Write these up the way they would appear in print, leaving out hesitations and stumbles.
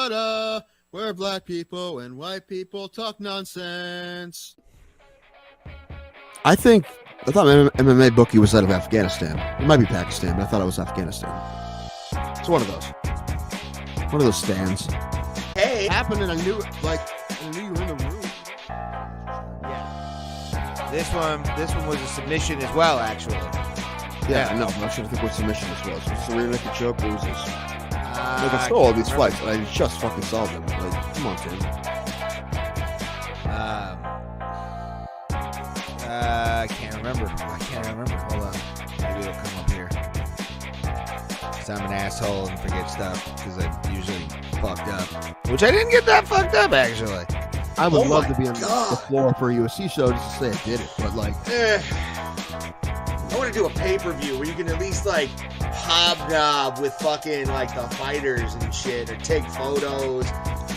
Minnesota, where black people and white people talk nonsense. I thought MMA bookie was out of Afghanistan. It might be Pakistan, but I thought it was Afghanistan. It's one of those. One of those stands. Hey, It happened and I knew you were in the room. yeah. This one was a submission as well, actually. Yeah, no, I'm not sure what submission this was. It's a rear naked choke loses. Like I stole all these fights, and I just fucking solved them. Like, come on, Tim. I can't remember. Hold on. Maybe it'll come up here. Because I'm an asshole and forget stuff. Because I'm usually fucked up. Which I didn't get that fucked up, actually. I would love to be on the floor for a UFC show just to say I did it, but like... I want to do a pay-per-view where you can at least, like, hobnob with fucking, like, the fighters and shit, or take photos,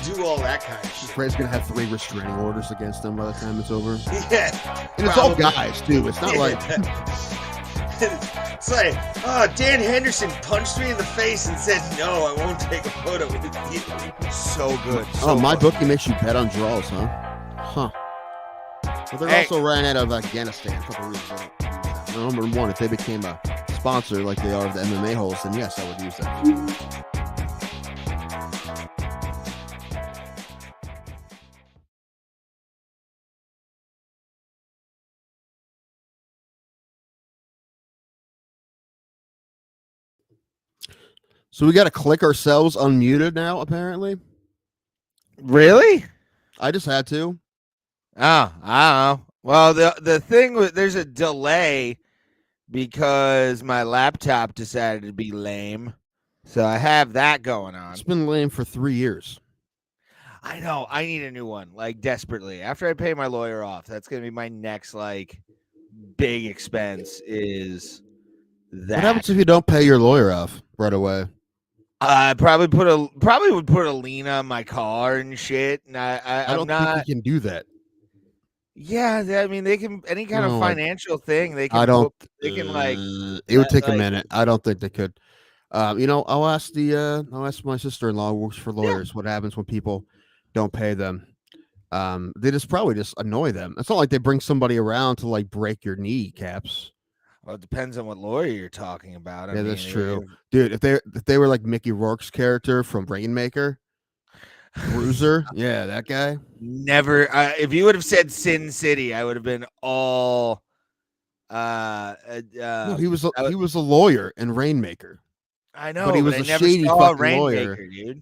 do all that kind of shit. Fred's gonna have 3 restraining orders against them by the time it's over. Yeah. And it's all guys, too. It's not like... It's like, oh, Dan Henderson punched me in the face and said, no, I won't take a photo with you. So good. So my good. bookie makes you bet on draws, huh? Huh. But they also ran out of Afghanistan a couple years ago. Number one, if they became a sponsor like they are of the MMA holes, then yes, I would use that. So we got to click ourselves unmuted now, apparently. Really? I just had to. Oh, I don't know. Well, the thing with there's a delay because my laptop decided to be lame. So I have that going on. It's been lame for 3 years. I know. I need a new one, like desperately. After I pay my lawyer off, that's gonna be my next like big expense. Is that? What happens if you don't pay your lawyer off right away? I probably would put a lien on my car and shit. And I don't think you can do that. Yeah, I mean they can any kind of financial thing. They can. I don't. They can like. It would take a minute. I don't think they could. I'll ask my sister-in-law who works for lawyers what happens when people don't pay them. They probably just annoy them. It's not like they bring somebody around to like break your kneecaps. Well, it depends on what lawyer you're talking about. I mean, that's true, dude. If they were like Mickey Rourke's character from Rainmaker, Bruiser, yeah, that guy. Never. If you would have said Sin City, I would have been all. No, he was a lawyer in Rainmaker. I know, but he was a shady fucking lawyer, dude.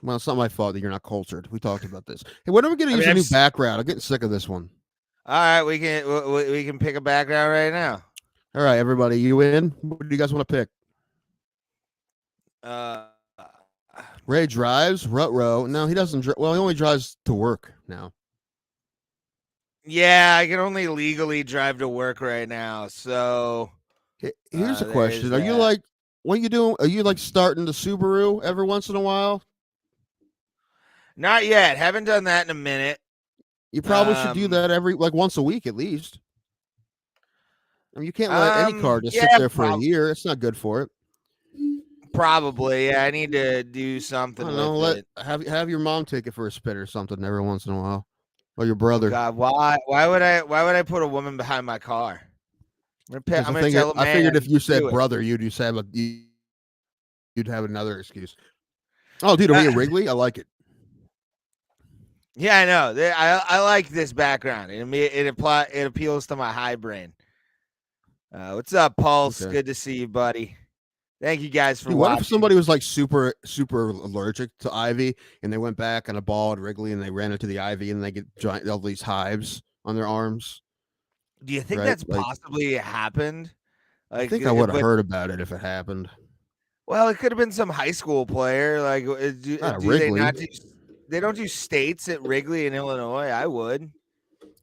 Well, it's not my fault that you're not cultured. We talked about this. Hey, when are we going to use a new background? I'm getting sick of this one. All right, we can pick a background right now. All right, everybody, you in? What do you guys want to pick? Ray drives. Rutro. No, he doesn't. Well, he only drives to work now. Yeah, I can only legally drive to work right now. So here's a question: Are you like, what are you doing? Are you like starting the Subaru every once in a while? Not yet. Haven't done that in a minute. You probably should do that once a week at least. I mean, you can't let any car just sit there for a year. It's not good for it. Probably, yeah. I need to do something. I don't know. Have your mom take it for a spin or something every once in a while, or your brother. Oh God, why would I put a woman behind my car? I'm gonna tell a man. I figured if you said brother, you'd have another excuse. Oh, dude, are we at Wrigley? I like it. Yeah, I know. I like this background. It appeals to my high brain. What's up, Pulse? Okay. Good to see you, buddy. Thank you guys for watching. What if somebody was like super, super allergic to ivy and they went back on a ball at Wrigley and they ran into the ivy and they get all these hives on their arms? Do you think that's possibly happened? I think I would have heard about it if it happened. Well, it could have been some high school player. Like, do they don't do states at Wrigley in Illinois? I would.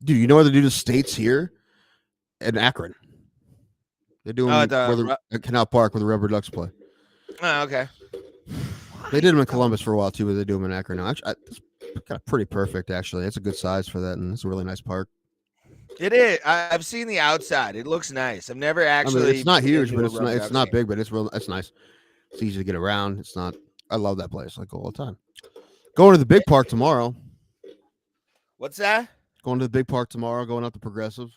Dude, you know where they do the states here? In Akron. They do them at Canal Park where the Rubber Ducks play. Oh, okay. They did them in Columbus for a while too, but they do them in Akron now. It's kind of pretty perfect, actually. It's a good size for that, and it's a really nice park. It is. I've seen the outside. It looks nice. I've never actually. It's not huge, but it's not big, but it's real. It's nice. It's easy to get around. It's not. I love that place. I go all the time. Going to the big park tomorrow. What's that? Going to the big park tomorrow. Going up to Progressive.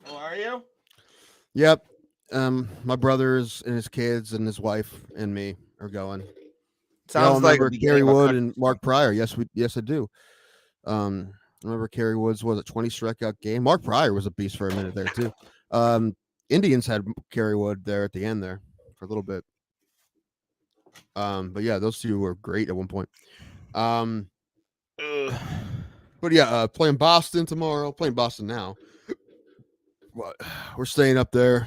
Oh, are you? Yep. My brothers and his kids and his wife and me are going. Y'all Sounds like a remember beginning Kerry of a Wood country and song. Mark Pryor? Yes, I do. Remember Kerry Woods was a 20 strikeout game. Mark Pryor was a beast for a minute there too. Um, Indians had Kerry Wood there at the end there for a little bit. But yeah, those two were great at one point. Um, Ugh. but yeah, playing Boston tomorrow. Playing Boston now. What? We're staying up there.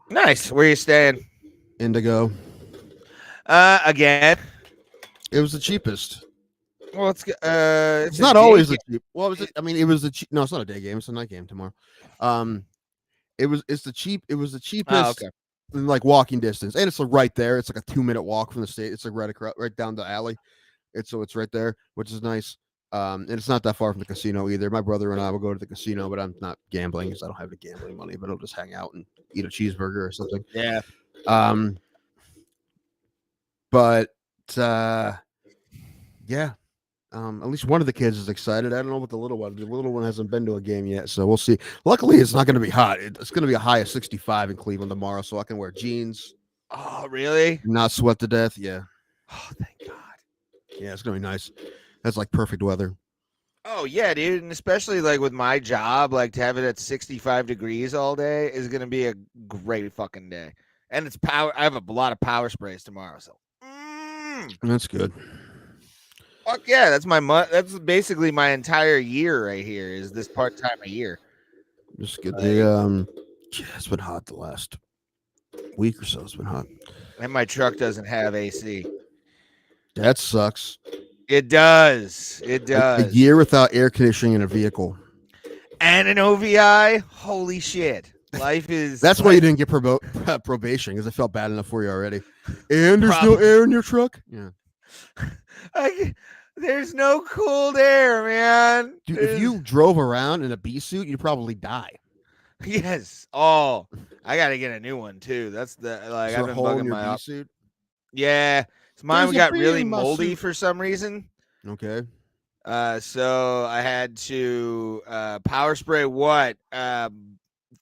Nice. Where you staying? Indigo. Again. It was the cheapest. Well, it's It's a not day always the game. cheap. Well, was it? I mean, it was the cheap. No, it's not a day game. It's a night game tomorrow. Um, it's the cheap. It was the Oh, cheapest okay. in like walking distance, and it's like right there. It's like a 2 minute walk from the state. It's like right across, right down the alley. It's right there, which is nice. And it's not that far from the casino either. My brother and I will go to the casino, but I'm not gambling because I don't have the gambling money. But I'll just hang out and eat a cheeseburger or something. Yeah. Um, but yeah. At least one of the kids is excited. I don't know what the little one. The little one hasn't been to a game yet, so we'll see. Luckily, it's not going to be hot. It's going to be a high of 65 in Cleveland tomorrow, so I can wear jeans, Oh, really? not sweat to death. Yeah, Oh, thank God. yeah, it's going to be nice. That's like perfect weather. Oh yeah, dude, and especially like with my job, like to have it at 65 degrees all day is gonna be a great fucking day. And it's power. I have a lot of power sprays tomorrow, so That's good. fuck yeah, that's my That's basically my entire year right here. Is this part time a year? Just good. Like, Yeah, it's been hot the last week or so. It's been hot. and my truck doesn't have AC. That sucks. It does. It A does. year without air conditioning in a vehicle. And an OVI. Holy shit! Life is. That's why you didn't get probation because I felt bad enough for you already. And there's no Probably. air in your truck. Yeah. There's no cold air, man. Dude, if you drove around in a bee suit, you'd probably die. Yes. Oh, I got to get a new one too. That's the like Is I've there a been hole in bugging your my bee up. suit? Yeah, so mine There's a got bee really in my moldy suit. for some reason. Okay. So I had to power spray what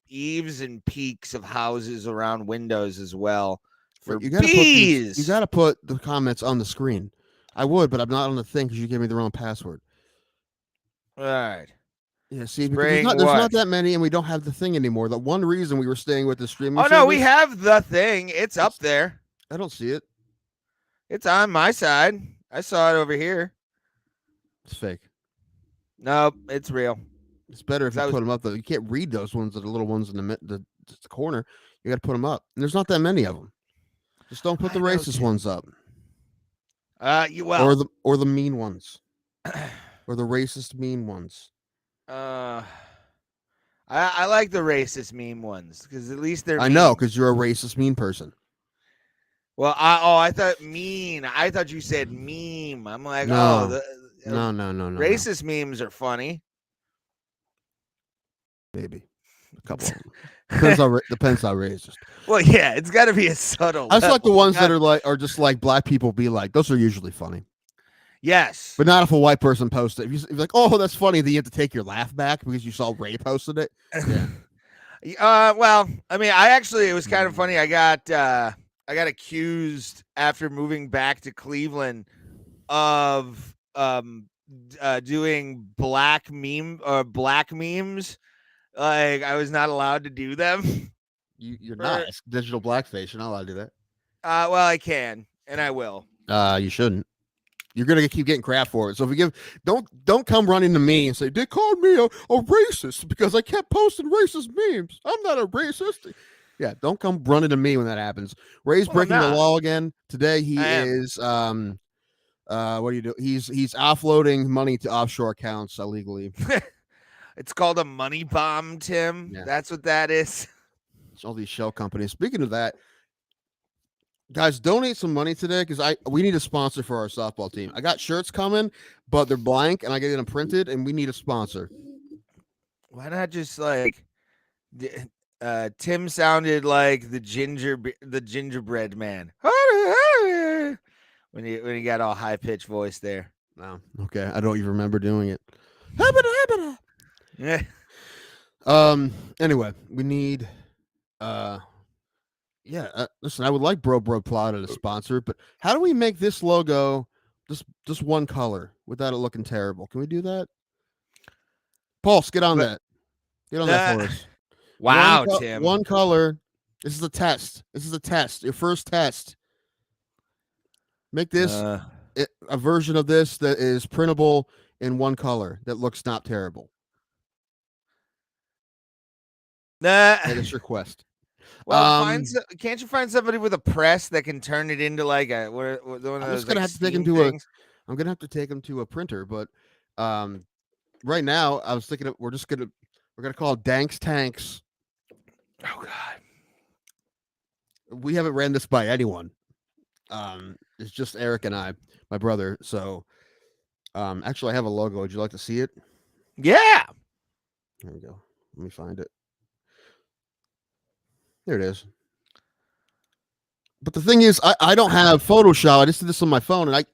eaves and peaks of houses around windows as well for Wait, you gotta put these. You bees. gotta put the comments on the screen. I would, but I'm not on the thing because you gave me the wrong password. All right. Yeah, see, because Spraying there's what? not that many, and we don't have the thing anymore. The one reason we were staying with the streaming Oh no, we service, have the thing. It's up there. I don't see it. It's on my side. I saw it over here. It's fake. Nope, it's real. It's better if you I was- put them up though. You can't read those ones, the little ones in the corner. You got to put them up, and there's not that many of them. Just don't put the I know, racist dude. ones up, Well, or the mean ones, or the racist mean ones. I like the racist meme ones because at least they're. I know because you're a racist mean person. Well, I thought mean. I thought you said meme. I'm like, No. oh, the No. racist memes are funny. Maybe a couple of them. Depends how racist. Well, yeah, it's got to be a subtle. I just like the level. ones that are just like black people be like. Those are usually funny, Yes, but not if a white person posts it. If you're like, oh, that's funny, then you have to take your laugh back because you saw Ray posted it. Yeah. Well, I mean, it was kind of funny. I got accused after moving back to Cleveland of doing black memes. Like I was not allowed to do them. You're not. It's digital blackface. You're not allowed to do that. Well, I can and I will. You shouldn't. You're gonna keep getting crap for it. So if you don't come running to me and say they called me a racist because I kept posting racist memes. I'm not a racist. Yeah, don't come running to me when that happens. Ray's breaking the law again today. He is what do you do? He's offloading money to offshore accounts illegally. It's called a money bomb, Tim. Yeah. That's what that is. It's all these shell companies. Speaking of that, guys, donate some money today because we need a sponsor for our softball team. I got shirts coming, but they're blank, and I get them printed, and we need a sponsor. Why not just like Tim sounded like the gingerbread man. when you got all high pitched voice there. No. Okay. I don't even remember doing it. Habba-da, Yeah. habba-da. Anyway, we need. Listen, I would like Bro Plata to sponsor, but how do we make this logo just one color without it looking terrible? Can we do that? Pulse, get on But- that. Get on that for us. Wow, Tim. One color. This is a test. This is a test. Your first test. Make this a version of this that is printable in one color that looks not terrible. That is your quest. Well, can't you find somebody with a press that can turn it into like a one of those? I'm just gonna have to take him to I'm gonna have to take him to a printer, but right now I was thinking of, we're gonna call it Danks Tanks. Oh God, we haven't ran this by anyone. It's just Eric and I, my brother. So, actually, I have a logo. Would you like to see it? Yeah. There we go. Let me find it. There it is. But the thing is, I don't have Photoshop. I just did this on my phone, and I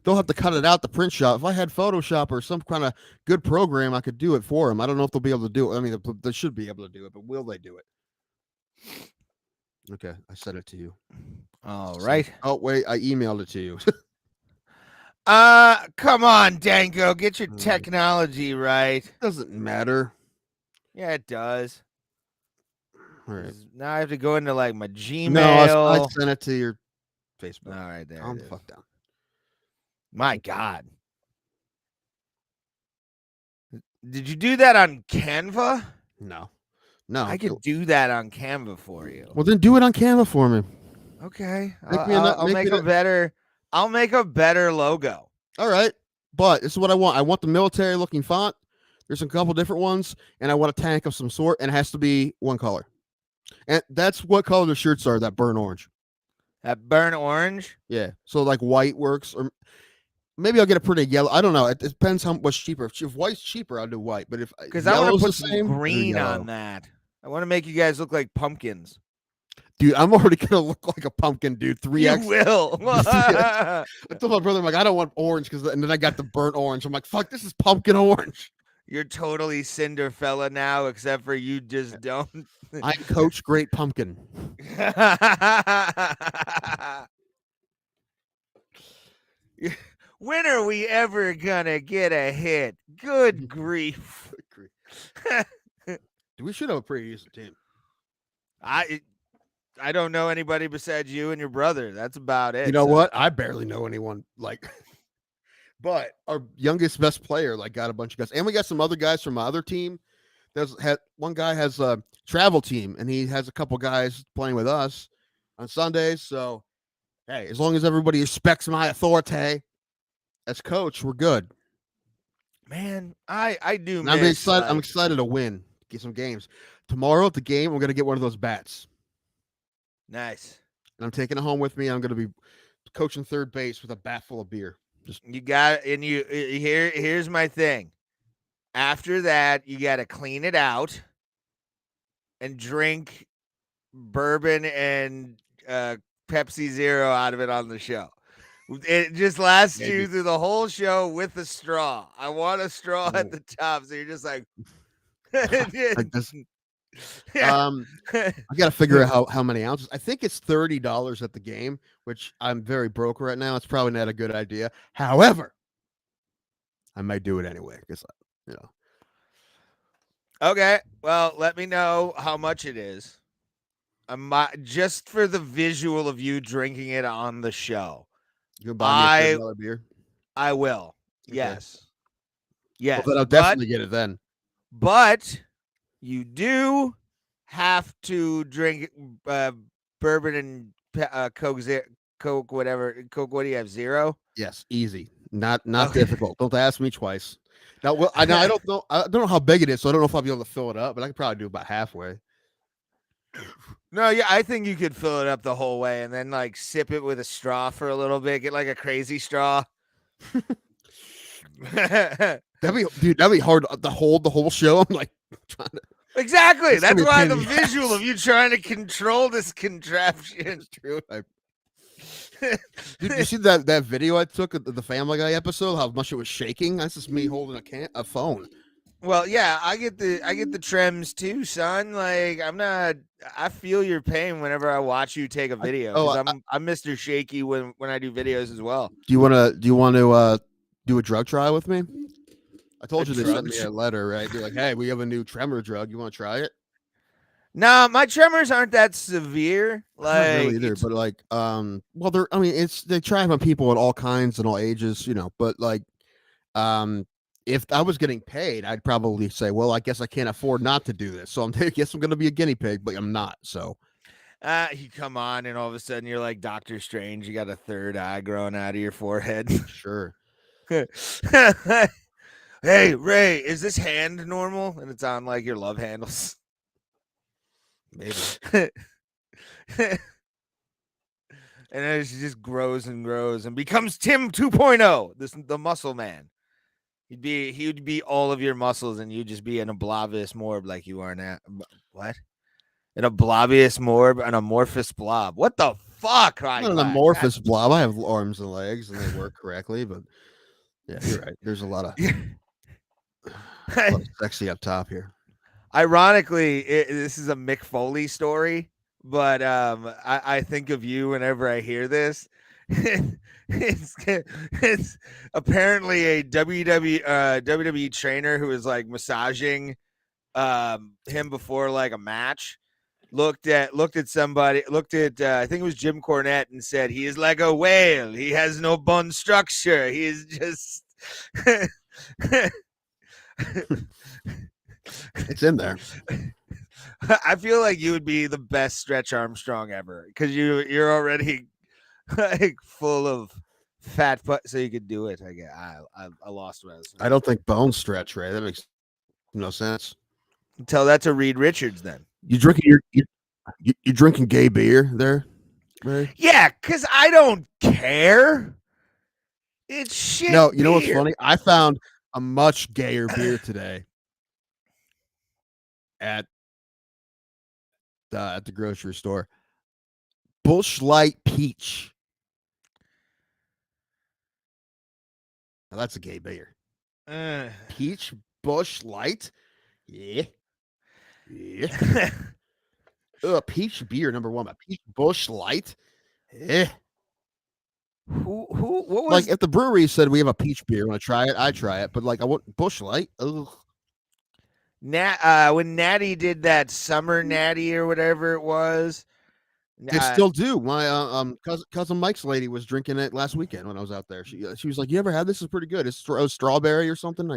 don't have to cut it out the print shop. If I had Photoshop or some kind of good program, I could do it for them. I don't know if they'll be able to do it. I mean, they should be able to do it, but will they do it? Okay, I sent it to you. All right. Oh, wait, I emailed it to you. Come on, Danko, get your technology right. Doesn't matter. Yeah, it does. All right. Now I have to go into like my Gmail. No, I sent it to your Facebook. All right, there. Calm the fuck down. My God. Did you do that on Canva? No. I could do that on Canva for you. Well, then do it on Canva for me. Okay. I'll make a better. I'll make a better logo. All right, but this is what I want. I want the military-looking font. There's a couple different ones, and I want a tank of some sort, and it has to be one color. And that's what color the shirts are. That burnt orange. That burnt orange. Yeah. So like white works, or maybe I'll get a pretty yellow. I don't know. It depends what's cheaper. If white's cheaper, I'll do white. But if because I want to put some green on that. I want to make you guys look like pumpkins. Dude, I'm already gonna look like a pumpkin, dude. 3X. You will. I told my brother, I'm like, I don't want orange and then I got the burnt orange. I'm like, fuck, this is pumpkin orange. You're totally Cinderfella now, except for you just don't. I'm Coach Great Pumpkin. When are we ever gonna get a hit? Good grief. We should have a pretty decent team. I don't know anybody besides you and your brother. That's about it. You know what? I barely know anyone. But our youngest best player got a bunch of guys, and we got some other guys from my other team. One guy has a travel team, and he has a couple guys playing with us on Sundays. So, hey, as long as everybody respects my authority as coach, we're good. Man, I do. And I'm excited to win. Get some games tomorrow at the game. We're gonna get one of those bats. Nice. And I'm taking it home with me. I'm gonna be coaching third base with a bat full of beer. You got it, and here's my thing. After that, you got to clean it out and drink bourbon and Pepsi Zero out of it on the show. It just lasts you through the whole show with a straw. I want a straw at the top, so you're just like this. I got to figure out how many ounces. I think it's $30 at the game, which I'm very broke right now. It's probably not a good idea. However, I might do it anyway because, Okay, well, let me know how much it is. Just for the visual of you drinking it on the show. You can buy me a $30 beer? I will. Okay. Yes. Yes. Well, then I'll definitely get it then. But you do have to drink bourbon and Coke, whatever. Coke, what do you have? Zero? Yes, easy. Not difficult. Don't ask me twice. Now, I don't know. I don't know how big it is, so I don't know if I'll be able to fill it up. But I could probably do about halfway. No, yeah, I think you could fill it up the whole way and then sip it with a straw for a little bit. Get a crazy straw. That'd be hard to hold the whole show. I'm trying to. Exactly. That's why the visual of you trying to control this contraption. It's true. Did you see that video I took of the Family Guy episode? How much it was shaking? That's just me holding a phone. Well, yeah, I get the tremors too, son. Like I'm not. I feel your pain whenever I watch you take a video because Oh, I'm Mr. Shaky when I do videos as well. do you want to do a drug trial with me? I A told you they sent drug. me a letter, right? They're like, hey, we have a new tremor drug. You want to try it? Nah, my tremors aren't that severe. Not really Like either, it's but like, well, they're. I mean, they try it on people at all kinds and all ages, But like, um, if I was getting paid, I'd probably say, well, I guess I can't afford not to do this, so I guess I'm going to be a guinea pig, but I'm not. So you come on, and all of a sudden you're like Doctor Strange. You got a third eye growing out of your forehead. sure, Hey Ray, is this hand normal? And it's on like your love handles. maybe. And then it just grows and grows and becomes Tim 2.0, the muscle man. He would be all of your muscles, and you'd just be an oblavious morb like you are now. What? An oblavious morb, an amorphous blob. What the fuck? Not an amorphous blob. I have arms and legs, and they work correctly, but yeah, you're right. There's a lot of sexy up top here. Ironically, this is a Mick Foley story, but I think of you whenever I hear this. It's apparently a WWE trainer who was like massaging him before like a match. Looked at somebody. Looked at I think it was Jim Cornette and said, "He is like a whale. He has no bone structure. He is just." It's in there. I feel like you would be the best Stretch Armstrong ever because you're already like full of fat, so you could do it. I lost what I was saying. I don't think bones stretch, Ray. That makes no sense. Tell that to Reed Richards then. You drinking you drinking gay beer there, Ray? Yeah, because I don't care. It's shit. No, you know what's beer. funny? I found a much gayer beer today at the grocery store. Busch Light Peach. Now that's a gay beer. Peach Busch Light. Yeah. Peach beer number one. Peach Busch Light. Yeah. What was like if the brewery said we have a peach beer, want to try it? I try it, but like I want Busch Light. Ugh. when Natty did that summer Natty or whatever it was. They still do. My cousin Mike's lady was drinking it last weekend when I was out there. She was like, "You ever had this? It's pretty good. It's strawberry or something."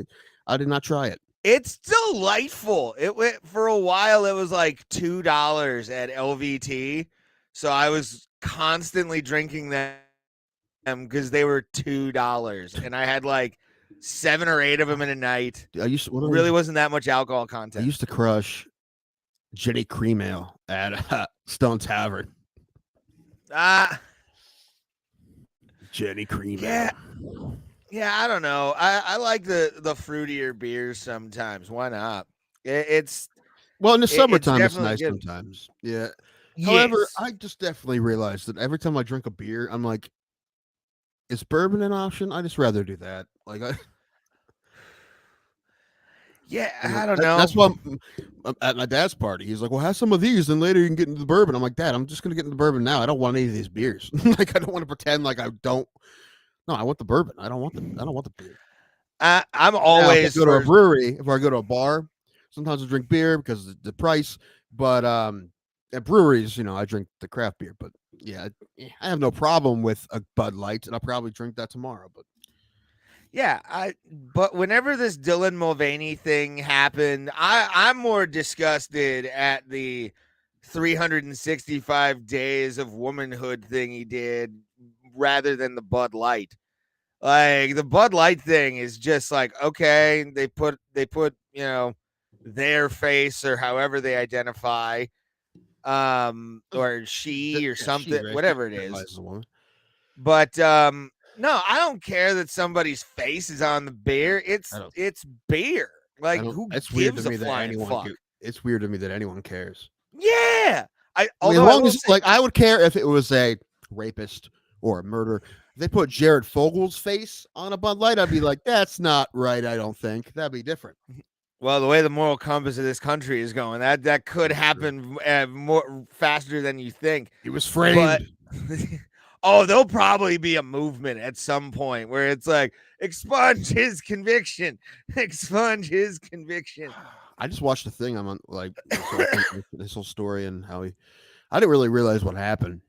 I did not try it. It's delightful. It went for a while. It was like $2 at LVT, so I was constantly drinking them because they were $2, and I had like 7 or 8 of them in a night. Really wasn't that much alcohol content. I used to crush Jenny Cream Ale at Stone Tavern. Jenny Cream Ale. Yeah, I don't know. I like the fruitier beers sometimes. Why not? It's well in the summertime. It's definitely nice good. sometimes. Yeah. Yes. However, I just definitely realized that every time I drink a beer, I'm like, is bourbon an option? I just rather do that. Like yeah, I don't know. That's why at my dad's party, he's like, well, have some of these, and later you can get into the bourbon. I'm like, Dad, I'm just going to get into the bourbon now. I don't want any of these beers. Like, I don't want to pretend like I don't. No, I want the bourbon. I don't want the beer. I'm always now, if I go to a brewery, if I go to a bar, sometimes I drink beer because of the price. But at breweries, I drink the craft beer. But yeah, I have no problem with a Bud Light, and I'll probably drink that tomorrow. But yeah, but whenever this Dylan Mulvaney thing happened, I'm more disgusted at the 365 days of womanhood thing he did rather than the Bud Light. Like the Bud Light thing is just like, okay, they put their face or however they identify, or she or something, right? whatever it is. But no, I don't care that somebody's face is on the beer. It's beer. Like who gives a flying fuck? It's weird to me that anyone cares. Yeah, as long as like I would care if it was a rapist or a murder. If they put Jared Fogel's face on a Bud Light, I'd be like, that's not right. I don't think that'd be different. Well, the way the moral compass of this country is going, that could That's true. happen more faster than you think. He was But framed. oh, there'll probably be a movement at some point where it's like expunge his conviction, expunge his conviction. I just watched the thing. I'm on like this whole story and how he. I didn't really realize what happened.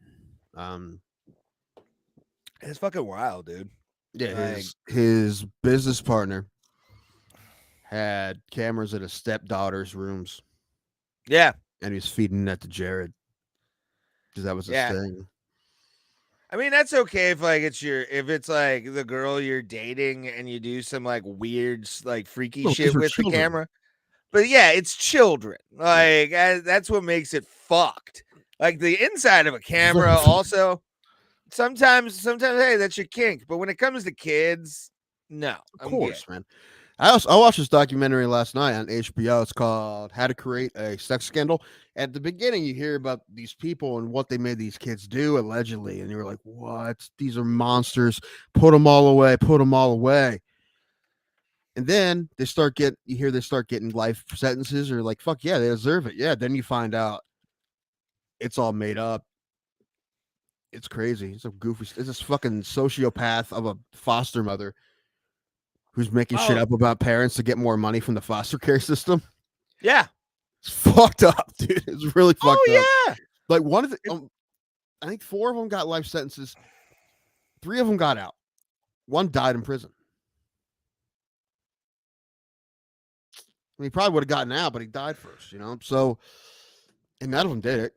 It's fucking wild, dude. Yeah, Like, his business partner had cameras at his stepdaughter's rooms, yeah, and he was feeding that to Jared because that was his yeah. thing. I mean, that's okay if like if it's like the girl you're dating and you do some like weird, like freaky No, these shit are with the children. camera. But yeah, it's children. Like that's what makes it fucked. Like the inside of a camera also. Sometimes, hey, that's your kink. But when it comes to kids, no, Of course, man. I watched this documentary last night on HBO. It's called "How to Create a Sex Scandal." At the beginning, you hear about these people and what they made these kids do allegedly, and you're like, "What? These are monsters! Put them all away! Put them all away!" And then they start getting life sentences, or like, "Fuck yeah, they deserve it." Yeah. Then you find out it's all made up. It's crazy. It's a goofy. It's this fucking sociopath of a foster mother who's making shit Oh up about parents to get more money from the foster care system. yeah. It's fucked up, dude. It's really fucked up. Oh yeah. Like one of the, I think 4 of them got life sentences. 3 of them got out. 1 died in prison. I mean, he probably would have gotten out, but he died first, you know? So, and none of them did it.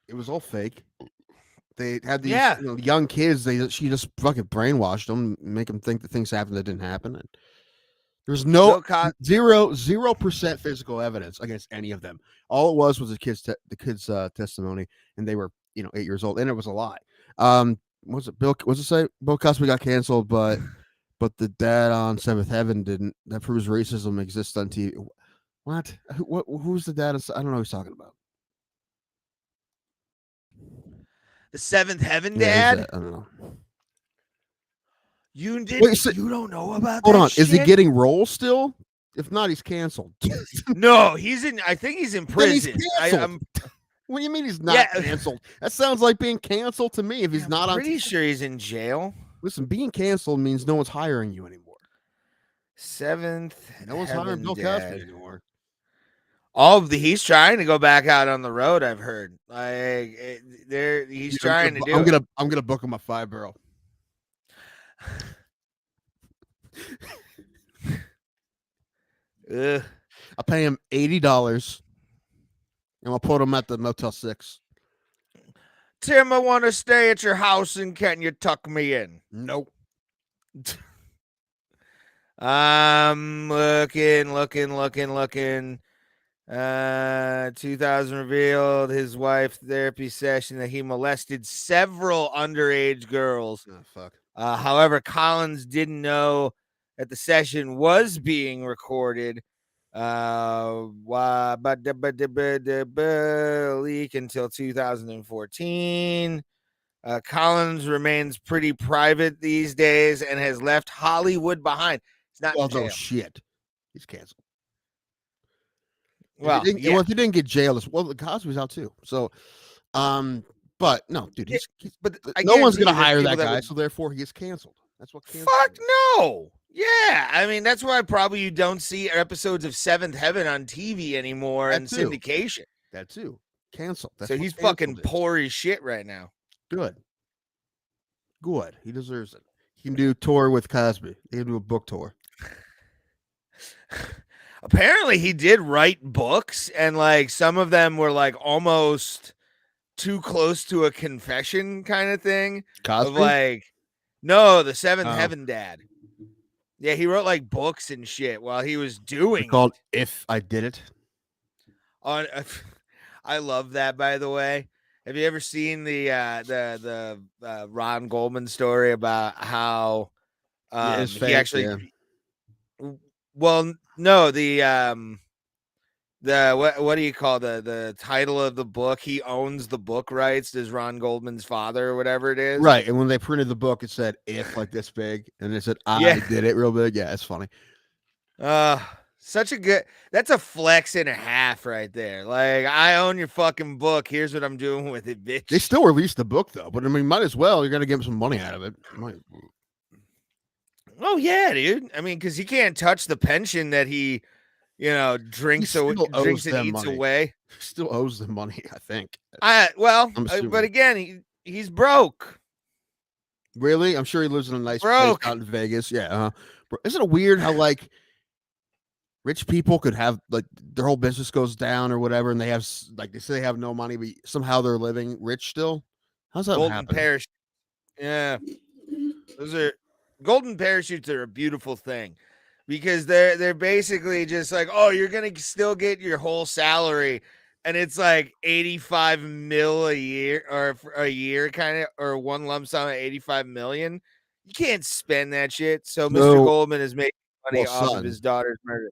It was all fake. They had these young kids. She just fucking brainwashed them, make them think that things happened that didn't happen. And there's no 0% physical evidence against any of them. All it was the kids' testimony, and they were 8 years old, and it was a lie. Was it Bill? Was it say Bill Cosby got canceled, but the dad on Seventh Heaven didn't? That proves racism exists on TV. What? Who's the dad? I don't know who he's talking about. The Seventh Heaven Yeah, dad. I don't know. You don't know about hold that on. shit? Is he getting roles still? If not, he's canceled. No, he's in. I think he's in prison. He's canceled. What do you mean he's not canceled? That sounds like being canceled to me. If he's not on, pretty sure he's in jail. Listen, being canceled means no one's hiring you anymore. Seventh. No one's hiring Bill Cosby anymore. He's trying to go back out on the road. I've heard. Like he's trying to do. I'm gonna book him a 5-barrel. I'll pay him $80, and I'll put him at the Motel 6. Tim, I want to stay at your house, and can you tuck me in? Nope. I'm looking. 2000 revealed his wife's therapy session that he molested several underage girls. Oh, fuck. However, Collins didn't know that the session was being recorded. Leak until 2014. Collins remains pretty private these days and has left Hollywood behind. He's not in jail. Oh shit, he's canceled. Well, if he didn't get jailed, the Cosby's out too. So, but no, dude, no one's gonna hire that guy, so therefore he gets canceled. That's what. Fuck no. Yeah, I mean that's why probably you don't see episodes of Seventh Heaven on TV anymore and syndication. That too, canceled. So he's fucking poor as shit right now. Good. He deserves it. He can do a tour with Cosby. He can do a book tour. Apparently, he did write books, and like some of them were like almost too close to a confession kind of thing. Cosby? Of like, no, the Seventh Heaven dad. Yeah, he wrote like books and shit while he was doing it. Called If I Did It. I love that, by the way. Have you ever seen the Ron Goldman story about how he actually? Yeah. Well, no, what do you call the title of the book? He owns the book rights. Does Ron Goldman's father or whatever it is? Right. And when they printed the book, it said "if" like this big, and it said "I Yeah. did it" real big. Yeah, it's funny. Uh, such a good. That's a flex and a half right there. Like, I own your fucking book. Here's what I'm doing with it, bitch. They still released the book though, but I mean, might as well. You're gonna get some money out of it. Oh yeah, dude. I mean, because he can't touch the pension that he, He drinks still owes and them eats money. away. He still owes them money. I think. But assuming. again, he's broke. Really? I'm sure he lives in a nice place Broke. out in Vegas. Yeah. Isn't it weird how like rich people could have like their whole business goes down or whatever, and they have like they say they have no money, but somehow they're living rich still? How's that Golden happen? parachute. Yeah, those are golden parachutes are a beautiful thing because they're basically just like, oh, you're gonna still get your whole salary, and it's like 85 mil a year or a year kind of, or one lump sum of 85 million. You can't spend that shit. So Mr. So, Goldman is making money well, off of his daughter's murder.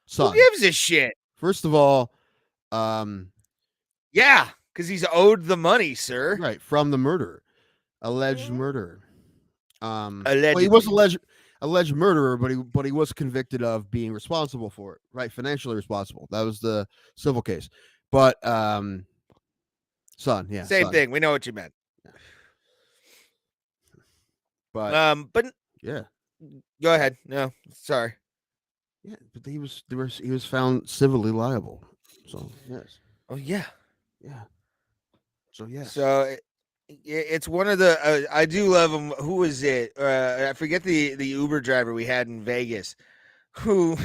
Who son. gives a shit? First of all, um, Yeah, because he's owed the money, sir. right from the murderer, alleged Mhm. murderer. Well, he was Allegedly. alleged murderer, but he was convicted of being responsible for it, right? Financially responsible. That was the civil case. But son, yeah, Same son. thing. We know what you meant. But yeah, Go ahead. No, sorry. yeah. But he was found civilly liable. So yes, Oh yeah. yeah. So yes. So it's one of the. I do love him. Who was it? I forget the Uber driver we had in Vegas, who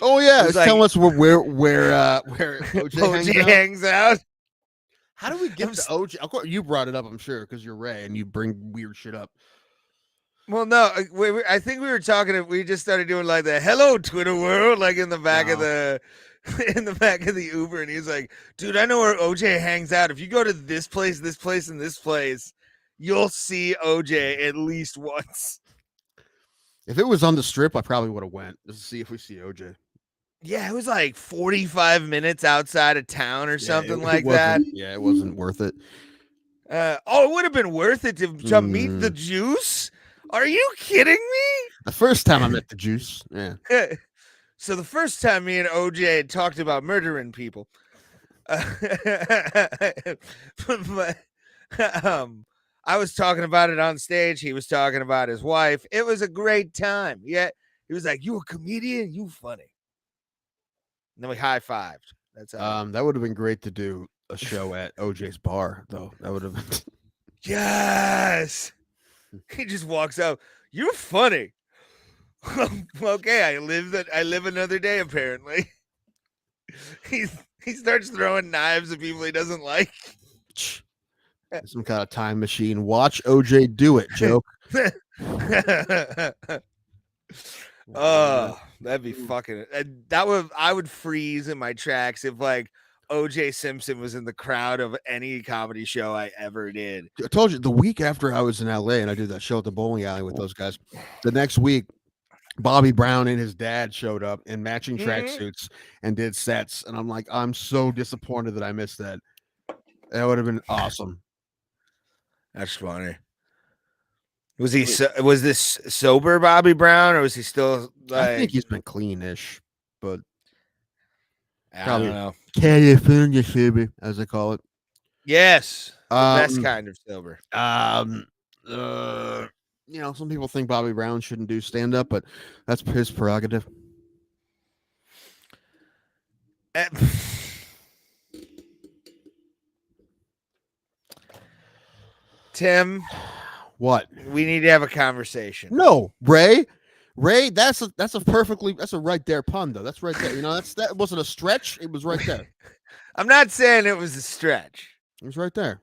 Oh yeah, was it's like telling us where OJ OJ hangs out. How do we I'm get to s- OJ? Of course, you brought it up, I'm sure, because you're Ray and you bring weird shit up. Well, no, I think we were talking. We just started doing like the "Hello Twitter world," like in the back of No. the in the back of the Uber, and he's like, "Dude, I know where OJ hangs out. If you go to this place, and this place, you'll see OJ at least once." If it was on the strip, I probably would have went just to see if we see OJ. Yeah, it was like 45 minutes outside of town or something like that. Yeah, it wasn't worth it. It would have been worth it to meet the juice. Are you kidding The first time I met the juice. Yeah. me? So the first time me and OJ had talked about murdering people, but, I was talking about it on stage. He was talking about his wife. It was a great time. Yeah, he was like, "You a comedian? You funny." And then we high fived. That's how. That would have been great to do a show at OJ's bar, though. That would have been Yes. He just walks out. You're funny. Okay, I live another day. Apparently, he starts throwing knives at people he doesn't like. some kind of time machine. Watch OJ do it, joke. Oh, that'd be fucking. I would freeze in my tracks if like OJ Simpson was in the crowd of any comedy show I ever did. I told you the week after I was in LA and I did that show at the bowling alley with those guys. The next week, Bobby Brown and his dad showed up in matching tracksuits and did sets, and I'm like, I'm so disappointed that I missed that. That would have been awesome. That's funny. Was he? Was this sober Bobby Brown, or was he still? Like, I think he's been cleanish, but I don't know. California sober, as they call it. Yes, the best kind of sober. Some people think Bobby Brown shouldn't do stand up, but that's his prerogative. Tim, What? we need to have a conversation. No, Ray. That's a right there pun though. That's right there. That wasn't a stretch. It was right there. I'm not saying it was a stretch. It was right there.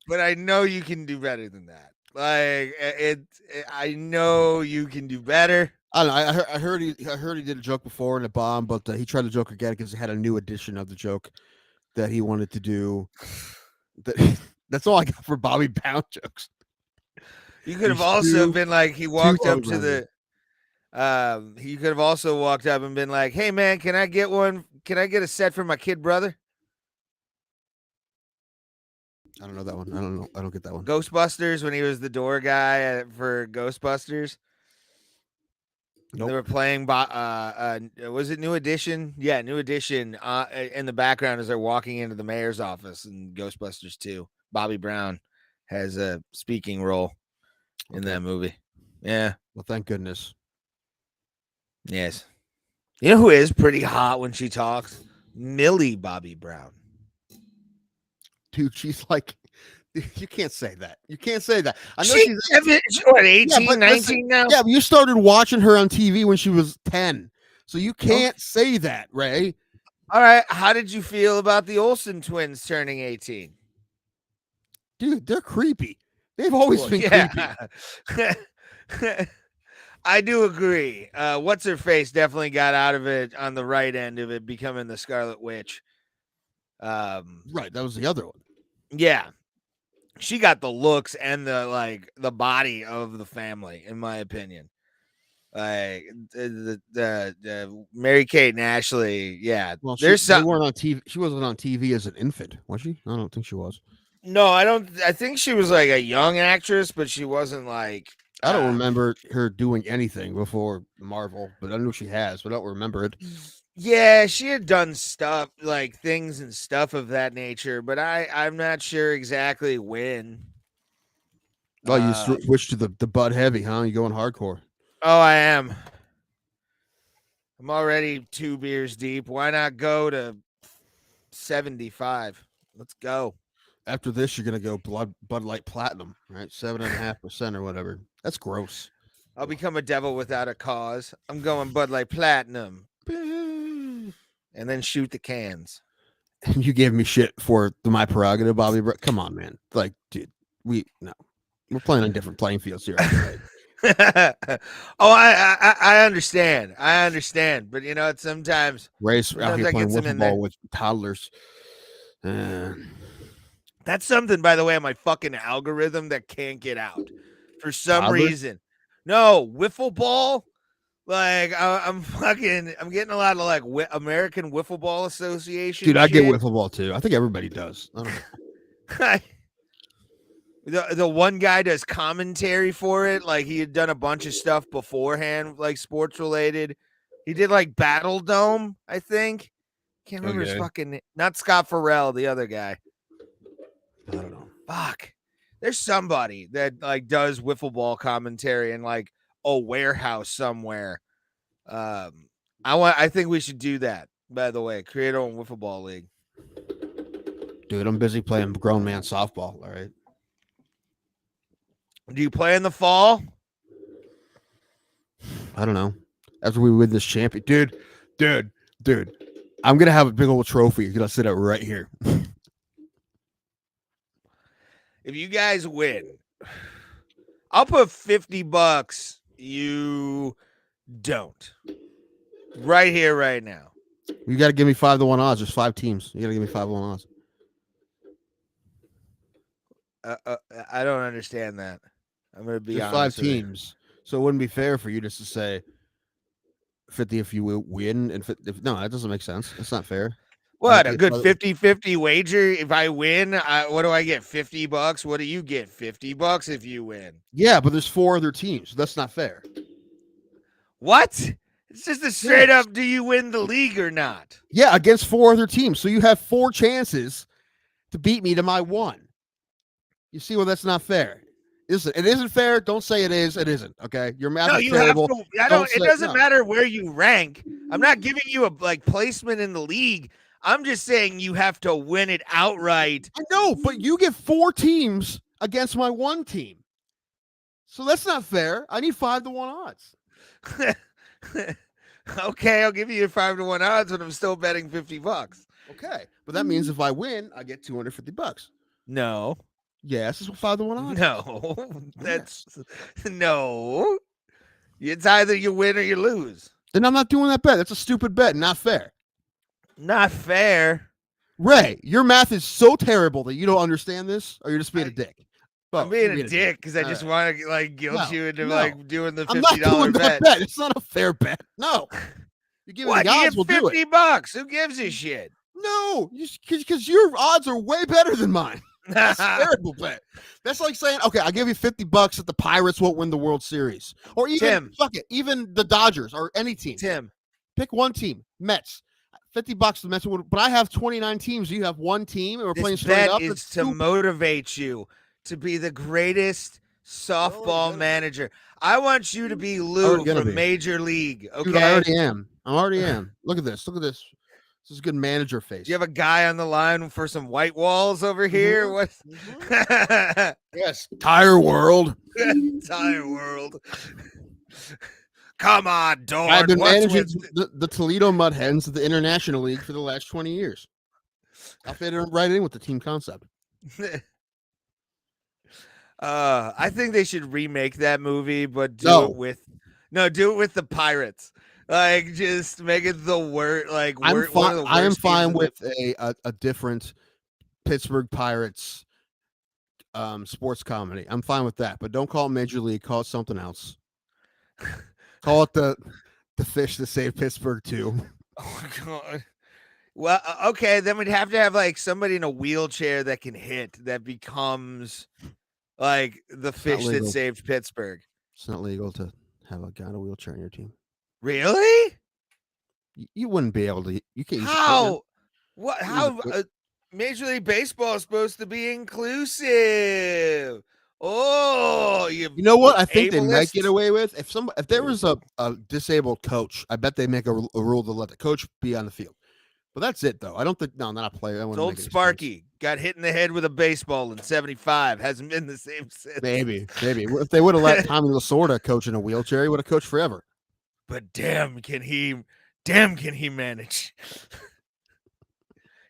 But I know you can do better than that. Like I know you can do better. I don't know. I heard he did a joke before and it bombed, but he tried to joke again because he had a new edition of the joke that he wanted to do. That's all I got for Bobby Brown jokes. You could have also been like he walked up to the He could have also walked up and been like, "Hey man, can I get one? Can I get a set for my kid brother?" I don't know that one. I don't know. I don't get that one. Ghostbusters, when he was the door guy for Ghostbusters. Nope. They were playing. Was it New Edition? Yeah, New Edition. In the background as they're walking into the mayor's office in Ghostbusters 2. Bobby Brown has a speaking role in that movie. Yeah. Well, thank goodness. Yes. You know who is pretty hot when she talks? Millie Bobby Brown. Dude, she's like, you can't say that. You can't say that. I know she's what, 18, 19 now? Yeah, but you started watching her on TV when she was 10. So you can't say that, Ray. All right. How did you feel about the Olsen twins turning 18? Dude, they're creepy. They've always been creepy. I do agree. What's her face definitely got out of it on the right end of it, becoming the Scarlet Witch. Right, that was the other one. Yeah, she got the looks and the body of the family, in my opinion. Like the Mary Kate and Ashley, yeah. Well, they weren't on TV. She wasn't on TV as an infant, was she? I don't think she was. No, I don't. I think she was like a young actress, but she wasn't like. I don't remember her doing anything before Marvel, but I know she has, but I don't remember it. Yeah, she had done stuff like things and stuff of that nature, but I'm not sure exactly when. Oh, you switched to the Bud Heavy, huh? You going hardcore? Oh, I am. I'm already 2 beers deep. Why not go to 75? Let's go. After this, you're gonna go Bud Light Platinum, right? 7.5% or whatever. That's gross. I'll become a devil without a cause. I'm going Bud Light Platinum, and then shoot the cans. You gave me shit for my prerogative, Bobby. Come on, man. Like, dude, we're playing on different playing fields here. Oh, I understand. I understand, but you know, sometimes Ray's out here playing wiffle ball with toddlers. That's something, by the way, on my fucking algorithm that can't get out for some reason. No, wiffle ball. Like I'm getting a lot of like American Wiffle Ball Association. Dude, I get wiffle ball too. I think everybody does. I don't know. The one guy does commentary for it. Like he had done a bunch of stuff beforehand, like sports related. He did like Battle Dome, I think. Can't remember his fucking name. Not Scott Farrell, the other guy. I don't know. Fuck. There's somebody that like does wiffle ball commentary in like a warehouse somewhere. I think we should do that, by the way. Create our own wiffle ball league. Dude, I'm busy playing grown man softball, all right? Do you play in the fall? I don't know. After we win this champion. Dude. I'm gonna have a big old trophy. You're gonna sit out right here. If you guys win, I'll put $50. You don't. Right here, right now. You got to give me 5-1 odds. There's 5 teams. You got to give me 5-1 odds. I don't understand that. I'm going to be honest. 5 teams. So it wouldn't be fair for you just to say 50 if you win. And 50, no, that doesn't make sense. That's not fair. What, a good 50-50 wager? If I win, what do I get? $50? What do you get? $50 if you win. Yeah, but there's 4 other teams. So that's not fair. What? It's just a straight up, do you win the league or not? Yeah, against 4 other teams. So you have 4 chances to beat me to my 1. You see, well, that's not fair. It isn't fair. Don't say it is. It isn't. Okay, your math is terrible. It doesn't matter where you rank. I'm not giving you a placement in the league. I'm just saying you have to win it outright. I know, but you get 4 teams against my 1 team. So that's not fair. I need 5-1 odds. Okay, I'll give you your 5-1 odds, but I'm still betting $50. Okay, but that means if I win, I get $250. No. Yes, it's 5-1 odds. No, no. It's either you win or you lose. Then I'm not doing that bet. That's a stupid bet. Not fair. Not fair. Ray, your math is so terrible that you don't understand this, or you're just being a dick. I'm being a dick because I just want to like guilt you into like doing the $50 I'm not doing bet. that bet. It's not a fair bet. No. You give me the odds, we'll do it. $50. Who gives a shit? No, because your odds are way better than mine. That's a terrible bet. That's like saying, okay, I'll give you $50 that the Pirates won't win the World Series, or even even the Dodgers or any team. Tim, pick one team. Mets. $50 the Mets would, but I have 29 teams. You have one team, and we're playing straight up. This bet is to motivate you to be the greatest softball manager. I want you to be Lou from Major League. Okay, dude, I already am. Look at this. This is a good manager face. You have a guy on the line for some white walls over here. What? Yes, Tire World. Tire World. Come on, Dorn. I've been managing the Toledo Mud Hens of the International League for the last 20 years. I'll fit it right in with the team concept. I think they should remake that movie, but do it with the Pirates. Like, just make it the word. Like, I am fine with a different Pittsburgh Pirates sports comedy. I'm fine with that, but don't call it Major League. Call it something else. Call it the fish that saved Pittsburgh too. Oh God. Well, okay, then we'd have to have like somebody in a wheelchair that can hit that becomes like the fish that saved Pittsburgh. It's not legal to have a guy in a wheelchair in your team. Really? You wouldn't be able to. You can't. How? What? How? Major League Baseball is supposed to be inclusive. Oh, you know what? I think they might get away with if there was a disabled coach. I bet they make a rule to let the coach be on the field. But that's it, though. I don't think not a player. Old Sparky got hit in the head with a baseball in '75. Hasn't been the same since. Maybe. If they would have let Tommy Lasorda coach in a wheelchair, he would have coached forever. But damn, can he manage?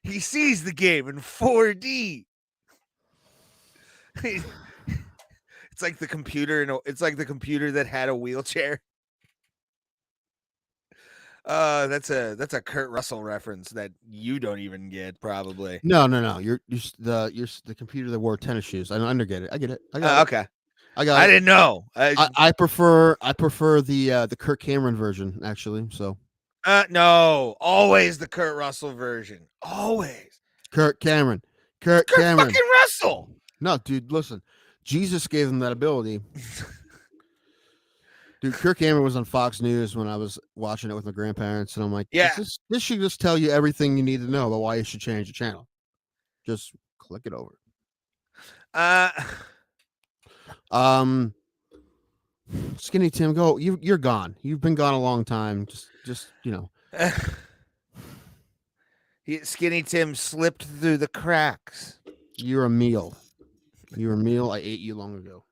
He sees the game in 4D. It's like the computer, it's like the computer that had a wheelchair. That's a Kurt Russell reference that you don't even get, probably. No. You're the computer that wore tennis shoes. I get it. I get it. Okay. I didn't know. I prefer the Kirk Cameron version, actually. So. No, always the Kurt Russell version. Always. Kurt Cameron. Kurt fucking Russell. No, dude, listen. Jesus gave him that ability. Dude, Kirk Cameron was on Fox News when I was watching it with my grandparents, and I'm like, yeah, this should just tell you everything you need to know about why you should change the channel. Just click it over. Skinny Tim, go. You're gone. You've been gone a long time. Just Skinny Tim slipped through the cracks. You're a meal. You're a meal. I ate you long ago.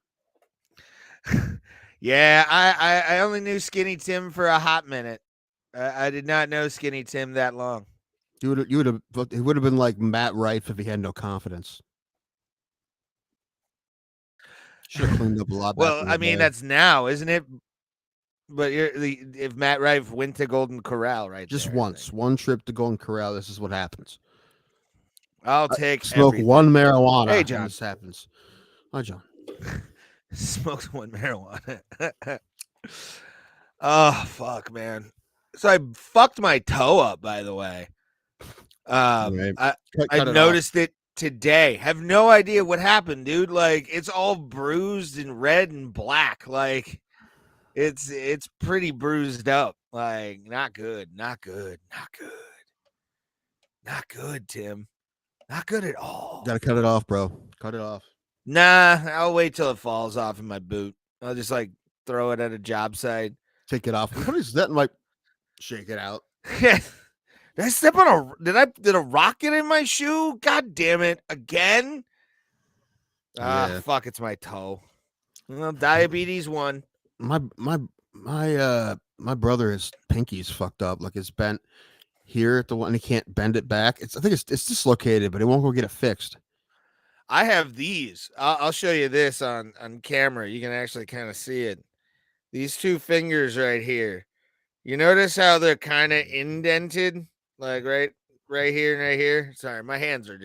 Yeah, I only knew Skinny Tim for a hot minute. I did not know Skinny Tim that long. It would have been like Matt Rife if he had no confidence. Should have cleaned up a lot. Well, I mean, that's now, isn't it? But if Matt Rife went to Golden Corral, right? Just once, one trip to Golden Corral. This is what happens. I'll take smoke everything. One marijuana. Hey, John. This happens. Hi, John. Smokes one marijuana. Oh fuck, man. So I fucked my toe up, by the way. Right. I noticed it today. Have no idea what happened, dude. Like, it's all bruised and red and black. Like, it's pretty bruised up. Like, not good, Tim. Not good at all. Gotta cut it off, bro. Cut it off. Nah, I'll wait till it falls off in my boot. I'll just like throw it at a job site. Take it off. What is that? And like, shake it out. Did I step on did a rocket in my shoe? God damn it. Again? Yeah. Fuck, it's my toe. Well, diabetes 1. My brother, his pinky's fucked up. Like, it's bent here at the one, he can't bend it back. I think it's dislocated, but he won't go get it fixed. I have these. I'll show you this on camera. You can actually kind of see it. These two fingers right here. You notice how they're kind of indented? Like right here and right here. Sorry, my hands are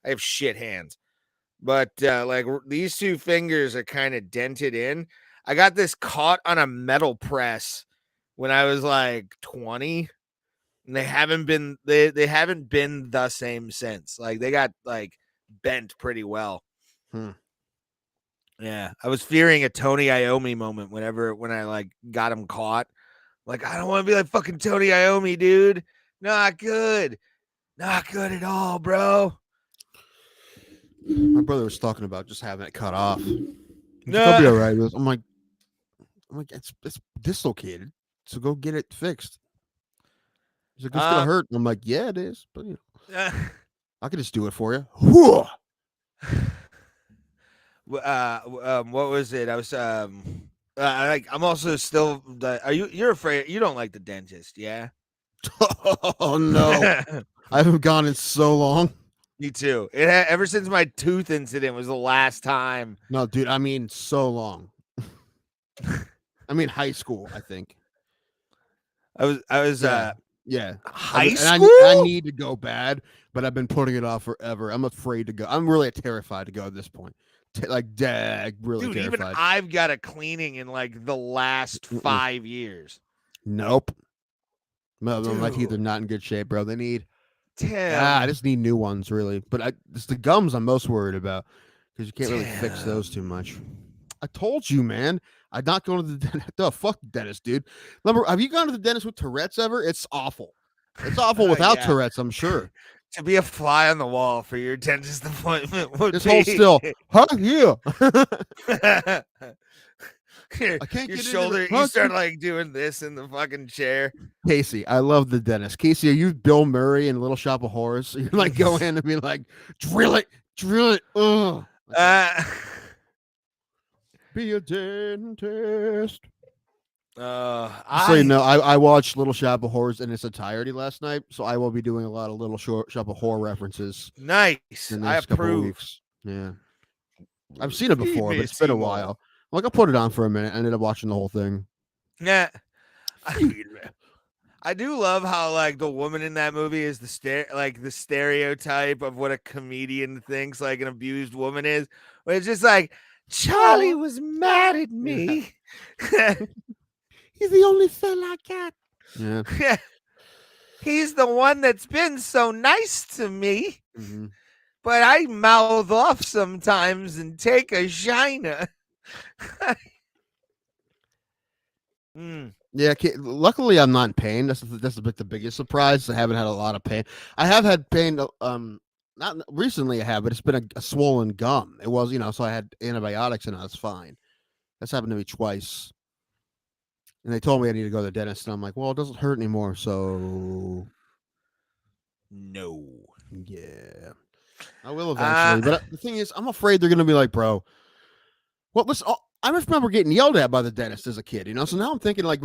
I have shit hands. but like these two fingers are kind of dented in. I got this caught on a metal press when I was like 20, and they haven't been the same since. Like they got like bent pretty well. Hmm. Yeah, I was fearing a Tony Iommi moment when I like got him caught. Like I don't want to be like fucking Tony Iommi, dude. Not good. Not good at all, bro. My brother was talking about just having it cut off. He's like, I'll be Nah. all right. I'm like, it's dislocated, so go get it fixed. He's like, it's gonna hurt. I'm like, yeah, it is, but I can just do it for you. What was it? I was like I'm also still. You're afraid? You don't like the dentist, yeah? Oh no, I haven't gone in so long. Me too. Ever since my tooth incident was the last time. No, dude, I mean so long. I mean high school, I think. I was Yeah. high And school. I need to go bad, but I've been putting it off forever. I'm afraid to go. I'm really terrified to go at this point. Really Dude, terrified. even I've got a cleaning in like the last 5 years. Nope. My teeth are not in good shape, bro. They need. Tim. I just need new ones, really. But it's the gums I'm most worried about because you can't really fix those too much. I told you, man. I'm not going to the dentist. The fuck dentist, dude. Have you gone to the dentist with Tourette's ever? It's awful. It's awful without Yeah. Tourette's, I'm sure. To be a fly on the wall for your dentist appointment would Just be. hold still. Huh? Yeah. your, I can't your get shoulder. into You start like doing this in the fucking chair. Casey, I love the dentist. Casey, are you Bill Murray in Little Shop of Horrors? You're like go in and be like, drill it. Ugh. Be a dentist. So you know, I watched Little Shop of Horrors in its entirety last night, so I will be doing a lot of Little Shop of Horror references. Nice. In the I next couple of approve. weeks. Yeah, I've seen it before, but it's been a while. Like I put it on for a minute. I ended up watching the whole thing. Yeah. I do love how like the woman in that movie is the stereotype of what a comedian thinks like an abused woman is. Where it's just like Charlie was mad at me. He's the only fella I got. Yeah. He's the one that's been so nice to me. Mm-hmm. But I mouth off sometimes and take a shiner. Yeah, luckily I'm not in pain. That's the biggest surprise. I haven't had a lot of pain. I have had pain. Not recently. I have, but it's been a swollen gum. It was, so I had antibiotics and I was fine. That's happened to me twice. And they told me I need to go to the dentist, and I'm like, well, it doesn't hurt anymore, so no. Yeah, I will eventually. But the thing is, I'm afraid they're gonna be like, bro. Well, listen. I remember getting yelled at by the dentist as a kid, So now I'm thinking like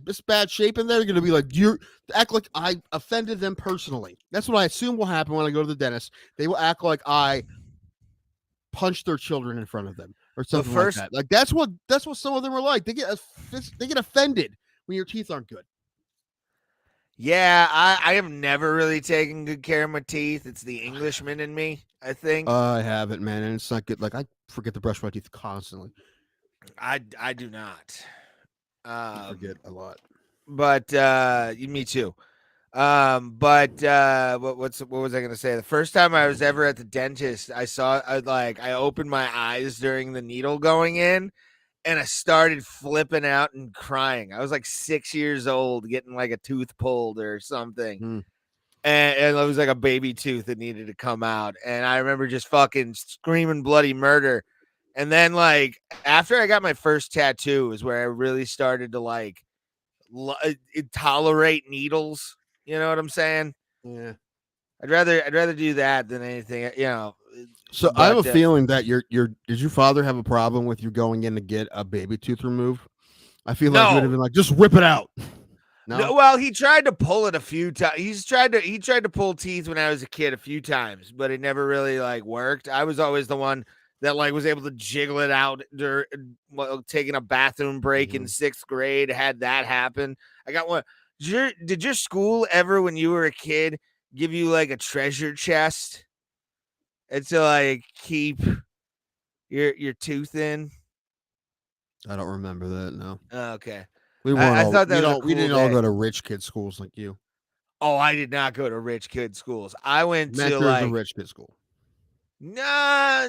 this bad shape in there. They're gonna be like, you act like I offended them personally. That's what I assume will happen when I go to the dentist. They will act like I punched their children in front of them or something like that. Like that's what some of them are like. They get offended when your teeth aren't good. Yeah, I have never really taken good care of my teeth. It's the Englishman in me, I think. I haven't, man, and it's not good. Like I forget to brush my teeth constantly. I do not. I forget a lot. But me too. What was I gonna say? The first time I was ever at the dentist, I opened my eyes during the needle going in, and I started flipping out and crying. I was like 6 years old, getting like a tooth pulled or something. And it was like a baby tooth that needed to come out. And I remember just fucking screaming bloody murder. And then like after I got my first tattoo is where I really started to like tolerate needles. You know what I'm saying? Yeah. I'd rather do that than anything, So I have a feeling that did your father have a problem with you going in to get a baby tooth removed? I feel like you would have been like, just rip it out. No, well, he tried to pull it a few times. He tried to pull teeth when I was a kid a few times, but it never really like worked. I was always the one that like was able to jiggle it out during taking a bathroom break in 6th grade. Had that happen. I got one. Did your school ever, when you were a kid, give you like a treasure chest? It's to like keep your tooth in. I don't remember that. No, Oh, okay. we weren't I all. thought that We was a don't. We cool didn't all day. go to rich kid schools like you. Oh, I did not go to rich kid schools. I went to Mentor is a like rich kid school. nah. I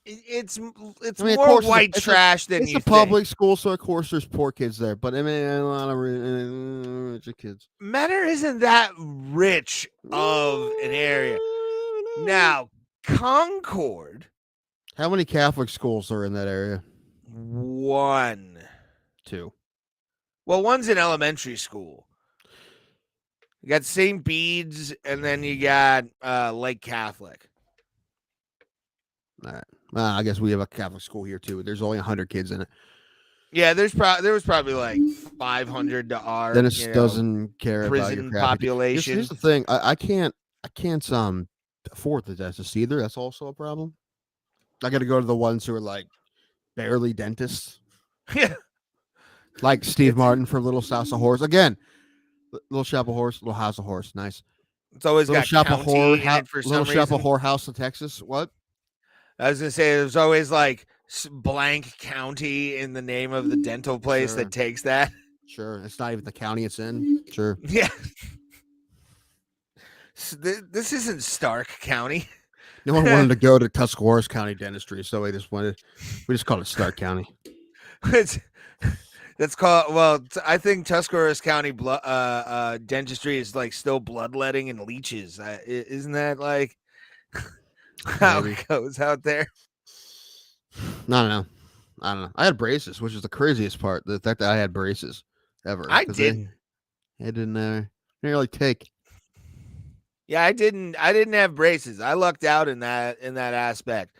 It's mean, of more course, white trash than it's a you think. public school, so of course there's poor kids there. But I mean, a lot of rich kids. Mentor isn't that rich of an area. Now, Concord, How many Catholic schools are in that area? one. Two. Well, one's an elementary school. You got St. Bede's, and then you got Lake Catholic. All right. I guess we have a Catholic school here too. There's only 100 kids in it. Yeah, there was probably like 500 to our Dennis doesn't care about your prison crappy. Here's population. the thing. I can't afford the dentist either. That's also a problem. I got to go to the ones who are like barely dentists, Yeah, like Steve it's Martin for Little House of Horrors. Again, Little Shop of Horse, Little House of Horse. Nice. it's always Little got Shop of Horror, county in it for Little some Shop of reason. Horror House of Texas. What? I was gonna say there's always like blank county in the name of the dental place Sure. that takes that. Sure. It's not even the county it's in. Sure. Yeah. This isn't Stark County. No one wanted to go to Tuscarawas County Dentistry, so we just called it Stark County. It's that's called I think Tuscarawas County dentistry is like still bloodletting and leeches. Isn't that like how Maybe. it goes out there? I don't know. I had braces, which is the craziest part. The fact that I had braces ever. I 'cause didn't. They didn't nearly take. Yeah, I didn't have braces. I lucked out in that aspect.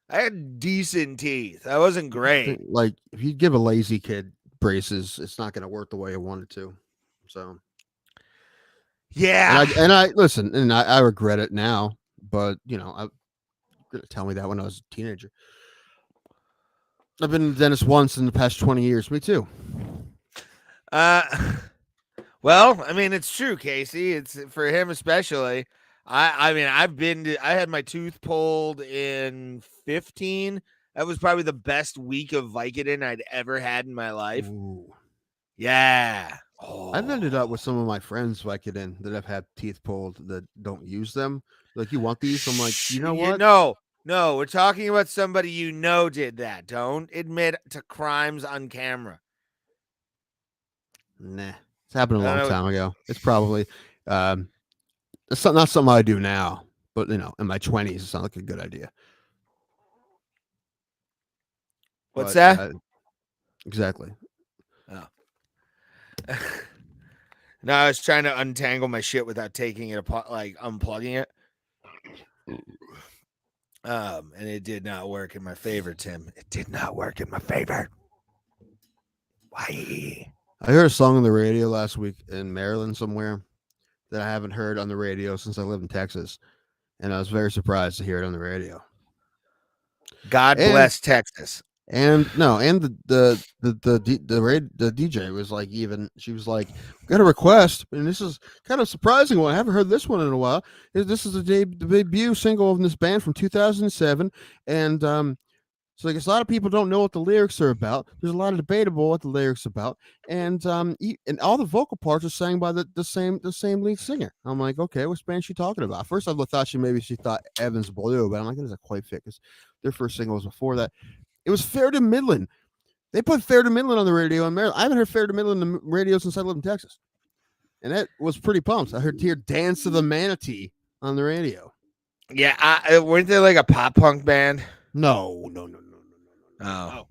I had decent teeth. I wasn't great. Like if you give a lazy kid braces, it's not going to work the way I wanted to. So Yeah. and I listen, and I regret it now. But I gonna tell me that when I was a teenager. I've been to the dentist once in the past 20 years. Me too. Well, I mean, it's true, Casey. It's for him especially. I mean, I had my tooth pulled in 15. That was probably the best week of Vicodin I'd ever had in my life. Ooh. Yeah. I've ended up with some of my friends Vicodin that have had teeth pulled that don't use them. Like, you want these? I'm like, you know what? No, we're talking about somebody did that. Don't admit to crimes on camera. Nah. It's happened a long time ago. It's probably it's not something I do now, but in my 20s, it's not like a good idea. What's that? Exactly. Oh. No, I was trying to untangle my shit without taking it apart, like unplugging it. And it did not work in my favor, Tim. It did not work in my favor. Why? I heard a song on the radio last week in Maryland somewhere that I haven't heard on the radio since I lived in Texas, and I was very surprised to hear it on the radio. God bless Texas. And the DJ was like, she was like, got a request, and this is kind of surprising one. I haven't heard this one in a while. This is the debut single of this band from 2007, and so I guess a lot of people don't know what the lyrics are about. There's a lot of debatable what the lyrics are about, and and all the vocal parts are sang by the same lead singer. I'm like, okay, what band is she talking about? First, I thought she thought Evans Blue, but I'm like, that doesn't quite fit because their first single was before that. It was Fair to Midland. They put Fair to Midland on the radio in Maryland. I haven't heard Fair to Midland on the radio since I lived in Texas, and that was pretty pumped. I heard Dance to the Manatee on the radio. Yeah, weren't they like a pop punk band? No. Oh.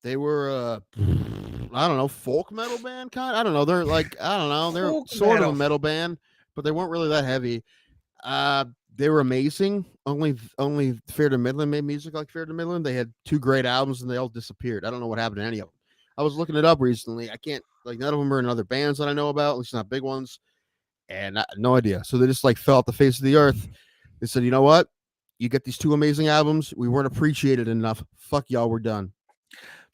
They were I don't know, folk metal band kind. I don't know. They're like, I don't know. They're Folk sort metal. of a metal band, but they weren't really that heavy. They were amazing. Only Fair to Midland made music like Fair to Midland. They had 2 great albums and they all disappeared. I don't know what happened to any of them. I was looking it up recently. I can't, like, none of them are in other bands that I know about, at least not big ones. And no idea. So they just like fell off the face of the earth. They said, you know what? You get these 2 amazing albums. We weren't appreciated enough. Fuck y'all. We're done.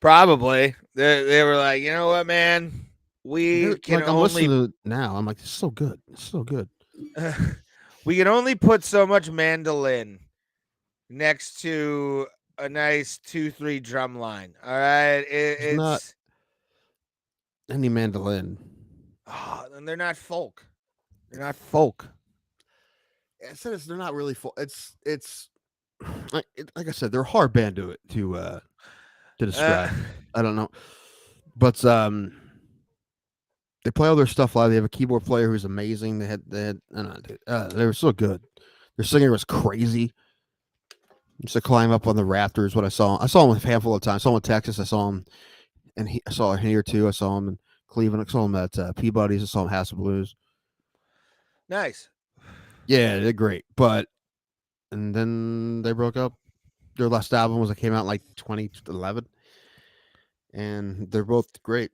Probably. They were like, you know what, man? We can I'm listening to it now. I'm like, this is so good. It's so good. We can only put so much mandolin next to a nice 2-3 drum line. All right, There's not it's any mandolin. and they're not folk. They're not folk. I said they're not really full. It's like I said, they're a hard band to Uh, describe. I don't know, but they play all their stuff live. They have a keyboard player who's amazing. They had I don't know, dude, they were so good. Their singer was crazy. Used to climb up on the rafters. What I saw, him a handful of times. I saw him in Texas. I saw him, and I saw him here too. I saw him in Cleveland. I saw him at Peabody's. I saw him House of Blues. nice. Yeah, they're great. But and then they broke up. Their last album was came out in like 2011, and they're both great.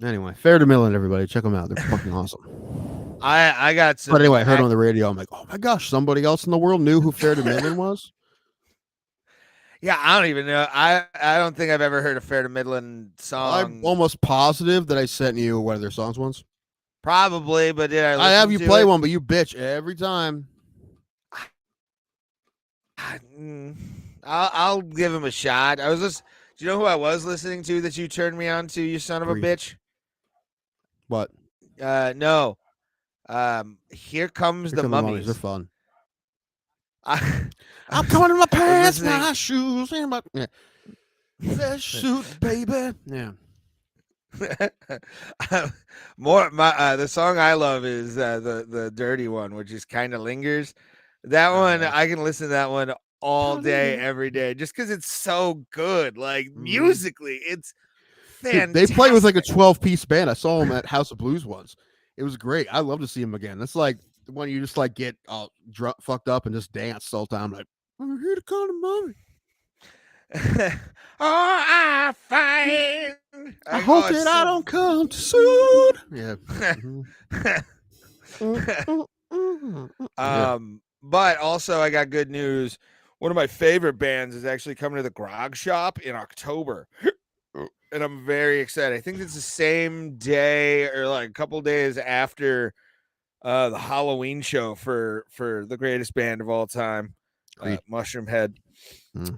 Anyway, Fair to Millen, everybody, check them out. They're fucking awesome. I got But some. anyway, I heard on the radio. I'm like, oh my gosh, somebody else in the world knew who Fair to Millen was. Yeah, I don't even know. I don't think I've ever heard a Fair to Midland I'm song. almost positive that I sent you one of their songs once. Probably, but did I listen I have you to play it? one, but you bitch every time. Mm, I'll give him a shot. I was just. Do you know who I was listening to that you turned me on to? You son of a Creep. bitch. What? No. Here comes Here the come the mummies. They're mummies. fun. I, I'm coming in my pants, listening- my shoes, and my fresh suit, baby. Yeah. More my the song I love is the dirty one, which is kind of lingers. That one yeah. I can listen to that one all day, Hallelujah. every day, just because it's so good. Like Mhm. musically, it's Dude, fantastic. they play with like a 12-piece band. I saw them at House of Blues once. It was great. I'd love to see them again. That's like when you just like get fucked up and just dance all the time. Like, I'm here to call the mommy. Oh, I find. I hope that I don't come too soon. Yeah. Yeah. But also I got good news. One of my favorite bands is actually coming to the Grog Shop in October. And I'm very excited. I think it's the same day or like a couple days after the Halloween show for the greatest band of all time, Mushroom Head,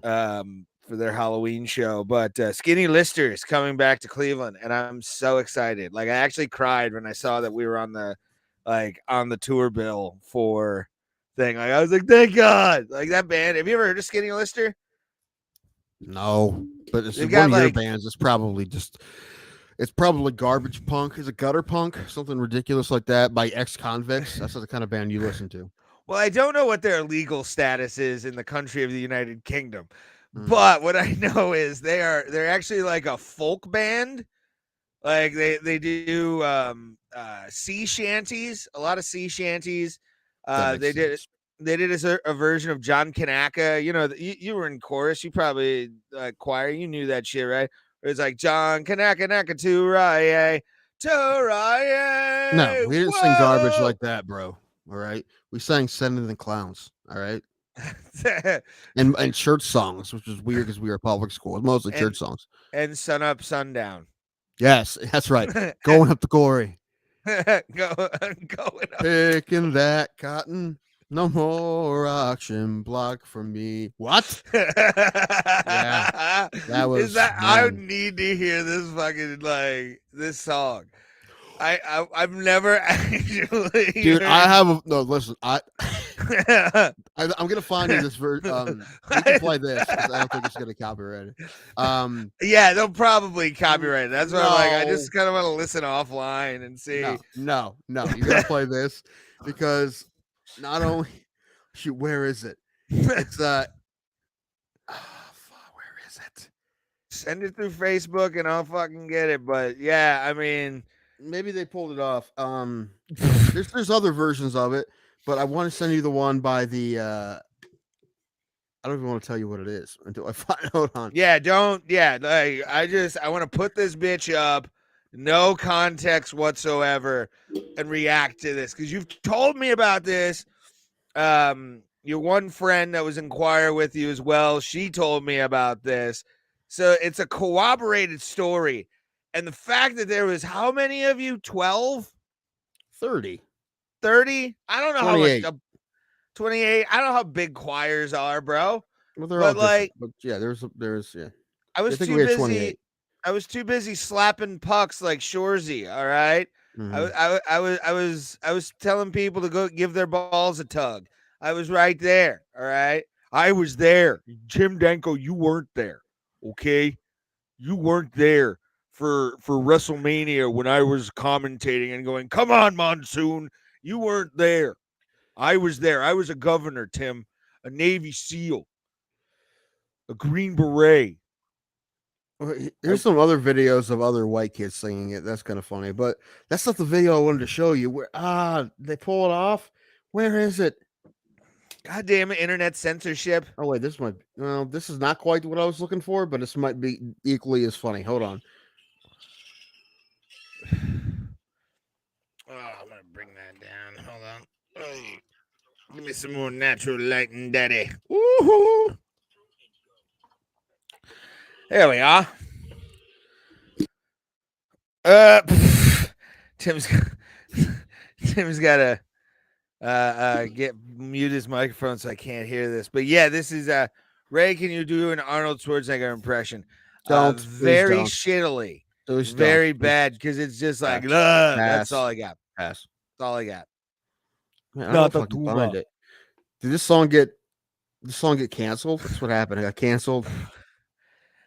for their Halloween show. But Skinny Lister is coming back to Cleveland, and I'm so excited. Like I actually cried when I saw that we were on the tour bill for thing. Like I was like, thank God. Like that band. Have you ever heard of Skinny Lister? No, but it's They've one got, of your like- bands. It's probably garbage punk. Is it gutter punk? Something ridiculous like that by ex-convicts. That's the kind of band you listen to. Well, I don't know what their legal status is in the country of the United Kingdom, but what I know is they're actually like a folk band. Like they do sea shanties, a lot of sea shanties. They did a version of John Kanaka. You know, you were in chorus. You probably choir. You knew that shit, right? It's like John Kanaka Naka to Rye. No, we didn't sing garbage like that, bro. All right, we sang "Sending the Clowns." All right, and church songs, which was weird because we were public school. It's mostly church songs. And Sun Up, Sundown. Yes, that's right. Going up the glory. Going up. Picking that cotton. No more auction block for me. What? Yeah, that was. I need to hear this fucking this song. I've never actually. Dude, I have no. Listen, I'm gonna find you this version. You can play this because I don't think it's gonna copyright it. Yeah, they'll probably copyright it. That's what I'm like. I just kind of want to listen offline and see. No, you're gonna play this because not only shoot, where is it? It's where is it? Send it through Facebook and I'll fucking get it. But yeah, I mean, maybe they pulled it off. There's other versions of it, but I want to send you the one by the. I don't even want to tell you what it is until I find out on. Yeah, don't. Yeah, I want to put this bitch up, no context whatsoever, and react to this because you've told me about this. Your one friend that was in choir with you as well, she told me about this. So it's a corroborated story. And the fact that there was how many of you? 12? 30? 30? I don't know 28. how much. 28. I don't know how big choirs are, bro. Well, they're all But different. like, But yeah, there's yeah. I I was think too we had busy. 28. I was too busy slapping pucks like Shorzy. All right. Mm-hmm. I was telling people to go give their balls a tug. I was right there. All right. I was there. Tim Danko, you weren't there. Okay. You weren't there for WrestleMania when I was commentating and going, come on, Monsoon. You weren't there. I was there. I was a governor, Tim, a Navy SEAL, a Green Beret. Well, I, here's some other videos of other white kids singing it. That's kind of funny, but that's not the video I wanted to show you. Where they pull it off. Where is it? God damn it, internet censorship. Oh wait, this is not quite what I was looking for, but this might be equally as funny. Hold on. Oh, I'm gonna bring that down. Hold on. Oh, give me some more natural lighting, daddy. Woohoo! There we are. Tim's Tim's got to get mute his microphone so I can't hear this. But yeah, this is Ray. Can you do an Arnold Schwarzenegger impression? Please Very don't. shittily, Please very don't. bad because it's just like Pass. that's all I got. Pass. That's all I got. Man, I don't know if I can find it. Did this song get canceled? That's what happened. It got canceled.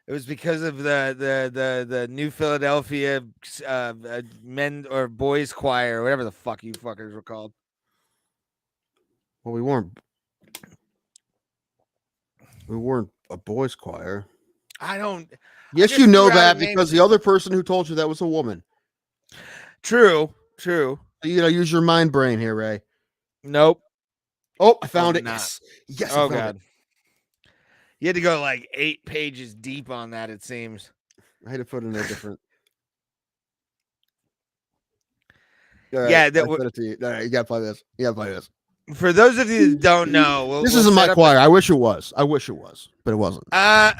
It was because of the New Philadelphia men or boys choir or whatever the fuck you fuckers were called. Well, we weren't a boys' choir. I don't. Yes, you know that because the other person who told you that was a woman. True. So, use your mind brain here, Ray. Nope. Oh, I found it. Yes. Oh God. You had to go like 8 pages deep on that. It seems. I had to put in a different. Yeah, that put it to you. All right, you gotta play this. For those of you that don't know, this isn't my choir. I wish it was, but it wasn't. All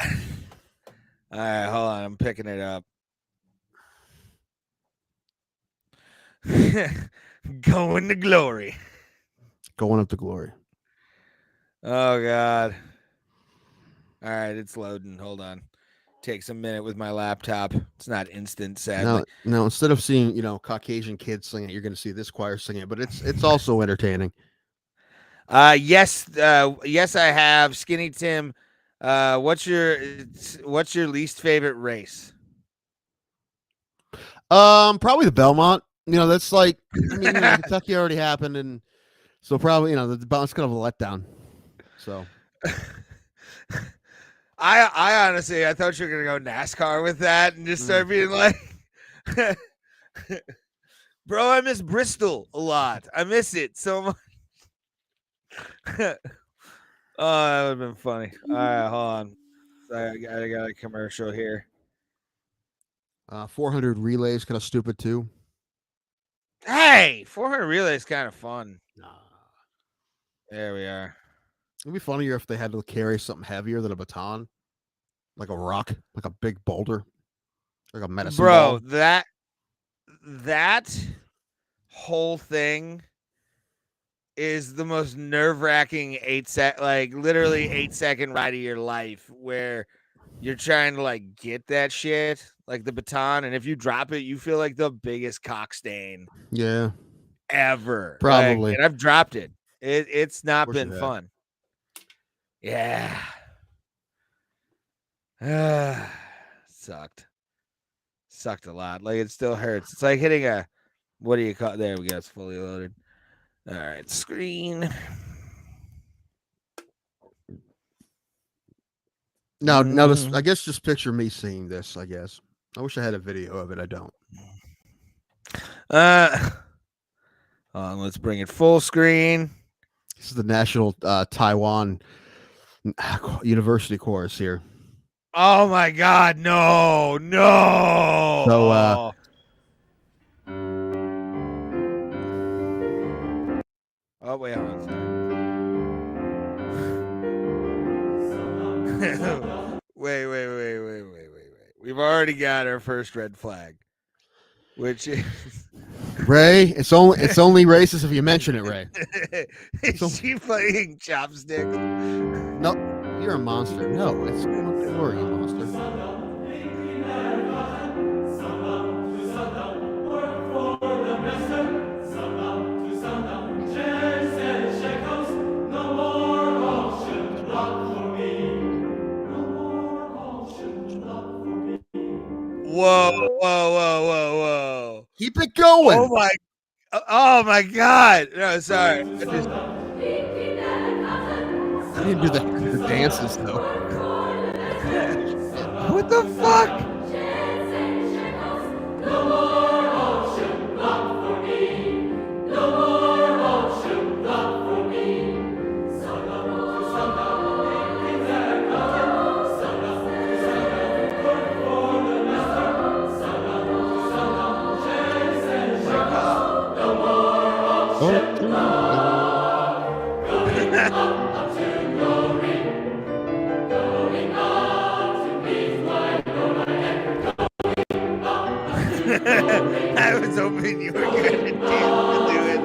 right, hold on. I'm picking it up. Going to glory. Going up to glory. Oh God. All right, it's loading. Hold on. Takes a minute with my laptop. It's not instant, sadly. Now instead of seeing, Caucasian kids singing it, you're going to see this choir singing it, but it's also entertaining. Yes, I have. Skinny Tim, what's your least favorite race? Probably the Belmont. That's like, Kentucky already happened, and so probably, the Belmont's kind of a letdown. So I honestly, I thought you were gonna go NASCAR with that and just start being like, bro, I miss Bristol a lot. I miss it so much. Oh, that would have been funny. All right, hold on. I got a commercial here. 400 relays, kind of stupid too. Hey, 400 relay is kind of fun. There we are. It'd be funnier if they had to carry something heavier than a baton, like a rock, like a big boulder, like a medicine ball. That whole thing is the most nerve-wracking literally 8-second ride of your life, where you're trying to like get that shit, like the baton, and if you drop it, you feel like the biggest cock stain. Yeah, ever. Probably. And I've dropped it. It's not been fun. Yeah. Sucked a lot. Like, it still hurts. It's like hitting a, what do you call it? There we go. It's fully loaded. All right, screen. Now this, I guess, just picture me seeing this. I guess I wish I had a video of it. I don't. Let's bring it full screen. This is the National Taiwan University Chorus here. Oh my God! No! So, oh wait, hold on. Wait. We've already got our first red flag, which is Ray. It's only racist if you mention it, Ray. Is she playing chopsticks? No, You're a monster. No, it's what they were, you monster. Whoa, whoa, whoa, whoa, whoa. Keep it going. Oh my God. No, sorry. You didn't do the dances though. Shit. What the fuck? I was hoping you were going to do it.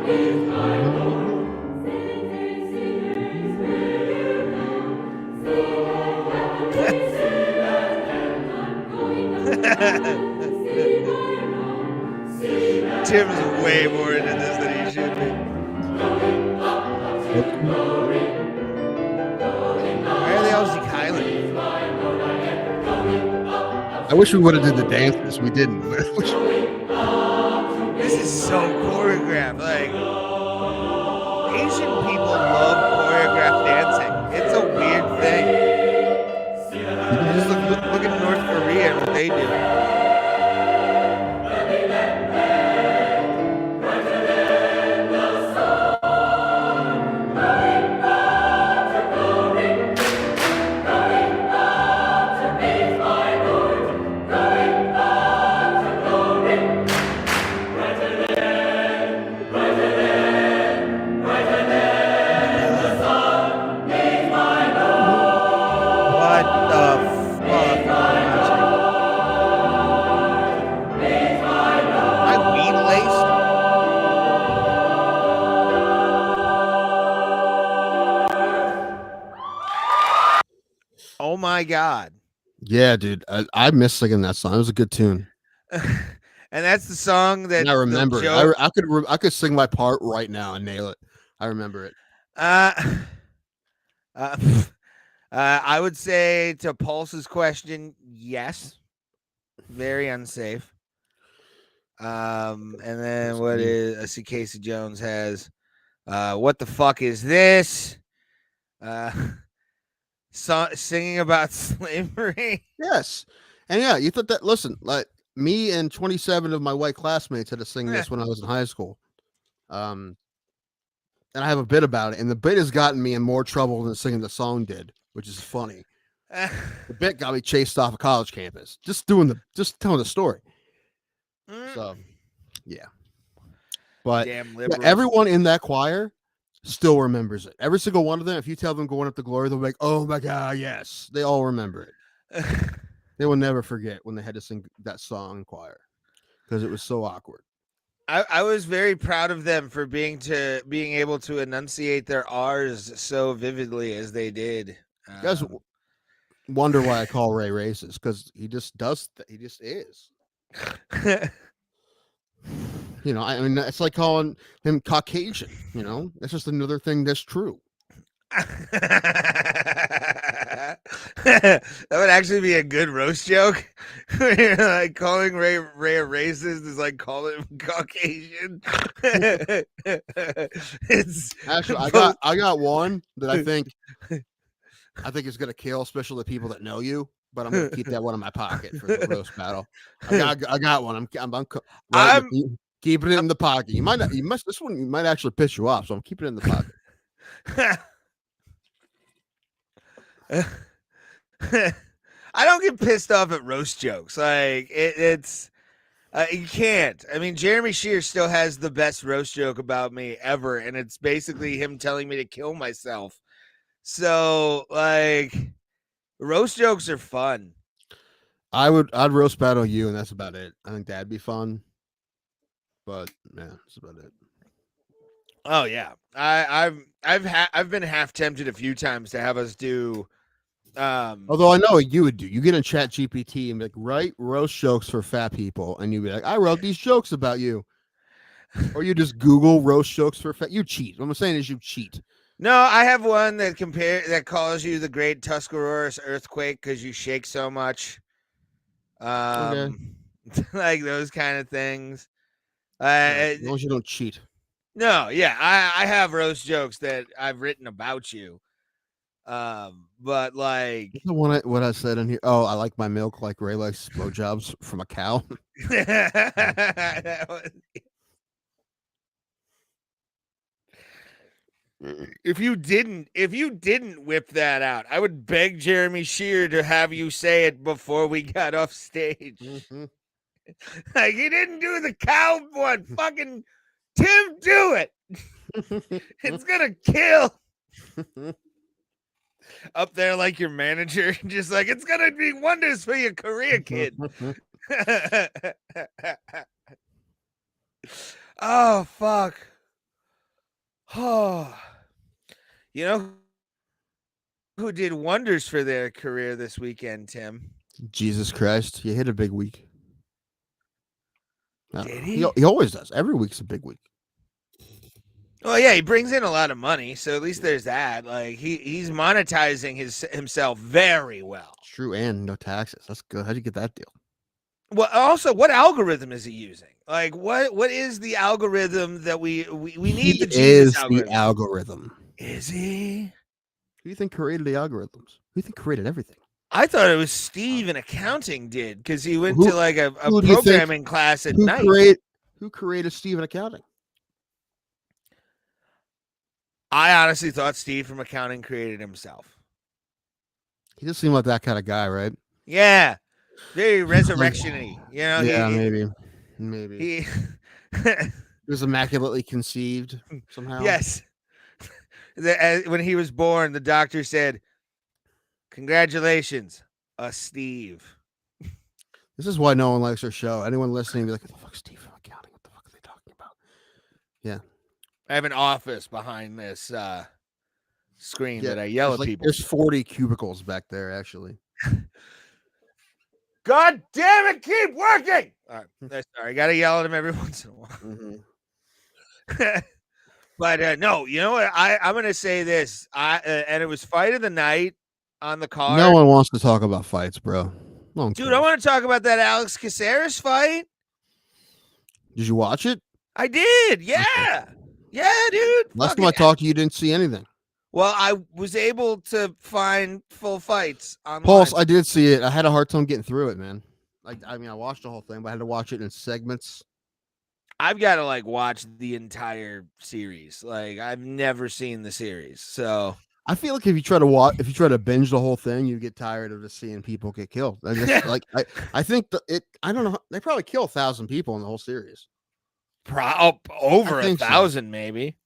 Tim's way more into this than he should be. Why are they all Kylie? I wish we would have did the dances. We didn't. This is so choreographed. Like, Asian people love choreographed dancing. It's a weird thing. Just look at North Korea and what they do. Oh my God. Yeah, dude. I miss singing that song. It was a good tune. And that's the song that and I remember it. I could sing my part right now and nail it. I remember it. I would say to Pulse's question, yes. Very unsafe. And then what is I see Casey Jones has what the fuck is this? Singing about slavery. Yes. And yeah, you thought that listen, like me and 27 of my white classmates had to sing this when I was in high school. And I have a bit about it, and the bit has gotten me in more trouble than singing the song did, which is funny. The bit got me chased off a college campus just telling the story. So, yeah. But yeah, everyone in that choir still remembers it. Every single one of them. If you tell them going up to glory, they'll be like, "Oh my God, yes!" They all remember it. They will never forget when they had to sing that song in choir because it was so awkward. I was very proud of them for being able to enunciate their R's so vividly as they did. You guys wonder why I call Ray racist, because he just does. He just is. You know, I mean, it's like calling him Caucasian. You know, that's just another thing that's true. That would actually be a good roast joke. Like calling Ray a racist is like calling him Caucasian. It's actually I got one that I think is gonna kill, especially the people that know you. But I'm gonna keep that one in my pocket for the roast battle. I got one. I'm keeping it in the pocket. This one might actually piss you off, so I'm keeping it in the pocket. I don't get pissed off at roast jokes. Like it's you can't. I mean, Jeremy Shear still has the best roast joke about me ever, and it's basically him telling me to kill myself. So, like, roast jokes are fun. I'd roast battle you, and that's about it. I think that'd be fun. But yeah, that's about it. Oh yeah, I've been half tempted a few times to have us do Although I know what you would do. You get in Chat GPT and be like, write roast jokes for fat people. And you'd be like, I wrote these jokes about you. Or you just Google roast jokes for fat. You cheat. What I'm saying is you cheat. No, I have one that calls you the Great Tuscarora's Earthquake because you shake so much. Okay. Like those kind of things. As long as you don't cheat. No, yeah, I have roast jokes that I've written about you. But like The one what I said in here. Oh, I like my milk like Ray likes blowjobs from a cow. that was, if you didn't whip that out, I would beg Jeremy Shear to have you say it before we got off stage. Mm-hmm. Like he didn't do the cow one. Fucking Tim, do it. It's gonna kill. Up there like your manager, just like it's gonna be wonders for your career, kid. Oh fuck. Oh, you know who did wonders for their career this weekend, Tim? Jesus Christ. He hit a big week. Did he? He always does. Every week's a big week. Well, yeah, he brings in a lot of money, so at least there's that. Like he's monetizing himself very well. True, and no taxes. That's good. How'd you get that deal? Well, also, what algorithm is he using? Like, what is the algorithm that we need? The Jesus algorithm. Is he? Who do you think created the algorithms? Who do you think created everything? I thought it was Steve in accounting did because he went to like a programming class at night. Who created Steve in accounting? I honestly thought Steve from accounting created himself. He just seemed like that kind of guy, right? Yeah. Very resurrection-y. You know? Yeah, maybe. He was immaculately conceived somehow. Yes. When he was born, the doctor said, "Congratulations, Steve." This is why no one likes our show. Anyone listening be like, what the fuck's Steve from accounting? What the fuck are they talking about? Yeah. I have an office behind this screen that I yell at people. There's 40 cubicles back there, actually. God damn it, keep working! All right. Sorry, I got to yell at him every once in a while. Mm-hmm. But no, you know what? I'm going to say this. And it was fight of the night on the card. No one wants to talk about fights, bro. Dude, I want to talk about that Alex Caceres fight. Did you watch it? I did. Yeah. Okay. Yeah, dude. Last time I talked to you, didn't see anything. Well, I was able to find full fights online. Pulse, I did see it. I had a hard time getting through it, man. I watched the whole thing, but I had to watch it in segments. I've got to watch the entire series. I've never seen the series, so I feel like if you try to binge the whole thing, you get tired of just seeing people get killed. I think I don't know. They probably kill 1,000 people in the whole series. Over 1,000, maybe.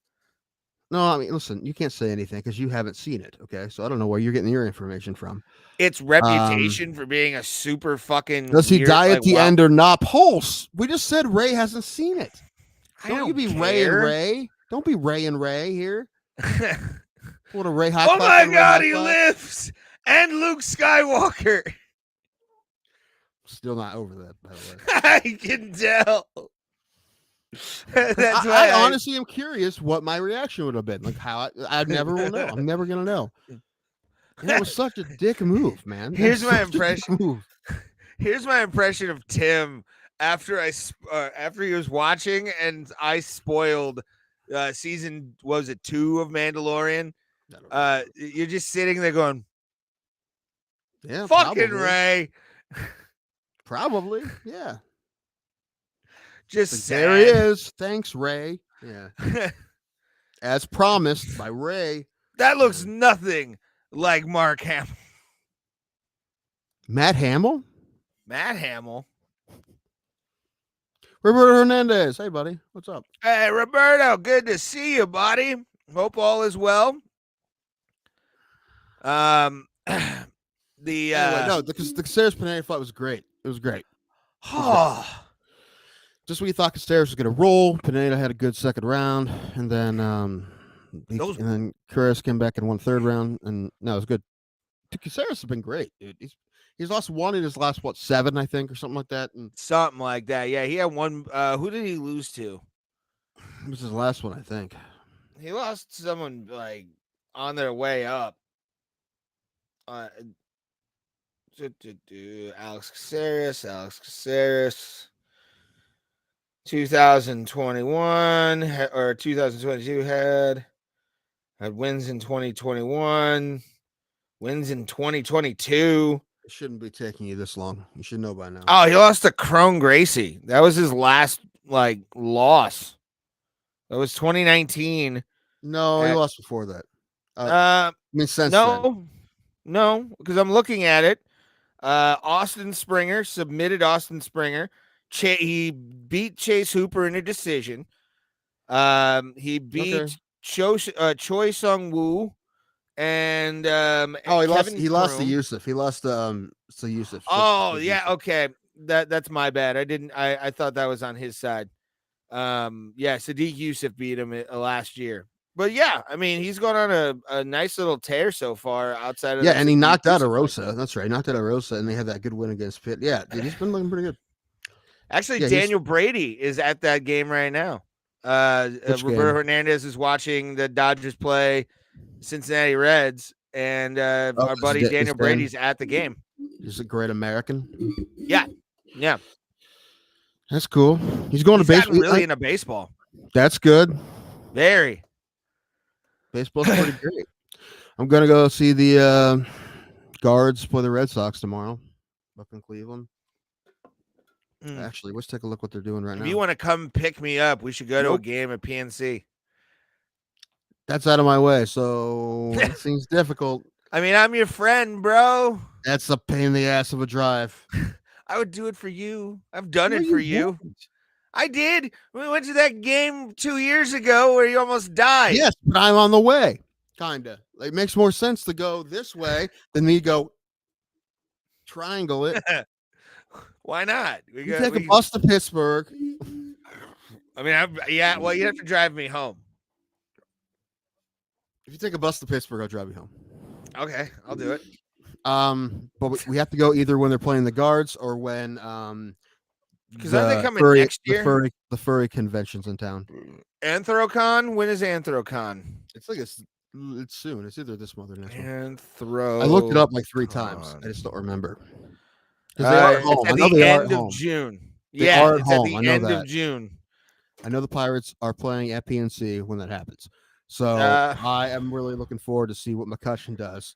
No, I mean, listen, you can't say anything because you haven't seen it. Okay, so I don't know where you're getting your information from. Its reputation for being a super fucking. Does he die at the end or not? Pulse. We just said Ray hasn't seen it. Don't you be care. Ray and Ray. Don't be Ray and Ray here. What a Ray high. Oh my God, he lives, and Luke Skywalker. Still not over that, by the way. I can tell. That's why I honestly am curious what my reaction would have been. Like how I never will know. I'm never gonna know. That was such a dick move, man. Here's my impression. Here's my impression of Tim after he was watching and I spoiled season 2 of Mandalorian. You're just sitting there going, yeah, fucking probably. Ray. Probably, yeah. Just there he is. Thanks, Ray. Yeah. As promised by Ray. That looks nothing like Mark Hamill. Matt Hamill? Matt Hamill. Roberto Hernandez. Hey, buddy. What's up? Hey, Roberto. Good to see you, buddy. Hope all is well. The Caceres Pineda fight was great. It was great. Just when you thought Caceres was going to roll, Pineda had a good second round, and then Caceres came back and won third round, and no, it was good. Caceres has been great, dude. He's lost one in his last 7, I think, or something like that. And Something like that. Yeah, he had one. Who did he lose to? it was his last one, I think. He lost someone like on their way up. Uh, Alex Caceres, 2021 or 2022 had wins in 2021, wins in 2022. It shouldn't be taking you this long. You should know by now. Oh, he lost to Crone Gracie. That was his last loss. That was 2019. No, he lost before that. Since no, because I'm looking at it. Austin Springer submitted Austin Springer. He beat Chase Hooper in a decision. He beat Choi Sung Woo and he lost to Yusuf. He lost to Yusuf. Oh yeah, okay. That's my bad. I thought that was on his side. Sadiq Yusuf beat him last year. But yeah, I mean, he's going on a nice little tear so far outside of and he knocked out Arosa. That's right. Knocked out Arosa, and they had that good win against Pitt. Yeah, dude, he's been looking pretty good. Actually, Daniel Brady is at that game right now. Roberto Hernandez is watching the Dodgers play Cincinnati Reds, and our buddy Daniel Brady's at the game. He's a great American. Yeah. That's cool. He's going to baseball. Really into baseball. That's good. Very. Baseball's pretty great. I'm gonna go see the Guards play the Red Sox tomorrow up in Cleveland. Actually, let's take a look what they're doing right now. If you want to come pick me up, we should go to a game at PNC. That's out of my way, so it seems difficult. I mean, I'm your friend, bro. That's a pain in the ass of a drive. I would do it for you. I've done it for you. I did. We went to that game 2 years ago where you almost died. Yes, but I'm on the way. Kinda. It makes more sense to go this way than me go triangle it. Why not? You take a bus to Pittsburgh. I mean, you have to drive me home. If you take a bus to Pittsburgh, I'll drive you home. Okay, I'll do it. But we have to go either when they're playing the Guards or when because aren't they coming next year? The furry convention's in town. Anthrocon? When is Anthrocon? It's soon. It's either this month or next month. I looked it up like 3 times. I just don't remember. Because they are at home. It's at the end of June. Yeah, it's at the end of June. I know the Pirates are playing at PNC when that happens. So I am really looking forward to see what McCutcheon does.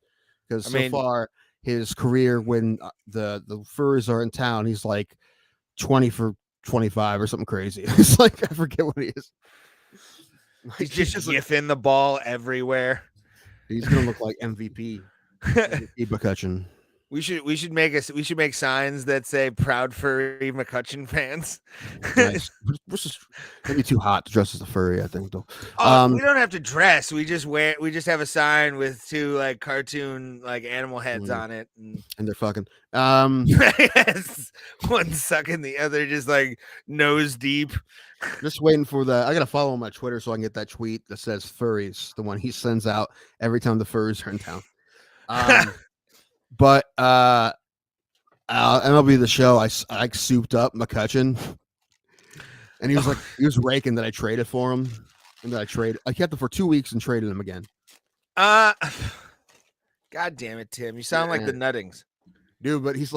Because so far, his career when the Furries are in town, he's like 20 for 25 or something crazy. It's like I forget what he is. He's just yiffing the ball everywhere. He's gonna look like MVP. MVP McCutcheon. We should make signs that say "Proud Furry McCutcheon fans." Nice. This is maybe too hot to dress as a furry, I think. Though. We don't have to dress. We just have a sign with 2 like cartoon like animal heads on it, and they're fucking. Yes, one sucking the other, just like nose deep. Just waiting for I gotta follow him on Twitter so I can get that tweet that says "furries," the one he sends out every time the furries are in town. But MLB The Show, I souped up McCutcheon, and he was raking that I traded for him, and I kept him for 2 weeks and traded him again. God damn it, Tim! You sound like the Nuttings, dude. But he's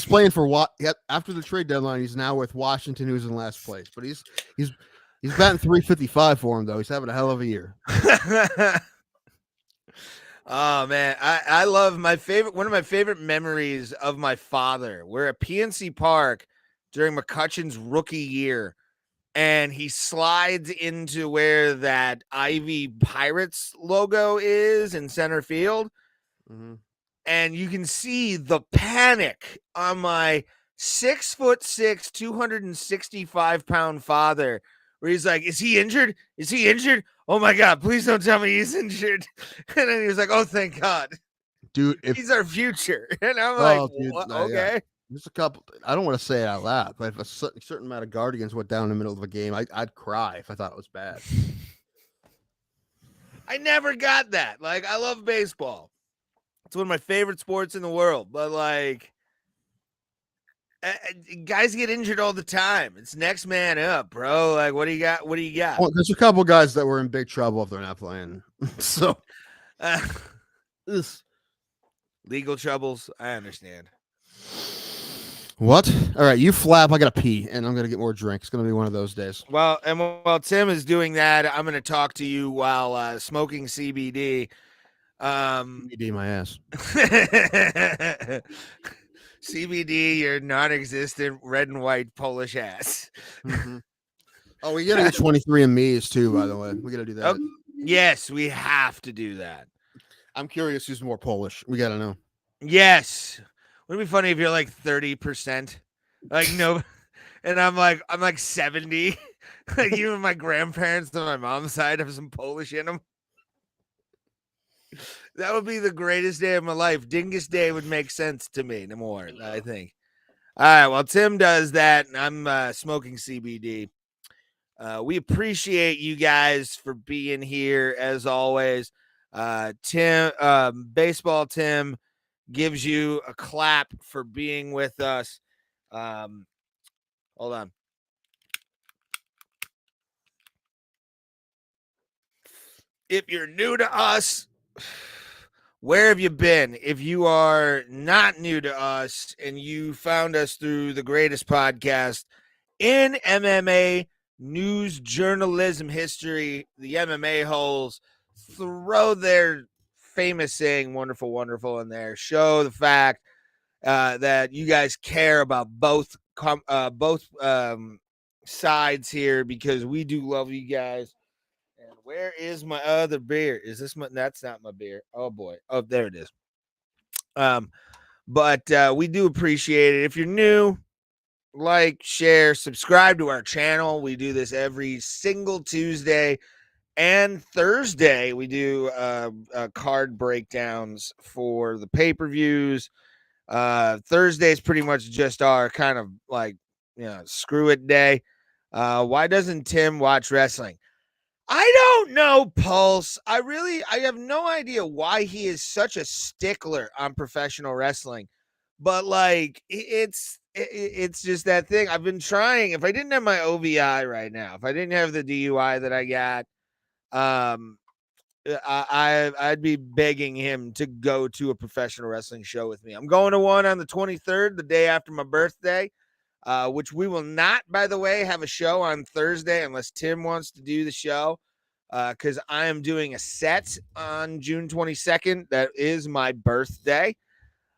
playing for what? After the trade deadline, he's now with Washington, who's in last place. But he's batting .355 for him though. He's having a hell of a year. Oh man, I love one of my favorite memories of my father. We're at PNC Park during McCutcheon's rookie year, and he slides into where that Ivy Pirates logo is in center field. Mm-hmm. And you can see the panic on my 6'6", 265-pound father, where he's like, "Is he injured? Is he injured? Oh my God, please don't tell me he's injured." And then he was like, "Oh, thank God. Dude, he's our future." And I'm like, dude, okay. Yeah. There's a couple, I don't want to say it out loud, but if a certain amount of Guardians went down in the middle of a game, I'd cry if I thought it was bad. I never got that. Like, I love baseball. It's one of my favorite sports in the world. But like, guys get injured all the time. It's next man up, bro. Like, what do you got? What do you got? Well, there's a couple guys that were in big trouble if they're not playing. So Uh, this legal troubles. I understand. what? All right, you flap. I gotta pee, and I'm gonna get more drink. It's gonna be one of those days. Well, and while Tim is doing that, I'm going to talk to you while smoking CBD. CBD my ass. CBD, your non-existent red and white Polish ass. Mm-hmm. Oh, we gotta get 23andMe's too. By the way, we gotta do that. Oh, yes, we have to do that. I'm curious who's more Polish. We gotta know. Yes, wouldn't it be funny if you're like 30%? Like no, and I'm like 70. Like even my grandparents on my mom's side have some Polish in them. That would be the greatest day of my life. Dingus Day would make sense to me no more, I think. All right, well, Tim does that, and I'm smoking CBD. We appreciate you guys for being here, as always. Tim, Baseball Tim gives you a clap for being with us. Hold on. If you're new to us, where have you been? If you are not new to us and you found us through the greatest podcast in MMA news journalism history, the MMA holes, throw their famous saying, wonderful, wonderful in there. Show the fact that you guys care about both sides here, because we do love you guys. And where is my other beer? Is this my? That's not my beer. Oh boy. Oh, there it is. But we do appreciate it. If you're new, like, share, subscribe to our channel. We do this every single Tuesday and Thursday. We do card breakdowns for the pay-per-views. Thursday is pretty much just our kind of like, screw it day. Why doesn't Tim watch wrestling? I don't know, Pulse. I have no idea why he is such a stickler on professional wrestling. But like, it's just that thing. I've been trying. If I didn't have my OVI right now, if I didn't have the DUI that I got, I'd be begging him to go to a professional wrestling show with me. I'm going to one on the 23rd, the day after my birthday. Which we will not, by the way, have a show on Thursday unless Tim wants to do the show, because I am doing a set on June 22nd. That is my birthday.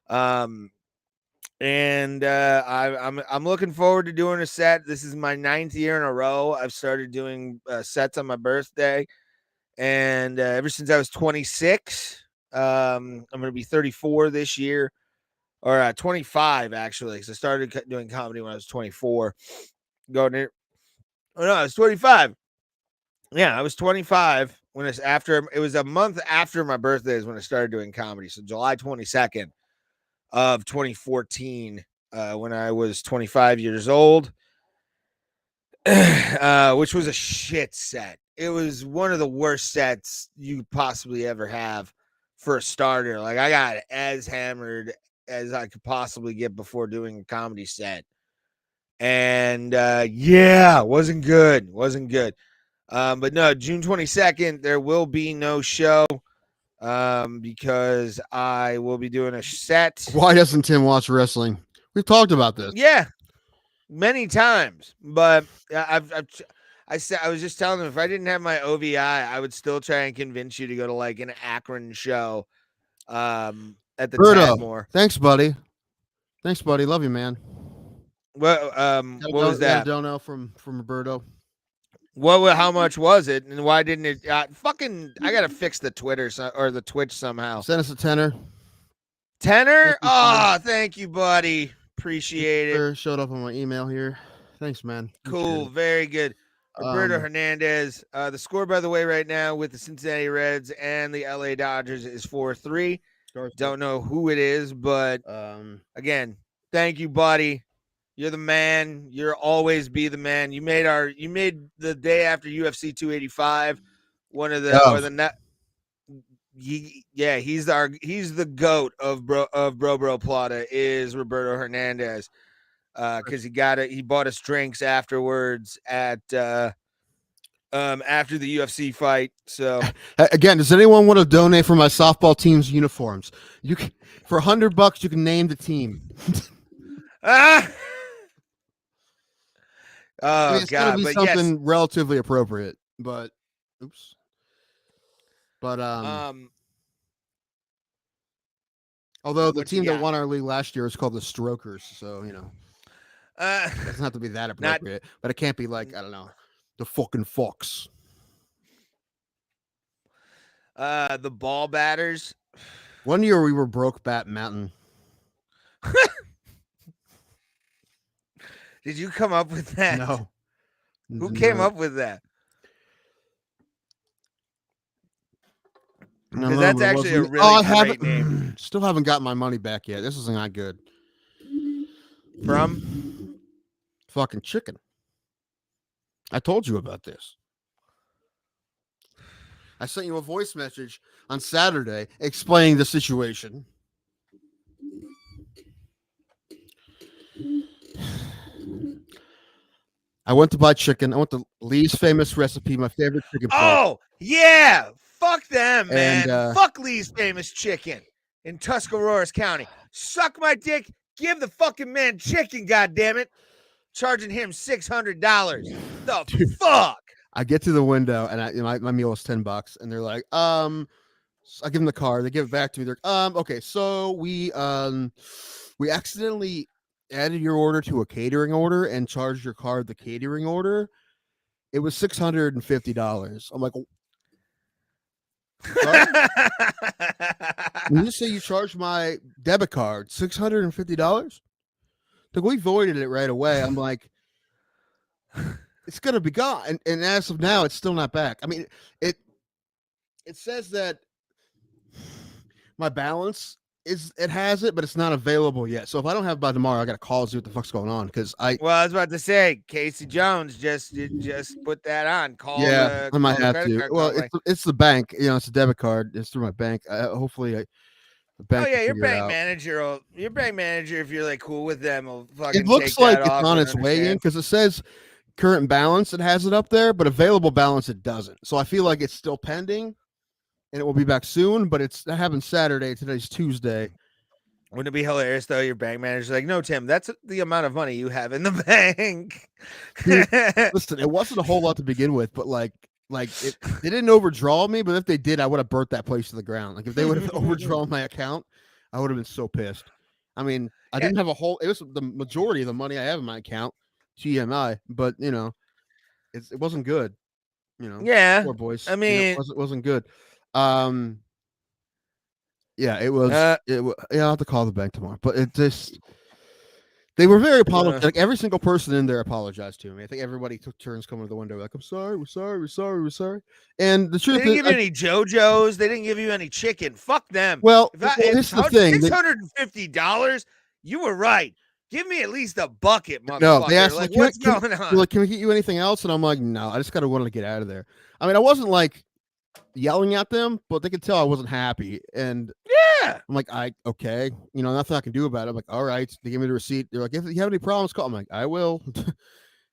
I'm looking forward to doing a set. This is my 9th year in a row. I've started doing sets on my birthday, and ever since I was 26, I'm going to be 34 this year. Or 25, actually, because I started doing comedy when I was 24. I was 25. Yeah, I was 25 when it's after. It was a month after my birthday is when I started doing comedy. So July 22nd of 2014, when I was 25 years old, which was a shit set. It was one of the worst sets you possibly ever have for a starter. Like, I got as hammered as I could possibly get before doing a comedy set. And wasn't good. But no, June 22nd, there will be no show because I will be doing a set. Why doesn't Tim watch wrestling? We've talked about this. Yeah, many times. But I was just telling him, if I didn't have my OVI, I would still try and convince you to go to like an Akron show. At the Tadmore. Thanks, buddy. Love you, man. What was that? Dono from Roberto. How much was it, and why didn't it? I gotta fix the Twitter or the Twitch somehow. Send us a tenner. Oh, thank you, buddy. Appreciate it. Showed up on my email here. Thanks, man. Cool, very good. Roberto Hernandez. The score, by the way, right now with the Cincinnati Reds and the LA Dodgers is 4-3. Don't know who it is, but again, thank you, buddy. You're the man. You'll always be the man. You made the day after UFC 285 one of the he's the goat of Bro Plata is Roberto Hernandez. Because he bought us drinks afterwards at after the UFC fight. So Again, does anyone want to donate for my softball team's uniforms? You can, for $100, you can name the team. ah. I Oh mean, it's got to God, be but yes, something relatively appropriate. But, oops. But although the what you team that got? won our league last year is called the Strokers, so it doesn't have to be that Not appropriate. But it can't be like, I don't know, the fucking Fox. the ball batters. One year we were broke Bat Mountain. Did you come up with that? No, Who came no, up with that? I don't Because know, that's but it actually a wasn't. really I great name. haven't. Still haven't got my money back yet. This is not good. From Fucking chicken. I told you about this. I sent you a voice message on Saturday explaining the situation. I went to buy chicken. I went to Lee's Famous Recipe, my favorite chicken place. Oh yeah, fuck them, And, man. Fuck Lee's Famous Chicken in Tuscarawas County. Suck my dick. Give the fucking man chicken. God damn it. Charging him $600. The dude, fuck. I get to the window and my meal was $10, and they're like, I give them the card. They give it back to me. They're okay. So we accidentally added your order to a catering order and charged your card the catering order. It was $650. I'm like, sorry? When you say you charged my debit card $650, like we voided it right away. I'm like, it's gonna be gone, and as of now, it's still not back. I mean, it says that my balance it has it, but it's not available yet. So if I don't have it by tomorrow, I got to call and see what the fuck's going on because Well, I was about to say, Casey Jones just put that on. Call I might the have credit to. card Well, company. it's the bank. It's a debit card. It's through my bank. Hopefully, the bank. Oh yeah, can your figure it bank out. manager if you're like cool with them, will It fucking looks take like that it's off on and its way in understand. because it says current balance. It has it up there, but available balance it doesn't. So I feel like it's still pending, and it will be back soon. But that happened Saturday. Today's Tuesday. Wouldn't it be hilarious though? Your bank manager's like, "No, Tim, that's the amount of money you have in the bank." Dude, listen, it wasn't a whole lot to begin with, but like they didn't overdraw me. But if they did, I would have burnt that place to the ground. Like if they would have overdrawn my account, I would have been so pissed. I mean, I Yeah. didn't have a whole. It was the majority of the money I have in my account, GMI, but it wasn't good. Yeah, Poor boys. I mean, It wasn't good. Um, yeah, it was. uh, I'll have to call the bank tomorrow. But it just they were very apologetic. Every single person in there apologized to me. I think everybody took turns coming to the window like, "I'm sorry, we're sorry, we're sorry, we're sorry." And the they truth didn't is, give you any JoJo's. They didn't give you any chicken. Fuck them. well, If this is the thing. $650, you were right. Give me at least a bucket, No, they motherfucker. asked Like, like, what's going they're on? like, "Can we get you anything else?" And I'm like, "No, I just kind of wanted to get out of there." I mean, I wasn't like yelling at them, but they could tell I wasn't happy. And Yeah. I'm like, okay, nothing I can do about it. I'm like, all right. They give me the receipt. They're like, if you have any problems, call. I'm like, I will.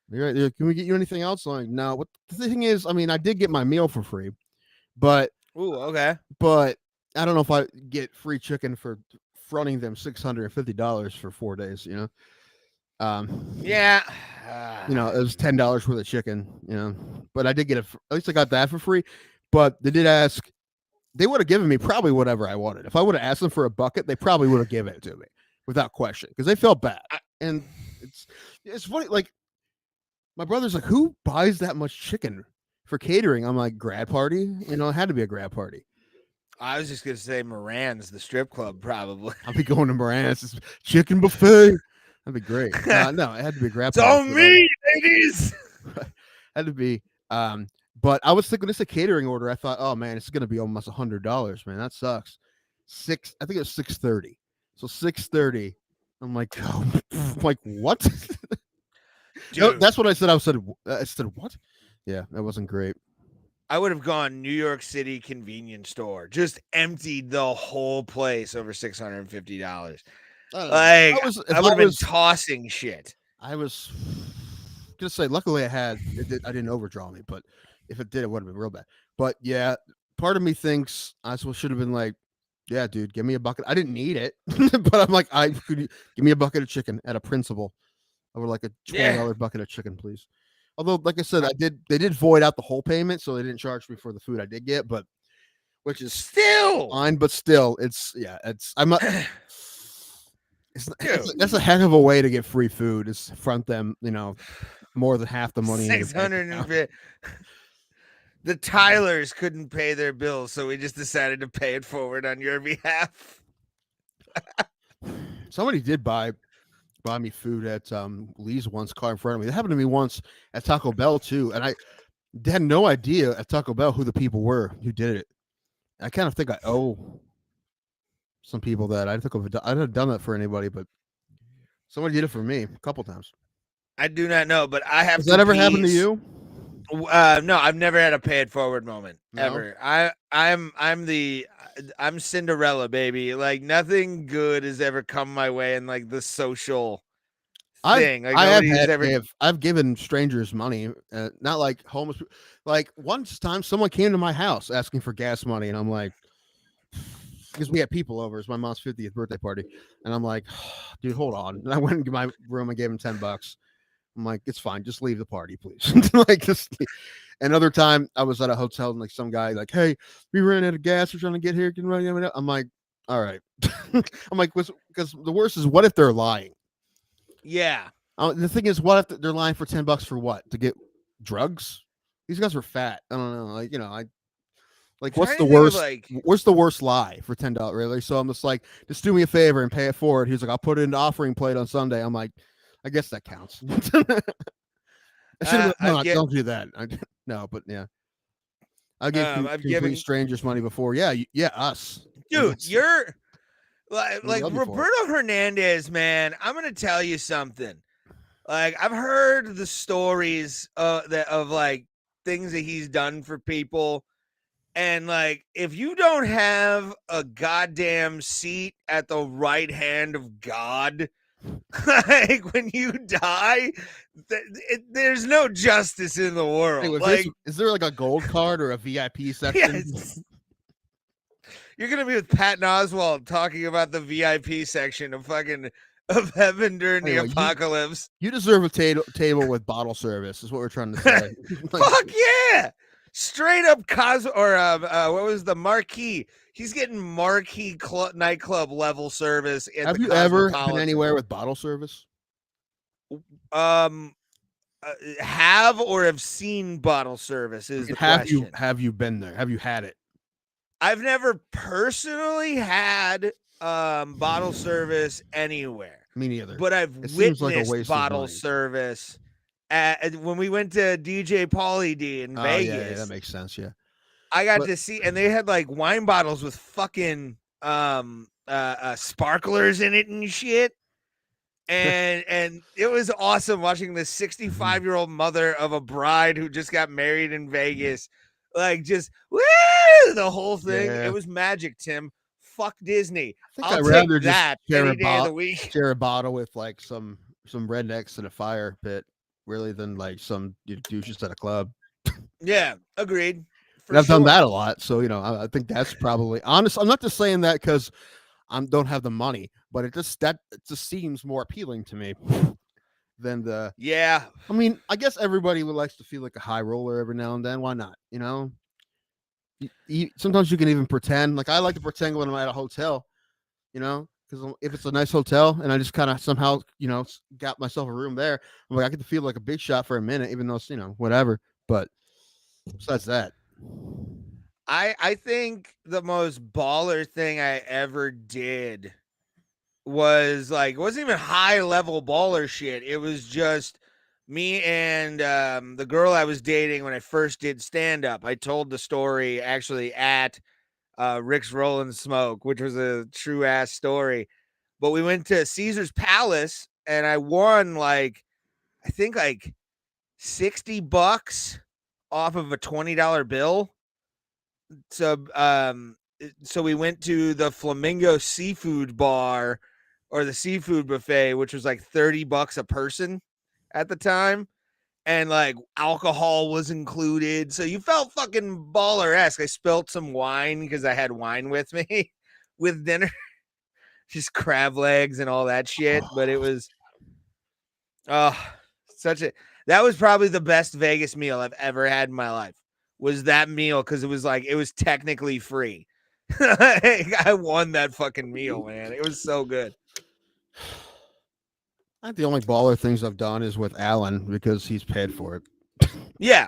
They're like, can we get you anything else? I'm like, no. What the thing is, I mean, I did get my meal for free, but Ooh, okay. I don't know if I get free chicken for fronting them $650 for 4 days. Yeah. It was $10 worth of chicken. But I did get it. At least I got that for free. But they did ask. They would have given me probably whatever I wanted. If I would have asked them for a bucket, they probably would have given it to me without question because they felt bad. And it's funny. Like my brother's like, who buys that much chicken for catering? I'm like, grad party. It had to be a grad party. I was just gonna say Moran's, the strip club, probably. I'll be going to Moran's. It's chicken buffet. That'd be great. No, it had to be a grad It's party. on me, ladies. Had to be. But I was thinking this is a catering order. I thought, oh man, it's gonna be almost $100, man. That sucks. I think it was 630. So 630. I'm like, oh, I'm like, what? No, that's what I said. I said what? Yeah, that wasn't great. I would have gone New York City convenience store, just emptied the whole place over $650. I don't know. Like If I would I have been was, tossing shit. I was gonna say, luckily I didn't overdraw me, but if it did, it would have been real bad. But yeah, part of me thinks I should have been like, yeah, dude, give me a bucket. I didn't need it, but I'm like, I could give me a bucket of chicken at a principal. I would like a Yeah. $20 bucket of chicken, please. Although, like I said, I- they did void out the whole payment, so they didn't charge me for the food I did get, but which is Still, fine, but still, I'm not. dude, That's a heck of a way to get free food. Is front them, more than half the money in your bank account. 650. The Tylers couldn't pay their bills, so we just decided to pay it forward on your behalf. Somebody did buy me food at Lee's once, car in front of me. That happened to me once at Taco Bell too, and I had no idea at Taco Bell who the people were who did it. I kind of think I owe some people that I think I'd have done that for anybody, but somebody did it for me a couple times. I do not know, but I have Has to that ever happened to pee. you? No, I've never had a pay it forward moment No? ever. I'm Cinderella, baby. Like nothing good has ever come my way in like the social thing. Like I have nobody's had ever. I've given strangers money, not like homeless. Like one time, someone came to my house asking for gas money, and I'm like, because we had people over. It's my mom's 50th birthday party, and I'm like, dude, hold on. And I went into my room and gave him $10. I'm like, it's fine, just leave the party, please. Like just. Another time, I was at a hotel and like some guy like, hey, we ran out of gas. We're trying to get here. Can run out. I'm like, all right. I'm like, because the worst is, what if they're lying? Yeah. The thing is, what if they're lying for $10 for what? To get drugs? These guys are fat. I don't know. Like, I like, what's the worst? What's the worst lie for $10? Really? So I'm just like, just do me a favor and pay it forward. He's like, I'll put it in the offering plate on Sunday. I'm like, I guess that counts. I should have no, don't do that. No, but yeah. I'll give complete strangers money before. Yeah, us. Dude, you're like Roberto Hernandez, man. I'm gonna tell you something. Like I've heard the stories of like things that he's done for people, and like if you don't have a goddamn seat at the right hand of God, like when you die, there's no justice in the world. Anyway, is there like a gold card or a VIP section? Yes. You're gonna be with Patton Oswalt talking about the VIP section of heaven during the apocalypse. You deserve a table with bottle service. Is what we're trying to say. Fuck yeah! Straight up what was the Marquee? He's getting Marquee nightclub level service. Have you ever been anywhere with bottle service? Have or have seen bottle service is the question. Have you been there? Have you had it? I've never personally had bottle service anywhere. Me neither. But I've witnessed bottle service when we went to DJ Pauly D in Vegas. Yeah, that makes sense. Yeah, I got to see, and they had like wine bottles with fucking sparklers in it and shit. And it was awesome watching this 65-year-old mother of a bride who just got married in Vegas, like just woo the whole thing. Yeah. It was magic, Tim. Fuck Disney. I'll take that any day of the week. Share a bottle with like some rednecks at a fire pit, really, than like some douches at a club. Yeah, agreed. And I've done that a lot, so I think that's probably honest. I'm not just saying that because I don't have the money, but it just seems more appealing to me than the. Yeah. I mean, I guess everybody would likes to feel like a high roller every now and then. Why not? Sometimes you can even pretend. Like I like to pretend when I'm at a hotel, because if it's a nice hotel and I just kind of somehow got myself a room there, I'm like I get to feel like a big shot for a minute, even though it's whatever. But besides that. I think the most baller thing I ever did was like, it wasn't even high level baller shit. It was just me and the girl I was dating when I first did stand up. I told the story actually at Rick's Rollin' Smoke, which was a true ass story. But we went to Caesar's Palace and I won I think $60 off of a $20 bill. So we went to the Flamingo Seafood Bar or the seafood buffet, which was like $30 a person at the time. And like alcohol was included. So you felt fucking baller-esque. I spilt some wine because I had wine with me with dinner. Just crab legs and all that shit. But it was such a that was probably the best Vegas meal I've ever had in my life. Was that meal because it was technically free. I won that fucking meal, man. It was so good. I think the only baller things I've done is with Alan because he's paid for it. Yeah.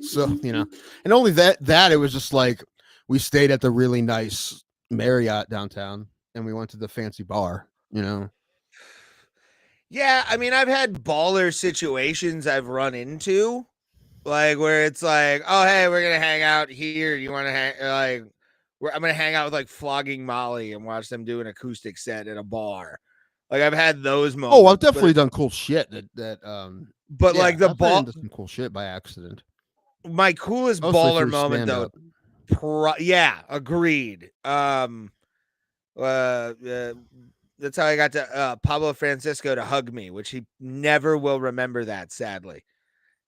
So, and only that it was just like we stayed at the really nice Marriott downtown and we went to the fancy bar, Yeah, I mean, I've had baller situations I've run into, like where it's like, oh, hey, we're gonna hang out here. You want to hang I'm gonna hang out with like Flogging Molly and watch them do an acoustic set at a bar. Like I've had those moments. Oh, I've definitely done cool shit but yeah, like the I've ball, into some cool shit by accident. my coolest Mostly baller through moment though. Yeah, agreed. That's how I got to Pablo Francisco to hug me, which he never will remember that. Sadly,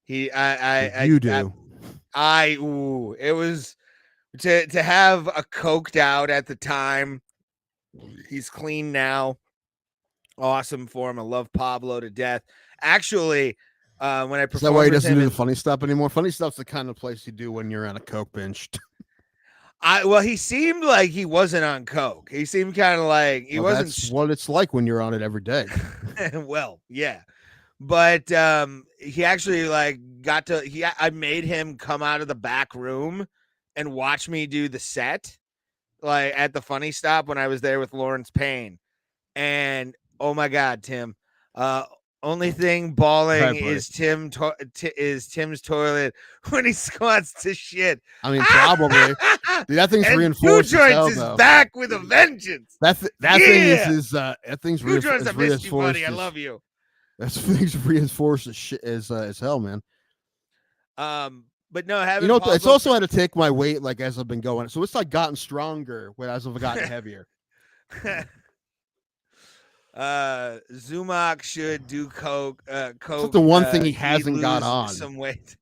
it was to have a coked out at the time. He's clean now. Awesome for him. I love Pablo to death. Actually, when I performed, is that why he doesn't do the funny stuff anymore? Funny stuff's the kind of place you do when you're on a coke binge. He seemed like he wasn't on coke. He seemed kind of like he wasn't. That's what it's like when you're on it every day. Well, yeah, but he actually like I made him come out of the back room and watch me do the set, like at the Funny Stop when I was there with Lawrence Payne, and oh my God, Tim, only thing balling is Tim's toilet when he squats to shit. I mean, probably. Dude, that thing's reinforced. Two Joints is back with a vengeance. That thing is that thing's reinforced. I missed you, buddy. I love you. That thing's reinforced as hell, man. But no, having it's also had to take my weight like as I've been going, so it's like gotten stronger as I've gotten heavier. Zumak should do coke. That's the one thing he hasn't got on. Some weight.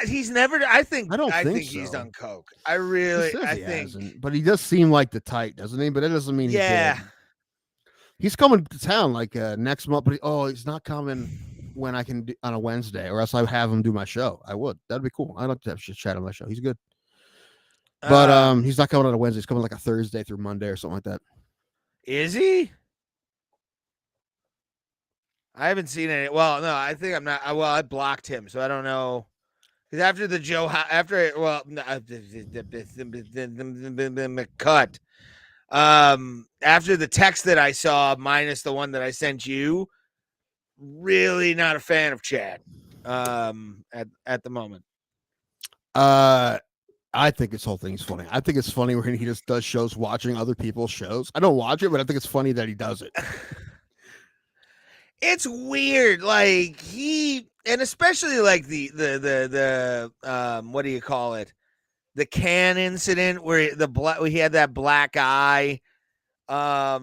He's never. I think he's done coke. I think, hasn't, but he does seem like the type, doesn't he? But it doesn't mean he's coming to town like next month. But he's not coming when I can do, on a Wednesday, or else I have him do my show. I would. That'd be cool. I'd like to have chat on my show. He's good, but he's not coming on a Wednesday. He's coming like a Thursday through Monday or something like that. Is he? I haven't seen any. Well, no, I think I'm not. Well, I blocked him, so I don't know. Because after the cut, after the text that I saw minus the one that I sent you, really not a fan of Chad. At the moment. I think this whole thing is funny. I think it's funny when he just does shows watching other people's shows. I don't watch it, but I think it's funny that he does it. It's weird, like and especially like the what do you call it? The can incident where he had that black eye. I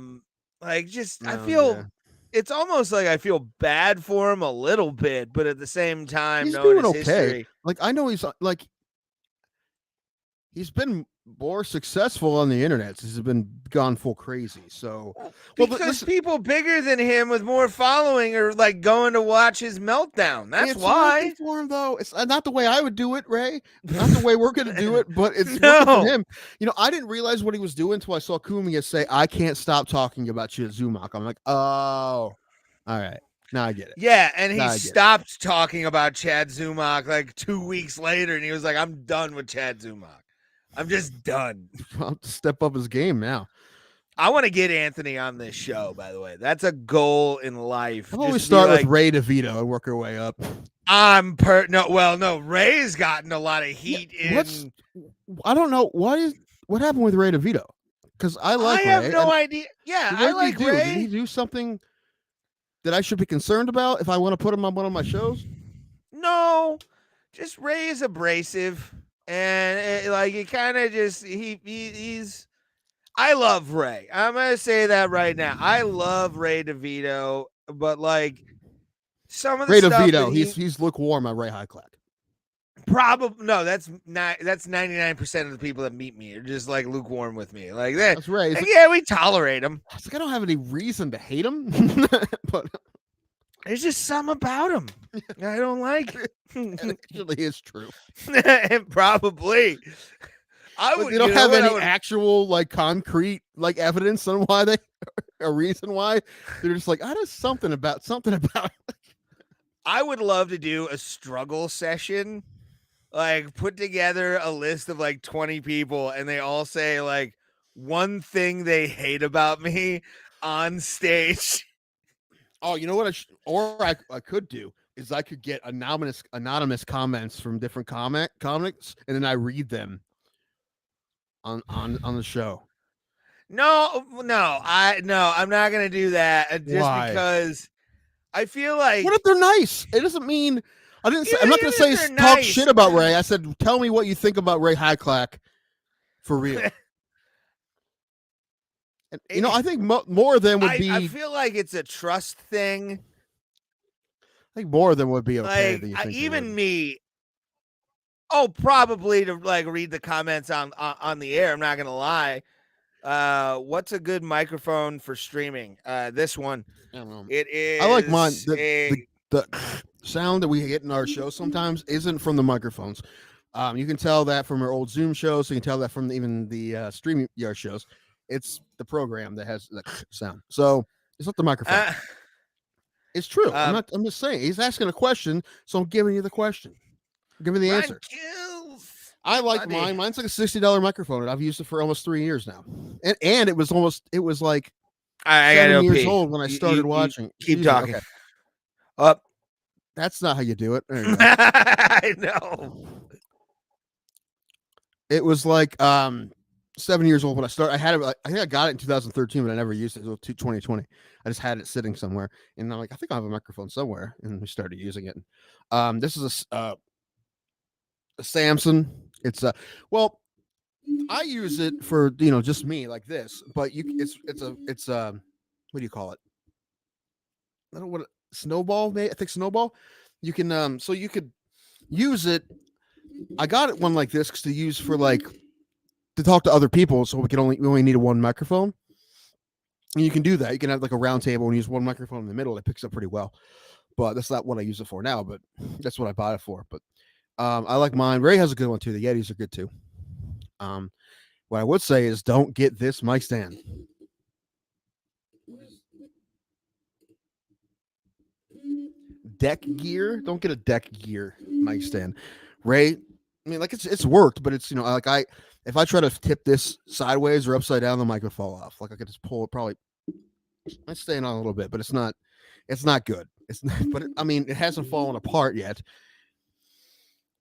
feel it's almost like I feel bad for him a little bit, but at the same time, he's doing okay. History, like I know he's been more successful on the internet since he's been gone full crazy. So because people bigger than him with more following are like going to watch his meltdown. That's why for him though. It's not the way I would do it, Ray. Not the way we're gonna do it, but it's for him. I didn't realize what he was doing until I saw Kumiya say, "I can't stop talking about you at Zumak." I'm like, oh, all right. Now I get it. Yeah, and he stopped talking about Chad Zumak like 2 weeks later, and he was like, "I'm done with Chad Zumak. I'm just done." I'll have to step up his game now. I want to get Anthony on this show, by the way. That's a goal in life. How about we start with Ray DeVito and work our way up? No, Ray's gotten a lot of heat in. I don't know. What happened with Ray DeVito? Because I have no idea. Yeah, I like Ray. Did he do something that I should be concerned about if I want to put him on one of my shows? No. just Ray is abrasive, and it kind of just he's. I love Ray. I'm gonna say that right now. I love Ray DeVito, but like some of the Ray stuff that DeVito, he's lukewarm on Ray Hyclack. probably no, that's 99% of the people that meet me are just like lukewarm with me. Like that. That's Ray. Like, yeah, we tolerate him. It's like I don't have any reason to hate him, but there's just something about him I don't like. it actually is true. Probably. I But would. they don't You know have what? any actual like concrete like evidence on why they a reason why. They're just like, I just something about. I would love to do a struggle session, like put together a list of like 20 people, and they all say like one thing they hate about me on stage. Oh, you know what? I could do is I could get anonymous comments from different comics, and then I read them on the show. No, I'm not gonna do that. Just Why? because I feel like. What if they're nice? It doesn't mean I didn't. Say, I'm not going to Even say if they're talk nice. shit about Ray. I said, tell me what you think about Ray Hyclack, for real. And, you know, I think more than would be. I feel like it's a trust thing. I think more than would be okay. Like than you think even me. Oh, probably to like read the comments on the air. I'm not gonna lie. What's a good microphone for streaming? This one. I don't know. It is. I like mine. The sound that we get in our show sometimes isn't from the microphones. You can tell that from our old Zoom shows. So you can tell that from even the streaming yard shows. It's the program that has the sound. So it's not the microphone. It's true. I'm just saying. He's asking a question, so I'm giving you the question. I'm giving the answer. I like mine. Mine's like a $60 microphone, and I've used it for almost 3 years now. And it was like I 7 years old when I started watching. Keep talking. Okay. Up. That's not how you do it. There you go. I know. It was like 7 years old when I started. I had it. I think I got it in 2013, but I never used it until 2020. I just had it sitting somewhere, and I'm like, I think I have a microphone somewhere, and we started using it. This is a Samson. It's well, I use it for just me like this, but it's what do you call it? I don't know what snowball. I think snowball. You can so you could use it. I got it one like this to use for like to talk to other people, so we only needed one microphone. And you can do that. You can have like a round table and use one microphone in the middle. It picks up pretty well. But that's not what I use it for now. But that's what I bought it for. But I like mine. Ray has a good one too. The Yetis are good too. What I would say is don't get this mic stand. Deck gear. Don't get a deck gear mic stand. Ray, I mean, like it's worked, but it's like if I try to tip this sideways or upside down, the mic would fall off. Like I could just pull it. Probably it's staying on a little bit, but it's not good. It's not, but I mean, it hasn't fallen apart yet.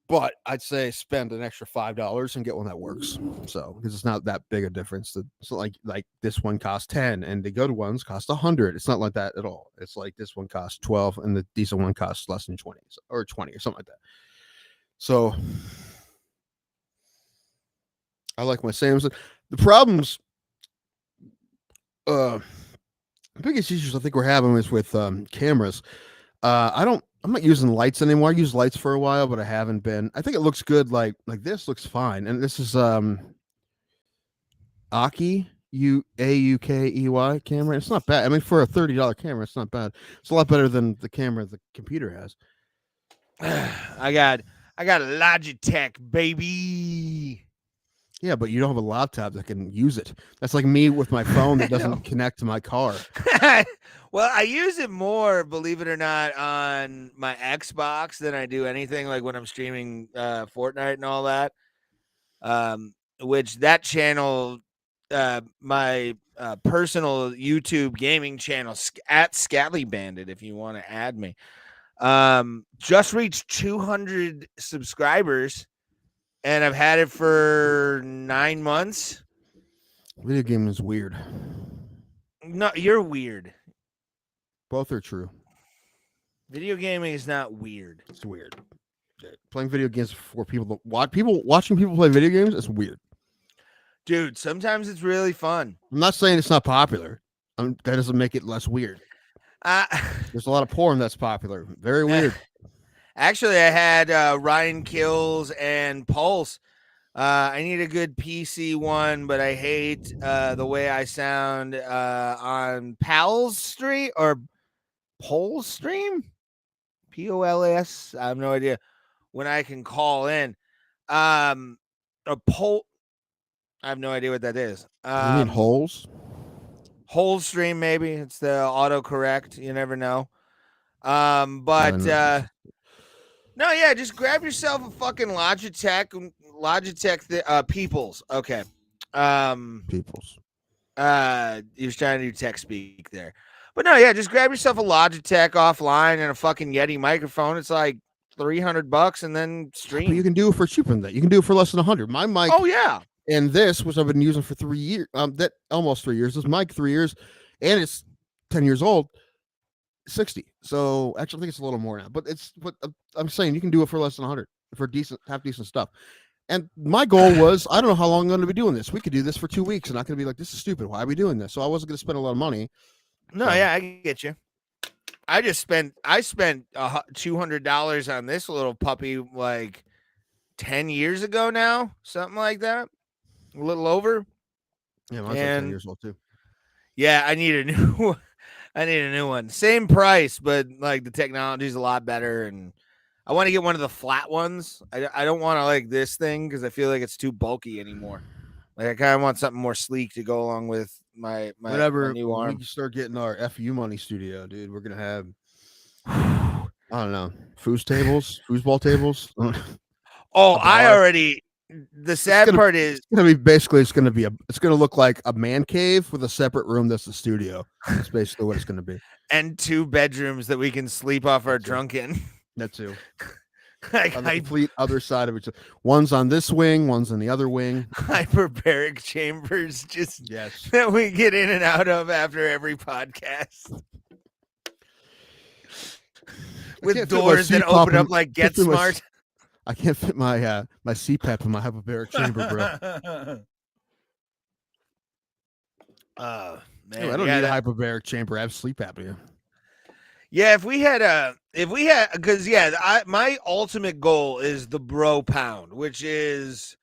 But I'd say spend an extra $5 and get one that works. So because it's not that big a difference. It's not like this one costs 10 and the good ones cost 100. It's not like that at all. It's like this one costs 12 and the decent one costs less than 20 or 20 or something like that. So I like my Samson. The problems, the biggest issues I think we're having is with cameras. I'm not using lights anymore. I used lights for a while, but I haven't been. I think it looks good. Like this looks fine. And this is Aki Aukey camera. It's not bad. I mean, for a $30 camera, it's not bad. It's a lot better than the camera the computer has. I got a Logitech, baby. Yeah, but you don't have a laptop that can use it. That's like me with my phone that doesn't connect to my car. Well, I use it more, believe it or not, on my Xbox than I do anything like when I'm streaming Fortnite and all that. Which that channel, my personal YouTube gaming channel at Scally Bandit, if you want to add me, just reached 200 subscribers. And I've had it for 9 months. Video game is weird. No, you're weird. Both are true. Video gaming is not weird. It's weird. Playing video games for people to watch. Watching people play video games is weird. Dude, sometimes it's really fun. I'm not saying it's not popular. That doesn't make it less weird. Uh, There's a lot of porn that's popular. Very weird. Actually, I had Ryan Kills and Pulse. I need a good PC one, but I hate the way I sound on Pal's Street or Pol's Stream? POLS? I have no idea when I can call in. A Pol. I have no idea what that is. You mean holes? Whole stream, maybe it's the autocorrect. You never know. But no, yeah, just grab yourself a fucking Logitech Peoples. Okay. Peoples. He was trying to do tech speak there. But no, yeah, just grab yourself a Logitech offline and a fucking Yeti microphone. It's like $300 and then stream. But you can do it for cheaper than that. You can do it for less than 100. My mic. Oh yeah. And this, which I've been using for 3 years, that almost 3 years. This mic 3 years, and it's 10 years old. 60. So actually, I think it's a little more now. But I'm saying you can do it for less than 100 for half decent stuff. And my goal was, I don't know how long I'm going to be doing this. We could do this for 2 weeks, and I'm going to be like, this is stupid. Why are we doing this? So I wasn't going to spend a lot of money. No, yeah, I get you. I spent $200 on this little puppy like 10 years ago now, something like that. A little over. Yeah, mine's like 10 years old too. Yeah, I need a new one. Same price, but like the technology's a lot better, and I want to get one of the flat ones. I don't want to like this thing because I feel like it's too bulky anymore. Like I kind of want something more sleek to go along with my new arm. We can start getting our FU money studio, dude. We're gonna have I don't know, foosball tables. Oh, I already. The sad part is it's gonna look like a man cave with a separate room that's the studio. That's basically what it's gonna be. And 2 bedrooms that we can sleep off our drunk in. That too. Like on the complete other side of each other. One's on this wing, one's on the other wing. Hyperbaric chambers, just yes, that we get in and out of after every podcast. With doors that open up like Get Smart. I can't fit my my CPAP in my hyperbaric chamber, bro. Man, I don't need a hyperbaric chamber. I have sleep apnea. Yeah, because my ultimate goal is the bro pound, which is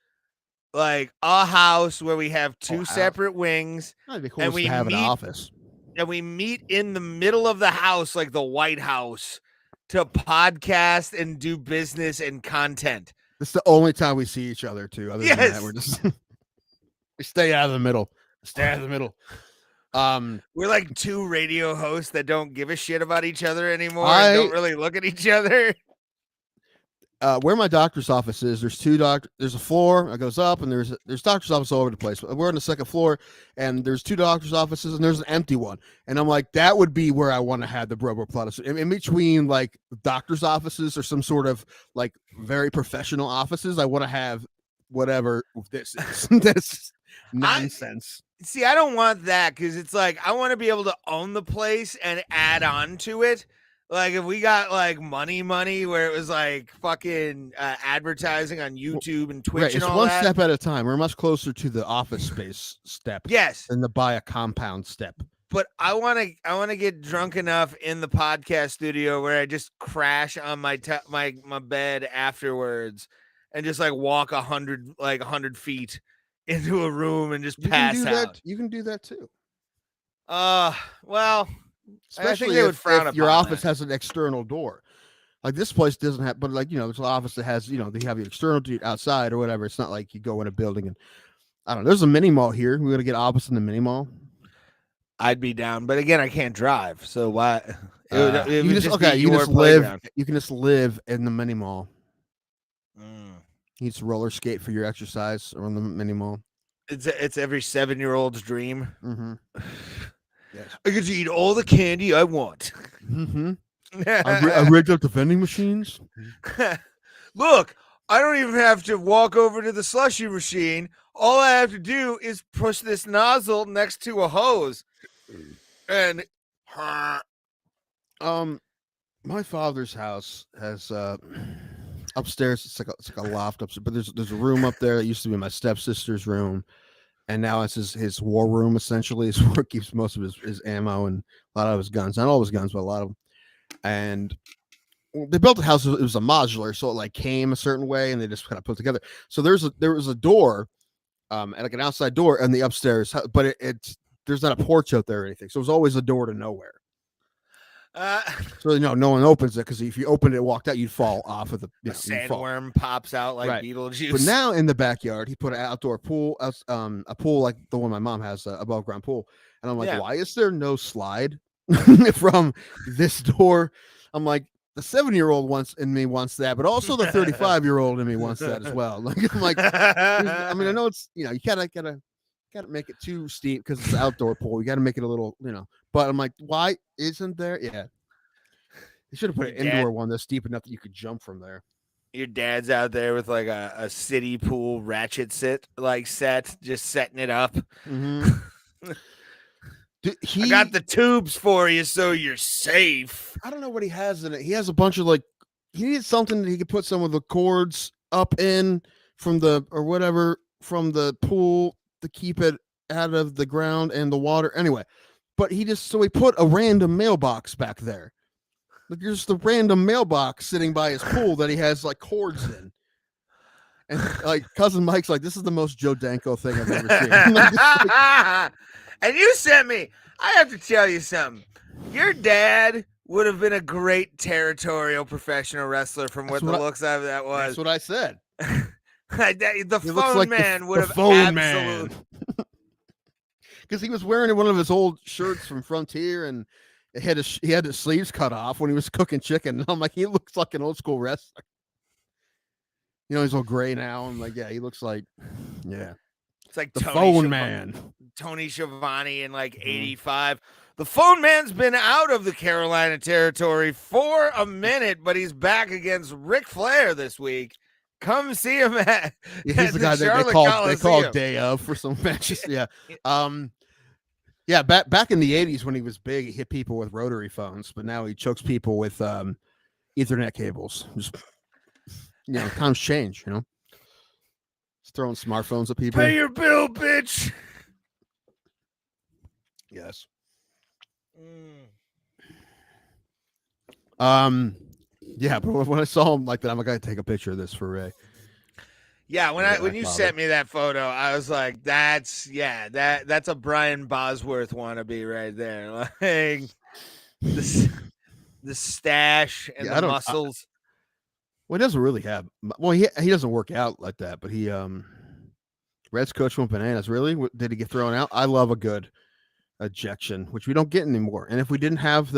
like a house where we have 2 separate wings, That'd be cool and we have an office, and we meet in the middle of the house, like the White House, to podcast and do business and content. It's the only time we see each other too. Other than that, we're just we stay out of the middle. We're like 2 radio hosts that don't give a shit about each other anymore and don't really look at each other. Where my doctor's office is, there's a floor that goes up, and there's doctor's office all over the place. We're on the second floor, and there's 2 doctor's offices, and there's an empty one. And I'm like, that would be where I want to have the Brobo Plus. In between like doctor's offices or some sort of like very professional offices, I want to have whatever this is. This nonsense. See, I don't want that because it's like I want to be able to own the place and add on to it. Like if we got like money where it was like fucking advertising on YouTube and Twitch and all that. It's one step at a time. We're much closer to the office space step. Yes. Than the buy a compound step. But I want to get drunk enough in the podcast studio where I just crash on my bed afterwards and just like walk 100 feet into a room and just pass out. You can do that too. Well, especially I think they would frown if your office has an external door. Like this place doesn't have, but like, there's an office that has, they have the external outside or whatever. It's not like you go in a building and I don't know. There's a mini mall here. We're going to get office in the mini mall. I'd be down, but again, I can't drive. So why? You can just live in the mini mall. You need to roller skate for your exercise around the mini mall. It's every 7-year-old's dream. Mm-hmm. Yes. I get to eat all the candy I want. Mm-hmm. I rigged up the vending machines. Look, I don't even have to walk over to the slushy machine. All I have to do is push this nozzle next to a hose. And my father's house has upstairs. It's like a loft upstairs, but there's a room up there that used to be my stepsister's room, and now it's his war room essentially. It's where he keeps most of his ammo and a lot of his guns. Not all his guns, but a lot of them. And they built the house. It was a modular, so it like came a certain way, and they just kind of put it together. So there was a door, and like an outside door in the upstairs, but it's there's not a porch out there or anything. So it was always a door to nowhere. So no one opens it because if you opened it and walked out, you'd fall off of the sandworm pops out like right. Beetlejuice. But now in the backyard, he put an outdoor pool, a pool like the one my mom has, above ground pool. And I'm like, why is there no slide from this door? I'm like, the 7-year-old wants that, but also the 35-year-old in me wants that as well. Like, I'm like, I mean, I know it's you gotta make it too steep because it's an outdoor pool. You got to make it a little, But I'm like, why isn't there? Yeah, they should have put an indoor one that's deep enough that you could jump from there. Your dad's out there with like a city pool ratchet set, just setting it up. Mm-hmm. I got the tubes for you, so you're safe. I don't know what he has in it. He has a bunch of he needs something that he could put some of the cords up in from the pool to keep it out of the ground and the water. Anyway, but he put a random mailbox back there. Like there's just a random mailbox sitting by his pool that he has like cords in. And like cousin Mike's like, this is the most Joe Danko thing I've ever seen. And you sent me. I have to tell you something. Your dad would have been a great territorial professional wrestler from what the looks of that was. That's what I said. The phone man would have absolutely. Because he was wearing one of his old shirts from Frontier, and he had his sleeves cut off when he was cooking chicken. And I'm like, he looks like an old school wrestler. He's all gray now. I'm like, yeah, he looks like, yeah. It's like the phone man. Tony Schiavone in like 85. The phone man's been out of the Carolina territory for a minute, but he's back against Ric Flair this week. Come see him at he's the guy that they called day of for some matches. Yeah. Yeah, back in the 80s when he was big, he hit people with rotary phones, but now he chokes people with Ethernet cables. Just times change, He's throwing smartphones at people. Pay your bill, bitch. Yes. Yeah, but when I saw him like that, I'm like, I gotta take a picture of this for Ray. Yeah, when you sent me that photo, I was like, that's a Brian Bosworth wannabe right there. Like the stash and the muscles. Well, he doesn't really have. Well, he doesn't work out like that, but he Reds coach went bananas. Really? Did he get thrown out? I love a good ejection, which we don't get anymore. And if we didn't have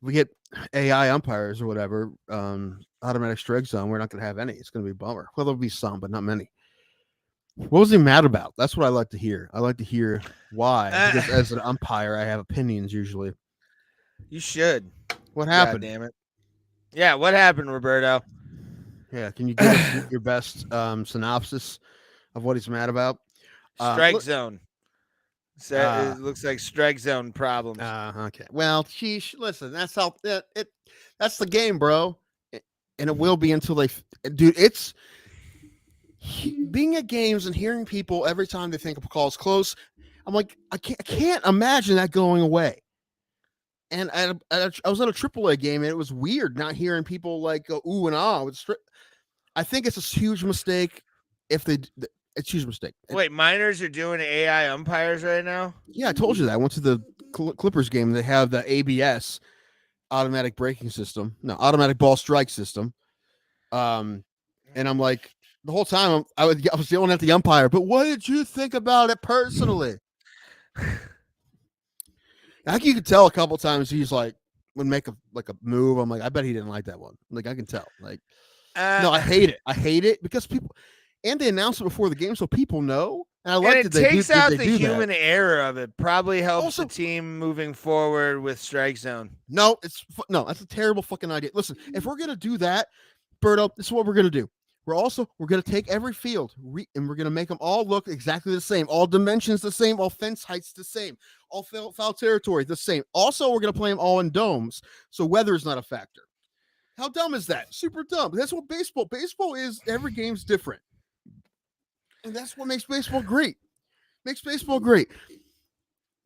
we get AI umpires or whatever, automatic strike zone, we're not going to have any. It's going to be a bummer. Well, there'll be some, but not many. What was he mad about? That's what I like to hear. I like to hear why. Because as an umpire, I have opinions usually. You should. What happened? God damn it. Yeah, what happened, Roberto? Yeah, can you give us your best synopsis of what he's mad about? Strike zone. So it looks like strike zone problems. Okay. Well, sheesh. Listen, that's how that's the game, bro. And it will be until dude. It's being at games and hearing people every time they think a call is close. I'm like, I can't imagine that going away. And I was at a AAA game, and it was weird not hearing people like go ooh and ah. I think it's a huge mistake if it's a huge mistake. Wait, minors are doing AI umpires right now? Yeah, I told you that. I went to the Clippers game. They have the ABS, automatic braking system. No, automatic ball strike system. And I'm like, the whole time I was yelling at the umpire, but what did you think about it personally? I think you could tell a couple times he's like would make a move. I'm like, I bet he didn't like that one. Like I can tell. Like, no, I hate it. I hate it because people and they announce it before the game so people know. And I like that it takes out the human error of it. Probably helps the team moving forward with strike zone. No, that's a terrible fucking idea. Listen, if we're gonna do that, Berto, this is what we're gonna do. We're going to take every field and we're going to make them all look exactly the same. All dimensions the same. All fence heights the same. All foul territory the same. Also, we're going to play them all in domes, so weather is not a factor. How dumb is that? Super dumb. That's what baseball is. Every game's different. And that's what makes baseball great. Makes baseball great.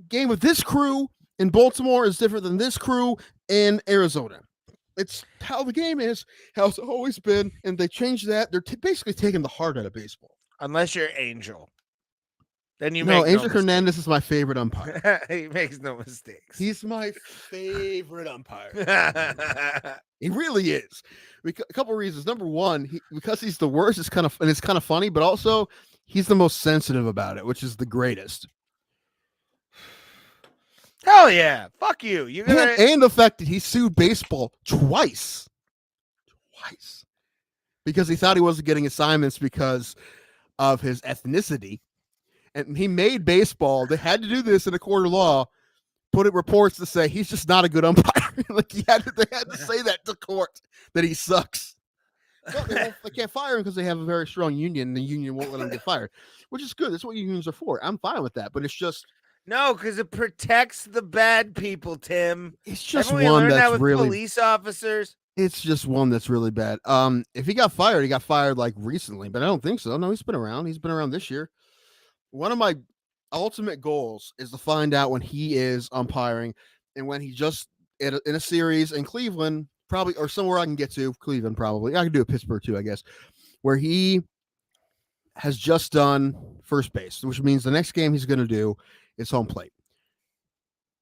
Game with this crew in Baltimore is different than this crew in Arizona. It's how the game is, how it's always been, and they changed that. They're basically taking the heart out of baseball. Unless you're Angel. Then you No, make Angel no Hernandez is my favorite umpire. mistakes. He makes no mistakes. He's my favorite umpire. He really is. A couple of reasons. Number one, because he's the worst. It's kind of funny, but also he's the most sensitive about it, which is the greatest. Hell yeah. Fuck you. You're gonna... and the fact that he sued baseball twice. Because he thought he wasn't getting assignments because of his ethnicity. And he made baseball. They had to do this in a court of law. Put it reports to say he's just not a good umpire. Like they had to say that to court that he sucks. But they can't fire him because they have a very strong union. And the union won't let him get fired, which is good. That's what unions are for. I'm fine with that. But it's just no, because it protects the bad people, Tim. It's just Haven't we one learned that's that with really police officers. It's just one that's really bad. If he got fired like recently, but I don't think so. No, he's been around. He's been around this year. One of my ultimate goals is to find out when he is umpiring and when he just in a series in Cleveland, probably, or somewhere I can get to, Cleveland probably. I can do a Pittsburgh too, I guess, where he has just done first base, which means the next game he's going to do is home plate.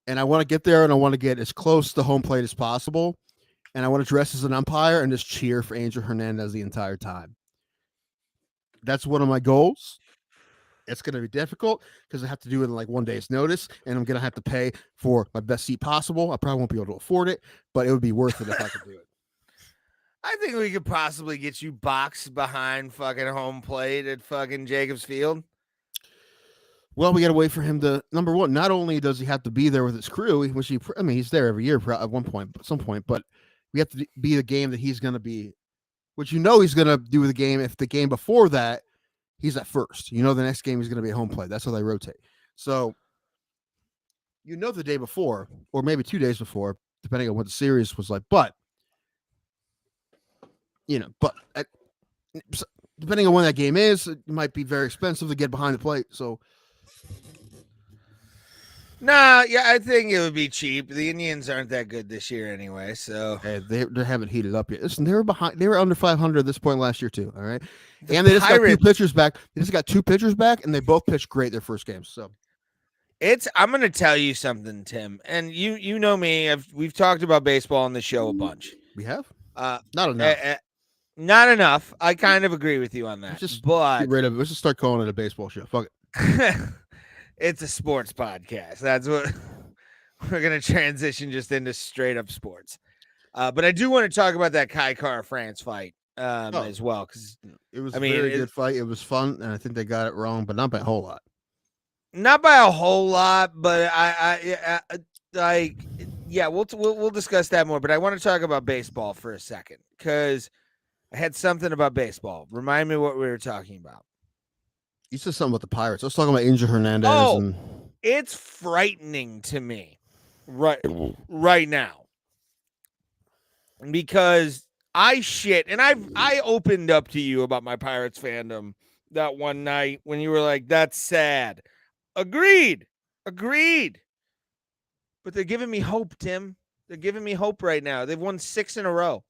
And I want to get there and I want to get as close to home plate as possible. And I want to dress as an umpire and just cheer for Angel Hernandez the entire time. That's one of my goals. It's going to be difficult because I have to do it in like 1 day's notice, and I'm going to have to pay for my best seat possible. I probably won't be able to afford it, but it would be worth it if I could do it. I think we could possibly get you boxed behind fucking home plate at fucking Jacobs Field. Well, we got to wait for him to, number one, not only does he have to be there with his crew, which he's there every year at some point, but we have to be the game that he's going to be, which he's going to do the game. If the game before that, he's at first. The next game is going to be a home play. That's how they rotate. So, the day before, or maybe 2 days before, depending on what the series was like. But, depending on when that game is, it might be very expensive to get behind the plate. So, nah, yeah, I think it would be cheap. The Indians aren't that good this year anyway, so hey, they haven't heated up yet. Listen, they were behind. They were under 500 at this point last year too. All right, and they just got two pitchers back. They just got two pitchers back, and they both pitched great their first games. So I'm going to tell you something, Tim, and you know me. We've talked about baseball on the show a bunch. We have not enough. Not enough. I kind of agree with you on that. But get rid of it. Let's just start calling it a baseball show. Fuck it. It's a sports podcast. That's what we're going to transition just into straight up sports. But I do want to talk about that Kai France fight as well. Because it was a very good fight. It was fun. And I think they got it wrong, but not by a whole lot. Not by a whole lot, but we'll discuss that more. But I want to talk about baseball for a second because I had something about baseball. Remind me what we were talking about. You said something about the Pirates. I was talking about Angel Hernandez. Oh, it's frightening to me right now because I opened up to you about my Pirates fandom that one night when you were like, "That's sad." Agreed. But they're giving me hope, Tim. They're giving me hope right now. They've won 6 in a row.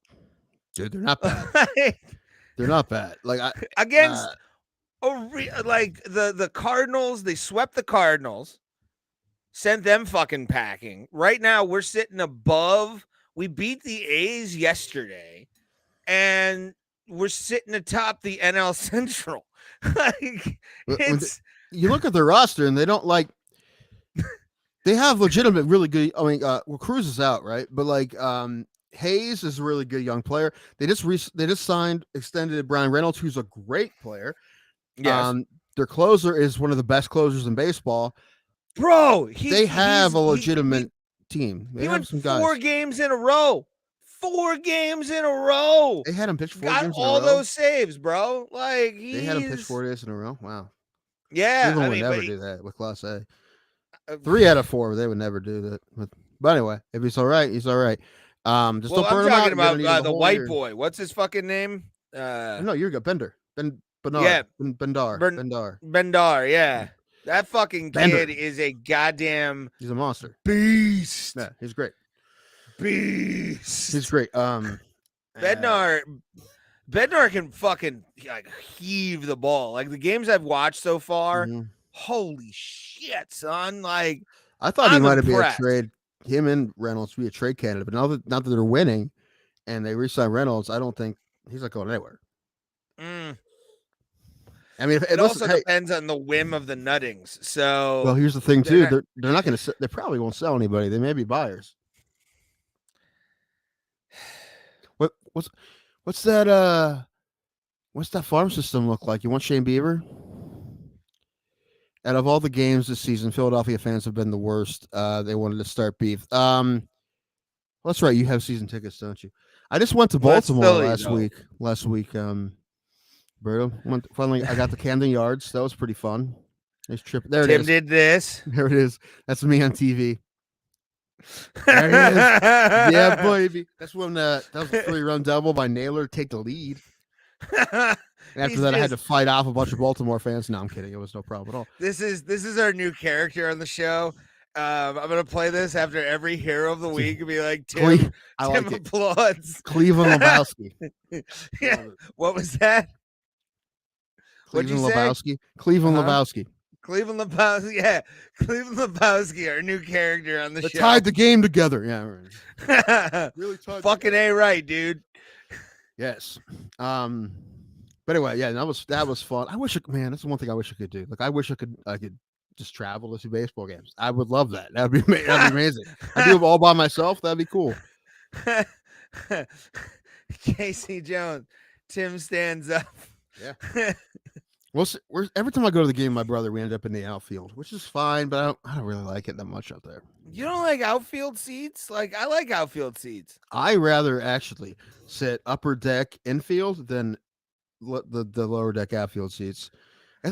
Dude, they're not bad. They're not bad. Against. The Cardinals, they swept the Cardinals, sent them fucking packing. Right now, we're sitting above. We beat the A's yesterday, and we're sitting atop the NL Central. You look at their roster, and they don't they have legitimate, really good. I mean, Cruz is out, right? But Hayes is a really good young player. They just extended Brian Reynolds, who's a great player. Yes. Their closer is one of the best closers in baseball. Bro, they have a legitimate team. They have some guys. 4 games in a row. 4 games in a row. They had him pitch 4 games in a row. Got all those saves, bro. They had him pitch 4 days in a row. Wow. Yeah, Cleveland would never do that with Class A. 3 out of 4, they would never do that. But anyway, if he's all right, he's all right. Just Well, don't I'm burn them out. talking You're gonna about need a the whole white year. boy. What's his fucking name? No, you're good. Bernard. Yeah, Bendar. Bendar. Yeah, that fucking Bender. kid is a goddamn He's a monster. beast. Yeah, he's great. Beast. He's great. Bednar can fucking like heave the ball. Like the games I've watched so far, mhm. holy shit, son! Like I thought he I'm might have been a impressed. trade. Him and Reynolds be a trade candidate, but now that they're winning and they re-sign Reynolds, I don't think he's not going anywhere. I mean, It listen, also hey, depends on the whim of the Nuttings. So well, here's the thing they're too. not- They're not going to. They probably won't sell anybody. They may be buyers. What's that? What's that farm system look like? You want Shane Bieber? Out of all the games this season, Philadelphia fans have been the worst. They wanted to start beef. That's right. You have season tickets, don't you? I just went to well, it's Baltimore Philly, last though. week. Berto. Finally, I got to Camden Yards. That was pretty fun. Nice trip. There it Tim is. did this. There it is. That's me on TV. There it is. Yeah, baby. That's when that was a 3-run double by Naylor to take the lead. And after that, I had to fight off a bunch of Baltimore fans. No, I'm kidding. It was no problem at all. This is our new character on the show. I'm gonna play this after every hero of the week and be like, Tim applauds. Cleveland Lebowski. Yeah. What was that? Cleveland Lebowski. Cleveland Lebowski. Cleveland Lebowski. Yeah. Cleveland Lebowski, our new character on the show. Tied the game together. Yeah. Right. Really tied. Fucking A right, dude. Yes. But anyway, yeah, that was fun. I wish, that's the one thing I wish I could do. Like, I wish I could just travel to see baseball games. I would love that. That'd be amazing. I do it all by myself. That'd be cool. Casey Jones, Tim stands up. Yeah. Well, every time I go to the game with my brother, we end up in the outfield, which is fine, but I don't really like it that much up there. You don't like outfield seats? Like, I like outfield seats. I rather actually sit upper deck infield than the lower deck outfield seats.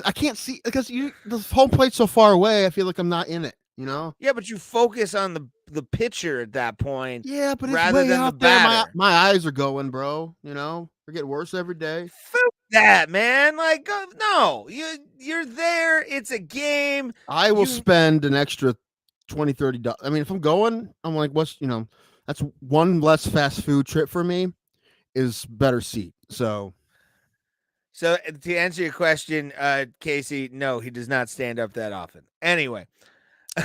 I can't see because the home plate's so far away. I feel like I'm not in it. You know? Yeah, but you focus on the pitcher at that point. Yeah, but rather it's way than out the batter. There. My eyes are going, bro. You know, they're getting worse every day. Fuck that, man. Like, no, you're there. It's a game. I will spend an extra $20, $30. I mean, if I'm going, I'm like, that's one less fast food trip for me. Is better seat. So to answer your question, Casey, no, he does not stand up that often. Anyway.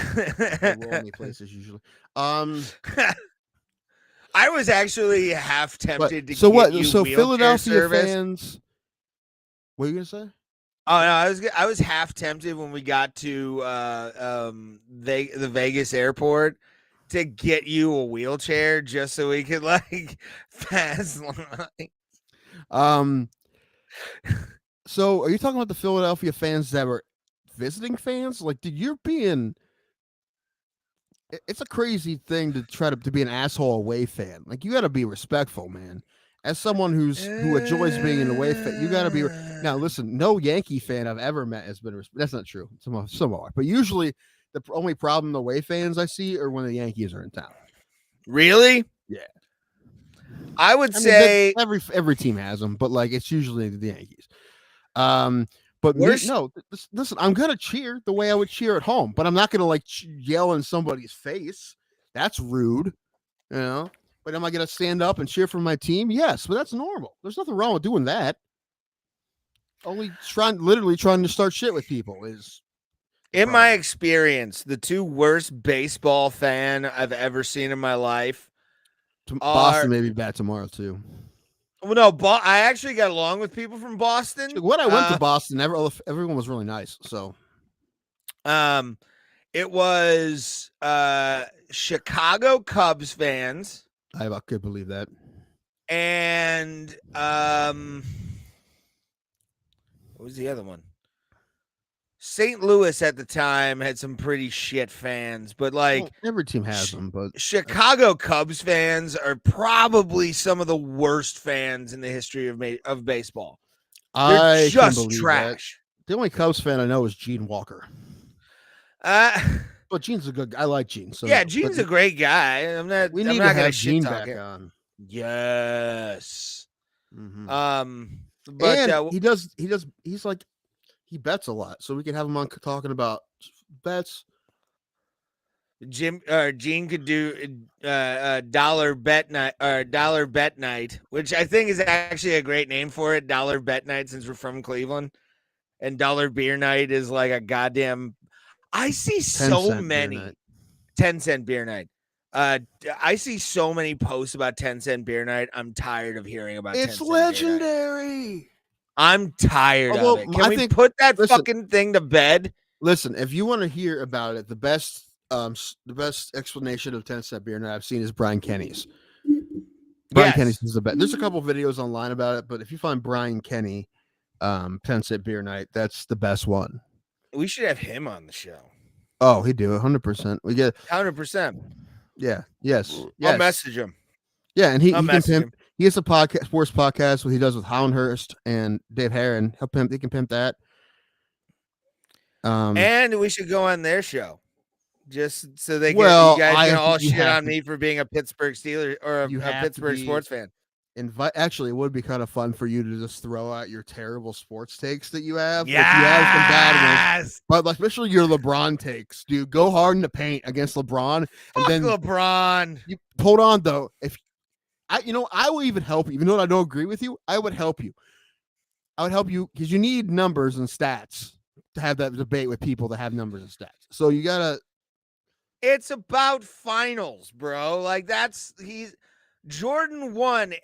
Only places usually. I was actually half tempted to. So get what? You so Philadelphia service. Fans. What are you gonna say? Oh no, I was half tempted when we got to the Vegas airport to get you a wheelchair just so we could like fast line. So are you talking about the Philadelphia fans that were visiting fans? Like, dude, you're being. It's a crazy thing to try to be an asshole away fan. Like, you got to be respectful, man. As someone who enjoys being an away fan, you got to be. Now, listen, no Yankee fan I've ever met has been. That's not true. Some are, but usually the only problem the away fans I see are when the Yankees are in town. Really? Yeah. I would say every team has them, but like it's usually the Yankees. But listen, I'm gonna cheer the way I would cheer at home, but I'm not gonna like yell in somebody's face. That's rude, you know. But am I gonna stand up and cheer for my team? Yes, but that's normal. There's nothing wrong with doing that. Only literally trying to start shit with people is. In my experience, the two worst baseball fan I've ever seen in my life. Boston may be bad tomorrow too. Well, no, I actually got along with people from Boston. When I went to Boston, everyone was really nice. So, it was Chicago Cubs fans. I could believe that. And what was the other one? St. Louis at the time had some pretty shit fans, but like every team has them. But Chicago Cubs fans are probably some of the worst fans in the history of baseball. They're just trash. That. The only Cubs fan I know is Gene Walker. But Gene's a good guy. I like Gene. So Yeah, no. Gene's But a great guy. I'm not we I'm need to not gonna have shit Gene talk back it. on. Yes. Mm-hmm. But And he's like, he bets a lot. So we can have him on talking about bets. Gene could do dollar bet night, which I think is actually a great name for it. Dollar bet night, since we're from Cleveland, and dollar beer night is like a goddamn. I see so 10-cent beer many night. 10-cent beer night. I see so many posts about 10-cent beer night. I'm tired of hearing about It's 10-cent beer night. legendary. I'm tired Although, of it. Can I we think- put that listen. fucking thing to bed? Listen, if you want to hear about it, the best explanation of 10-cent beer night I've seen is Brian Kenny's. Brian Kenny's is the best. There's a couple videos online about it, but if you find Brian Kenny, 10-cent beer night, that's the best one. We should have him on the show. Oh, he'd do 100%. We get 100%. Yeah. Yes. I'll message him. Yeah, and he can message pimp. him. He has a podcast, sports podcast, what he does with Houndhurst and Dave Herron. He'll pimp. He can pimp that. And we should go on their show, just so they Well, you guys I can have all to- you shit have on to- me for being a Pittsburgh Steelers or a You have to Pittsburgh be- sports fan. Actually, it would be kind of fun for you to just throw out your terrible sports takes that you have. Yes. Like, you have some bad ones, but especially your LeBron takes, dude. Go hard in the paint against LeBron, Fuck and then LeBron. you hold on though. If I will even help you, even though I don't agree with you. I would help you. I would help you because you need numbers and stats to have that debate with people that have numbers and stats. So you gotta. It's about finals, bro. Like Jordan won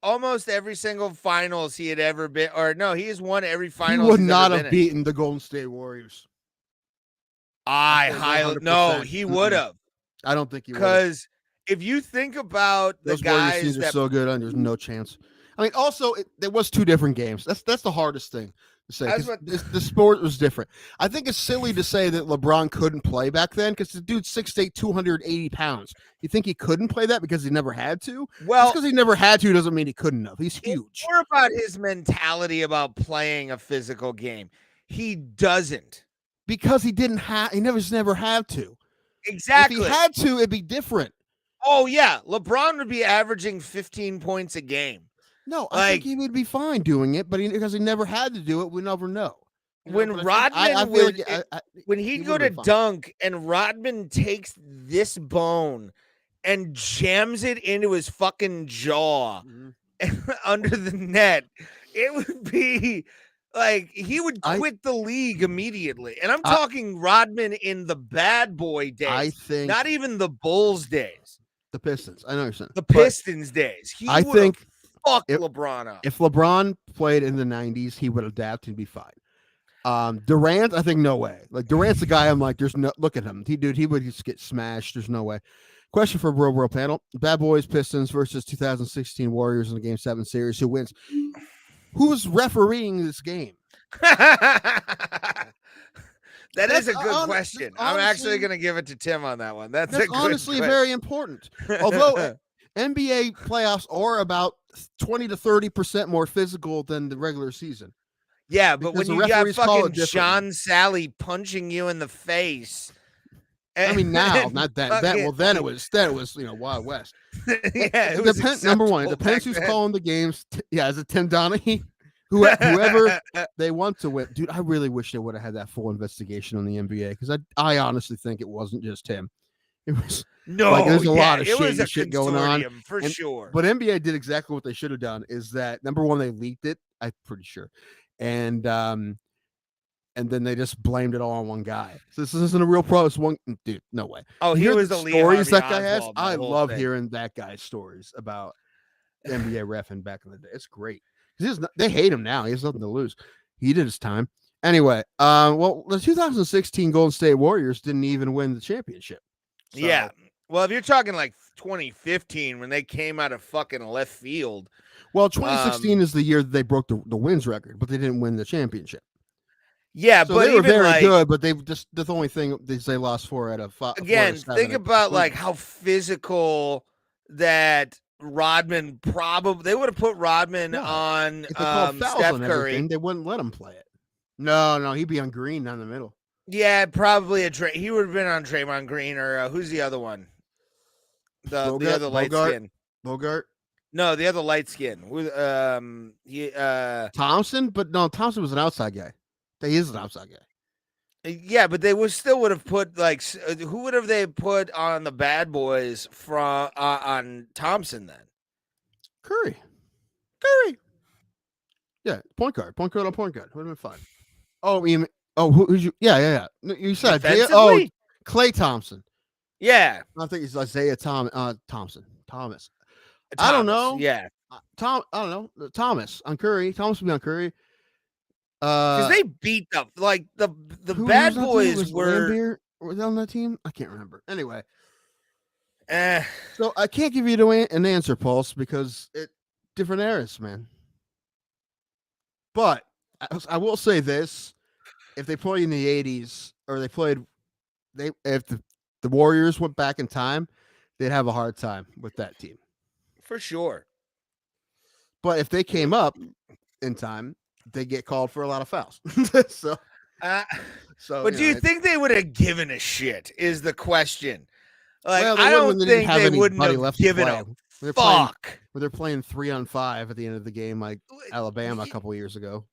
almost every single finals he had ever been, or no, he has won every final. He would not have beaten the Golden State Warriors. He would have. I don't think he would. Because if you think about those the guys teams are so good, and there's no chance. I mean, also there was 2 different games. That's the hardest thing to say. The sport was different. I think it's silly to say that LeBron couldn't play back then because the dude's 6'8", 280 pounds. You think he couldn't play that because he never had to? Well, because he never had to doesn't mean he couldn't have. He's huge. It's more about his mentality about playing a physical game. He doesn't. Because he didn't have. He never had to. Exactly. If he had to, it'd be different. Oh yeah, LeBron would be averaging 15 points a game. No, I think he would be fine doing it, but because he never had to do it, we never know. When Rodman when he'd go to dunk and Rodman takes this bone and jams it into his fucking jaw under the net, it would be like he would quit the league immediately. And I'm talking Rodman in the bad boy days. I think not even the Bulls days. The Pistons. I know what you're saying. The Pistons days. I think fuck LeBron up. If LeBron played in the 90s, he would adapt and be fine. Durant, I think no way. Like Durant's the guy I'm like, there's no look at him. He would just get smashed. There's no way. Question for Bro World panel. Bad Boys Pistons versus 2016 Warriors in the Game 7 series. Who wins? Who's refereeing this game? That is a good question. Honestly, I'm actually going to give it to Tim on that one. That's honestly very important. Although NBA playoffs are about 20 to 30% more physical than the regular season. Yeah, but when you got fucking John Sally punching you in the face. I mean, now, not then. Then it was Wild West. Yeah, it depends. Number one, it depends who's calling the games. Is it Tim Donaghy? Whoever they want to win. Dude, I really wish they would have had that full investigation on the NBA because I honestly think it wasn't just him. It was there's a lot of shit going on for sure. But NBA did exactly what they should have done. Is that number one? They leaked it. I'm pretty sure, and then they just blamed it all on one guy. So this isn't a real pro. It's one dude. No way. Oh, he was the stories that guy has. I love hearing that guy's stories about NBA reffing back in the day. It's great. They hate him now. He has nothing to lose. He did his time. Anyway, well, the 2016 Golden State Warriors didn't even win the championship. So. Yeah. Well, if you're talking like 2015 when they came out of fucking left field. Well, 2016 is the year that they broke the wins record, but they didn't win the championship. Yeah, so but they were very good, but the only thing is they lost 4 out of 5. Again, think about like how physical that Rodman they would have put Rodman on Steph Curry. They wouldn't let him play it. No, he'd be on green down the middle. Yeah, probably he would have been on Draymond Green or who's the other one? The other light skin. Bogart, No, the other light skin. Thompson, but no, Thompson was an outside guy. He is an outside guy. Yeah, but they still would have put who would have they put on the bad boys from on Thompson then? Curry. Yeah, point guard on point guard. Would have been fine. Oh, who's you? Yeah. You said Klay Thompson. Yeah, I think it's Isaiah Thompson. Thomas. I don't know. Yeah, I don't know. Thomas on Curry. Thomas would be on Curry. Because they beat the bad boys were on that team. I can't remember. Anyway, Eh. so I can't give you an answer, Pulse, because it different eras, man. But I will say this: if they played in the '80s, or if the Warriors went back in time, they'd have a hard time with that team for sure. But if they came up in time, they get called for a lot of fouls. so, but do you think they would have given a shit? Is the question. Like, well, I don't think they wouldn't have given a fuck. They're playing 3-on-5 at the end of the game, like Alabama a couple of years ago.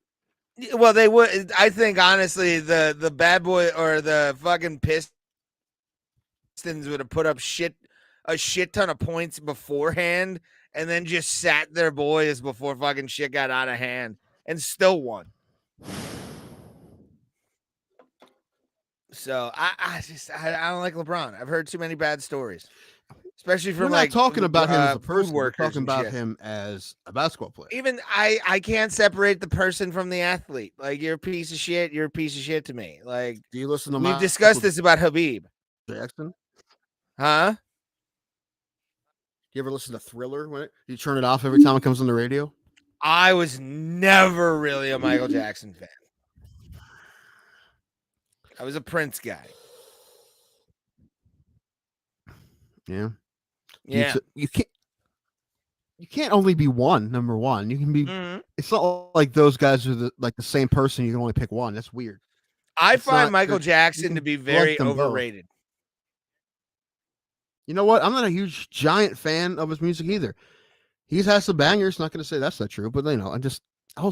Well, they would. I think honestly, the bad boy or the fucking Pistons would have put up a shit ton of points beforehand, and then just sat their boys before fucking shit got out of hand, and still won. So I don't like LeBron. I've heard too many bad stories, especially from we're not talking about him as a person. We're talking about him as a basketball player. Even I can't separate the person from the athlete. Like, you're a piece of shit. You're a piece of shit to me. Like, do you listen to? We've discussed this about Habib Jackson, huh? Do you ever listen to Thriller when you turn it off every time it comes on the radio? I was never really a Michael Jackson fan. I was a Prince guy. Yeah. Yeah. You can't only be one, number one. You can be It's not like those guys are the same person. You can only pick one. That's weird. I find Michael Jackson to be very overrated. Both. You know what? I'm not a huge giant fan of his music either. He's had some bangers. Not going to say that's not true, but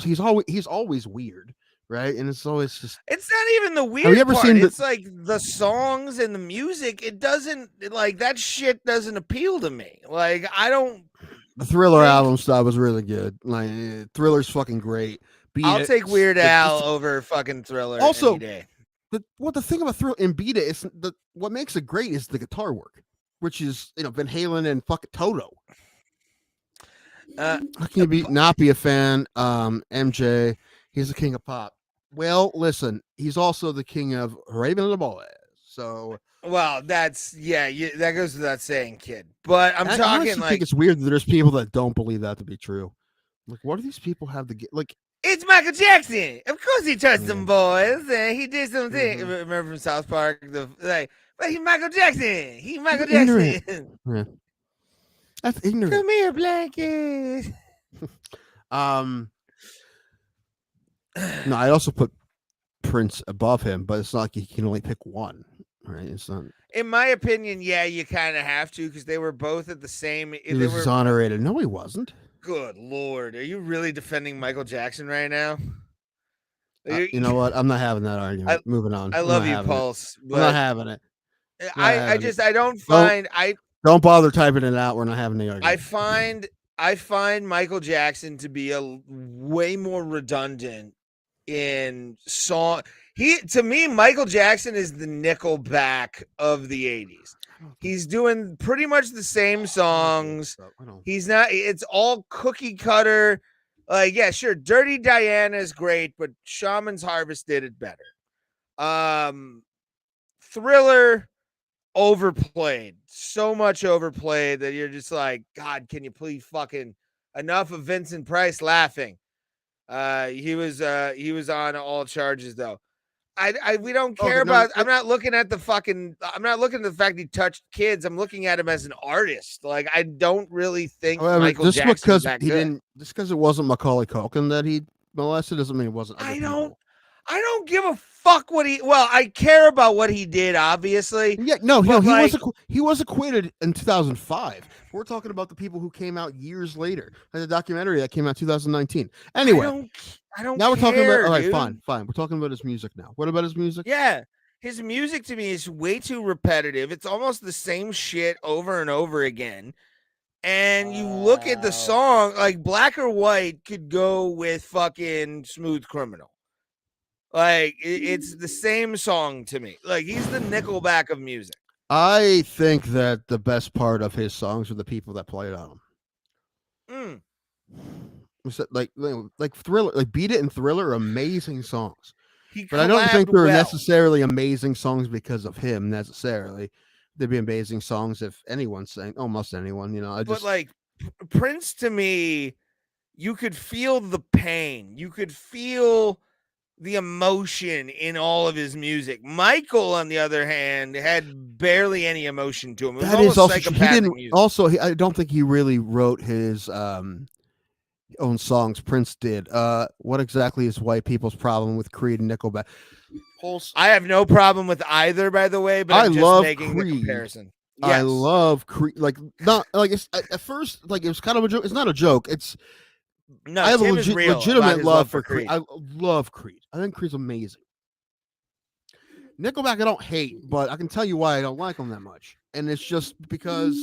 he's always weird. Right, and it's always just—it's not even the weird. Have you ever part. It's like the songs and the music. It doesn't that shit doesn't appeal to me. Like, I don't. The Thriller album stuff was really good. Like, Thriller's fucking great. I'll take Weird Al over fucking Thriller. Also, any day. The thing about Thriller and Beat It is what makes it great is the guitar work, which is Van Halen and fucking Toto. How can you not be a fan? MJ. He's the king of pop. Well, listen, he's also the king of Raven and the Boys. So, well, that goes without saying, kid. But I'm talking I think it's weird that there's people that don't believe that to be true. Like, what do these people have to get? Like, it's Michael Jackson. Of course, he touched some boys, and he did something. Mm-hmm. Remember from South Park? But he's Michael Jackson. He's Michael Jackson. Yeah. That's ignorant. Come here, blanket. No, I also put Prince above him, but it's not like he can only pick one, right? It's not. In my opinion, yeah, you kind of have to because they were both at the same. He was exonerated. No, he wasn't. Good Lord, are you really defending Michael Jackson right now? You know what? I'm not having that argument. Moving on. I love you, Pulse. I'm not having it. I don't find Don't bother typing it out. We're not having the argument. I find Michael Jackson to be a way more redundant in song. To me, Michael Jackson is the Nickelback of the 80s. He's doing pretty much the same songs. He's not. It's all cookie cutter. Like, yeah, sure, Dirty Diana is great, but Shaman's Harvest did it better. Thriller, overplayed, so much overplayed that you're just like, God, can you please fucking enough of Vincent Price laughing? He was on all charges though. We don't care about. I'm not looking at the fact he touched kids. I'm looking at him as an artist. Like, I don't really think Michael Jackson Just because it wasn't Macaulay Culkin that he molested doesn't mean it wasn't. I don't give a fuck what he. Well, I care about what he did, obviously. Yeah, no, but like, he was acquitted in 2005. We're talking about the people who came out years later. Like the documentary that came out 2019. Anyway, I don't now we're talking about. care, All right, dude. fine. We're talking about his music now. What about his music? Yeah, his music to me is way too repetitive. It's almost the same shit over and over again. And you look at the song, like Black or White could go with fucking Smooth Criminal. Like it's the same song to me. Like he's the Nickelback of music. I think that the best part of his songs are the people that played on them. Was that like Thriller, like Beat It and Thriller are amazing songs. But I don't think they're necessarily amazing songs because of him necessarily. They'd be amazing songs if anyone sang, almost anyone, you know. But like Prince to me, you could feel the pain. You could feel the emotion in all of his music. Michael, on the other hand, had barely any emotion to him. It was almost also psychopathic he didn't. music. Also, I don't think he really wrote his own songs. Prince did. What exactly is white people's problem with Creed and Nickelback? I have no problem with either, by the way, but I'm just making Creed. The comparison. Yes. I love Creed. Like not like it's at first like it was kind of a joke. It's not a joke. It's no. I have Tim a legitimate love for Creed. I love Creed. I think Creed's amazing. Nickelback I don't hate, but I can tell you why I don't like them that much, and it's just because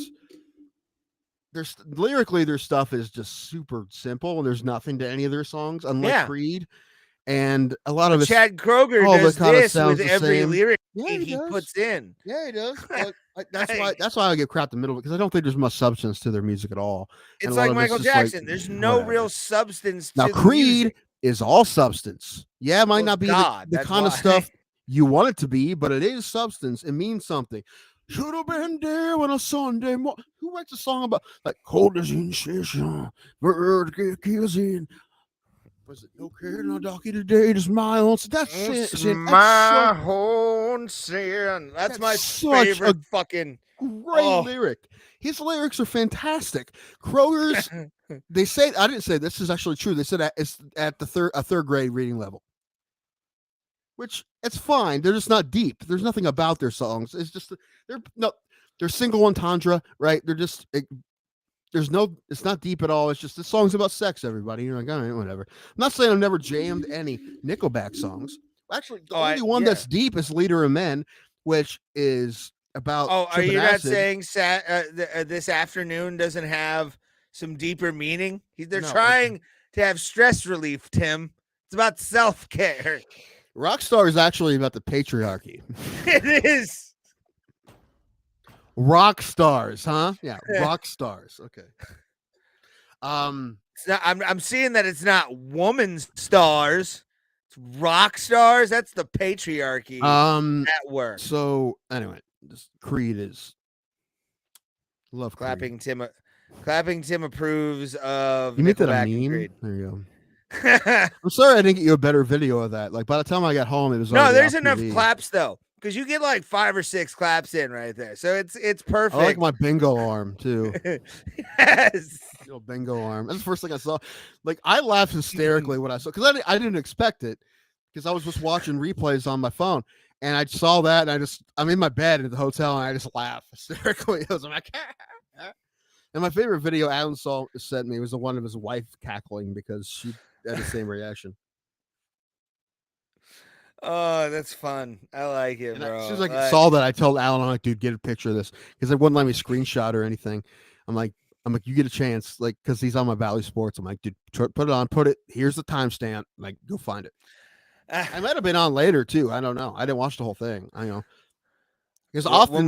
there's lyrically their stuff is just super simple, and there's nothing to any of their songs, unlike Creed. And a lot of it. Chad Kroeger does this with every lyric he puts in. Yeah, he does. But that's why I give crap the middle because I don't think there's much substance to their music at all. It's like Michael Jackson. Like, there's no real substance. Now to Creed is all substance. Yeah, it might not be the kind of stuff you want it to be, but it is substance. It means something. Should have been there when a Sunday morning. Who writes a song about like cold as in session, bird kills in? Was it no care no docky today? Just my own. That's sin. My own sin. That's my favorite fucking great lyric. His lyrics are fantastic. Kroger's. They say I didn't say this is actually true. They said it's at the third grade reading level, which it's fine. They're just not deep. There's nothing about their songs. It's just they're single entendre, right? They're just. It's not deep at all. It's just the song's about sex, everybody. You're like, all right, whatever. I'm not saying I've never jammed any Nickelback songs. Actually, the only one that's deep is Leader of Men, which is about. Oh, are you not saying this afternoon doesn't have some deeper meaning? They're trying to have stress relief, Tim. It's about self-care. Rockstar is actually about the patriarchy. It is. Rock stars, huh? Yeah, rock stars. Okay. It's not, I'm seeing that it's not woman stars, it's rock stars. That's the patriarchy at work. So anyway, this Creed is love clapping. Creed. Clapping Tim approves of. You make that a meme? There you go. I'm sorry I didn't get you a better video of that. Like by the time I got home, it was there's enough claps though. Because you get like 5 or 6 claps in right there. So it's perfect. I like my bingo arm too. Yes. Bingo arm. That's the first thing I saw. Like I laughed hysterically when I saw because I didn't expect it because I was just watching replays on my phone and I saw that and I'm in my bed at the hotel and I just laughed hysterically. I was like, and my favorite video Alan sent me was the one of his wife cackling because she had the same reaction. Oh, that's fun. I like it, bro. As soon as I saw that, I told Alan, I'm like, dude, get a picture of this because they wouldn't let me screenshot or anything. I'm like, you get a chance, like, because he's on my Valley Sports. I'm like, dude, put it on, here's the timestamp. Like, go find it. I might have been on later too. I don't know. I didn't watch the whole thing. I know because often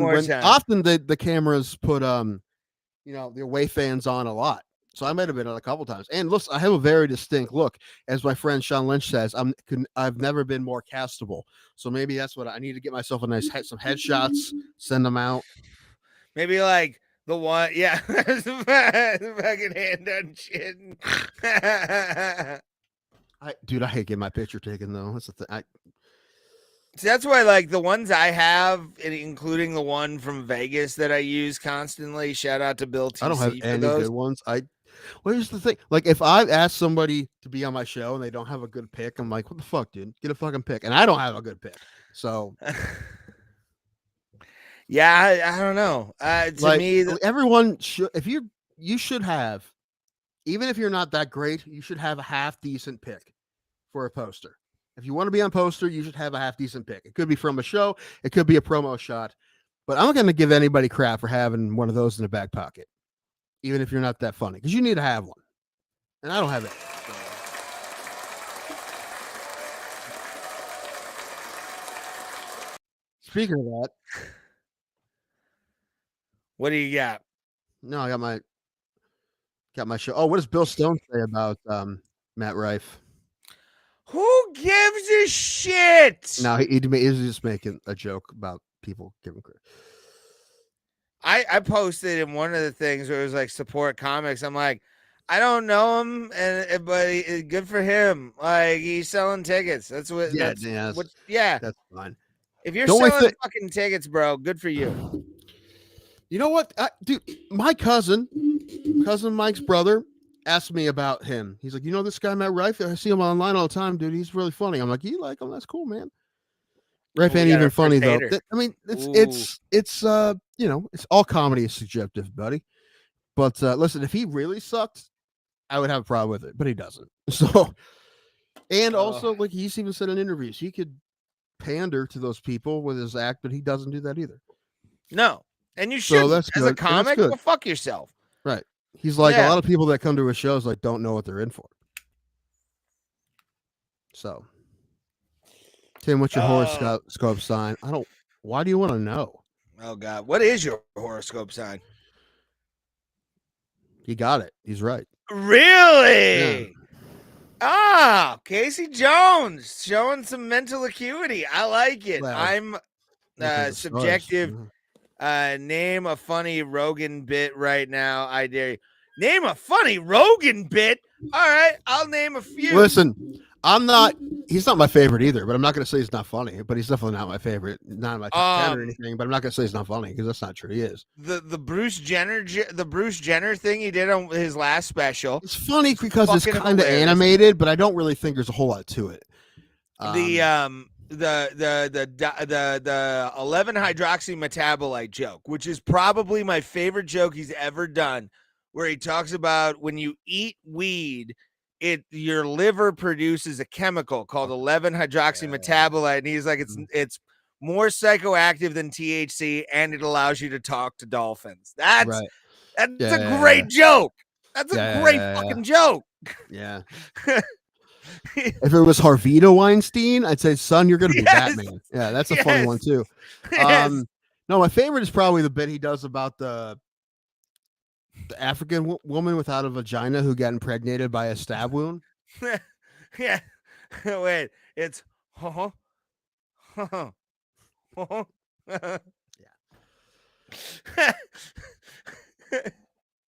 the cameras put the away fans on a lot. So I might have been on a couple times. And look, I have a very distinct look. As my friend Sean Lynch says, I've never been more castable. So maybe that's what I need to get myself some headshots, send them out. Maybe like the one, yeah. Fucking hand on chin. I hate getting my picture taken though. That's the thing. See, that's why, like, the ones I have, I don't have any Shout out to Bill TC good ones. Well, here's the thing. Like, if I ask somebody to be on my show and they don't have a good pick, I'm like, what the fuck, dude? Get a fucking pick. And I don't have a good pick. So, Yeah, I don't know. To like, me, everyone should, if you should have, even if you're not that great, you should have a half decent pick for a poster. If you want to be on poster, you should have a half decent pick. It could be from a show, it could be a promo shot, but I'm not going to give anybody crap for having one of those in the back pocket, even if you're not that funny, because you need to have one. And I don't have it. So. Speaking of that, what do you got? no, I got my show. Oh, what does Bill Stone say about Matt Rife? Who gives a shit? No, he was just making a joke about people giving credit. I posted in one of the things where it was like support comics. I'm like, I don't know him, but good for him. Like, he's selling tickets. That's what. Yeah, that's fine. If you're selling fucking tickets, bro, good for you. You know what, dude? My cousin Mike's brother, asked me about him. He's like, you know this guy Matt Rife? I see him online all the time, dude. He's really funny. I'm like, you like him? That's cool, man. Rife ain't even funny though. I mean, it's you know, it's all comedy is subjective, buddy. But listen, if he really sucked, I would have a problem with it, but he doesn't. So, and also, like, he's even said in interviews, he could pander to those people with his act, but he doesn't do that either. No, and you should. So as a comic, go fuck yourself. Right. He's like, a lot of people that come to his shows like don't know what they're in for. So, Tim, what's your horoscope sign? Why do you want to know? Oh God, what is your horoscope sign? He got it. He's right. Really? Yeah. Casey Jones showing some mental acuity. I like it. Well, I'm subjective. Name a funny Rogan bit right now. I dare you. Name a funny Rogan bit. All right, I'll name a few. Listen, he's not my favorite either, but I'm not going to say he's not funny, but he's definitely not my favorite. Not in my top 10 or anything, but I'm not going to say he's not funny because that's not true. He is. The Bruce Jenner thing he did on his last special. It's funny because it's kind of animated, but I don't really think there's a whole lot to it. The 11 hydroxy metabolite joke, which is probably my favorite joke he's ever done, where he talks about when you eat weed, your liver produces a chemical called 11 hydroxy metabolite, and he's like, it's more psychoactive than THC, and it allows you to talk to dolphins. That's a great joke. That's a great fucking joke. Yeah. If it was Harvita Weinstein, I'd say, son, you're going to be Batman. Yeah, that's a funny one, too. No, my favorite is probably the bit he does about the African woman without a vagina who got impregnated by a stab wound. Yeah. Wait, it's Yeah.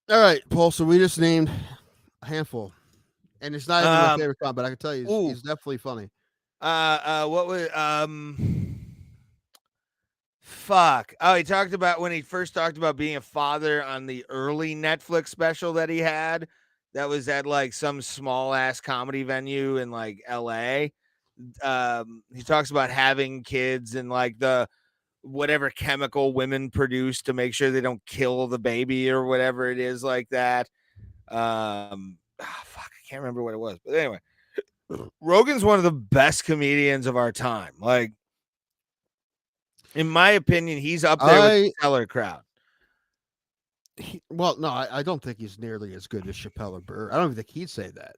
All right, Paul. So we just named a handful. And it's not even my favorite song, but I can tell you he's definitely funny. What was fuck? Oh, he talked about when he first talked about being a father on the early Netflix special that he had. That was at like some small ass comedy venue in like LA. He talks about having kids and like the whatever chemical women produce to make sure they don't kill the baby or whatever it is like that. Fuck, I can't remember what it was, but anyway, Rogan's one of the best comedians of our time. Like, in my opinion, he's up there with the Teller crowd. I don't think he's nearly as good as Chappelle or Burr. I don't even think he'd say that.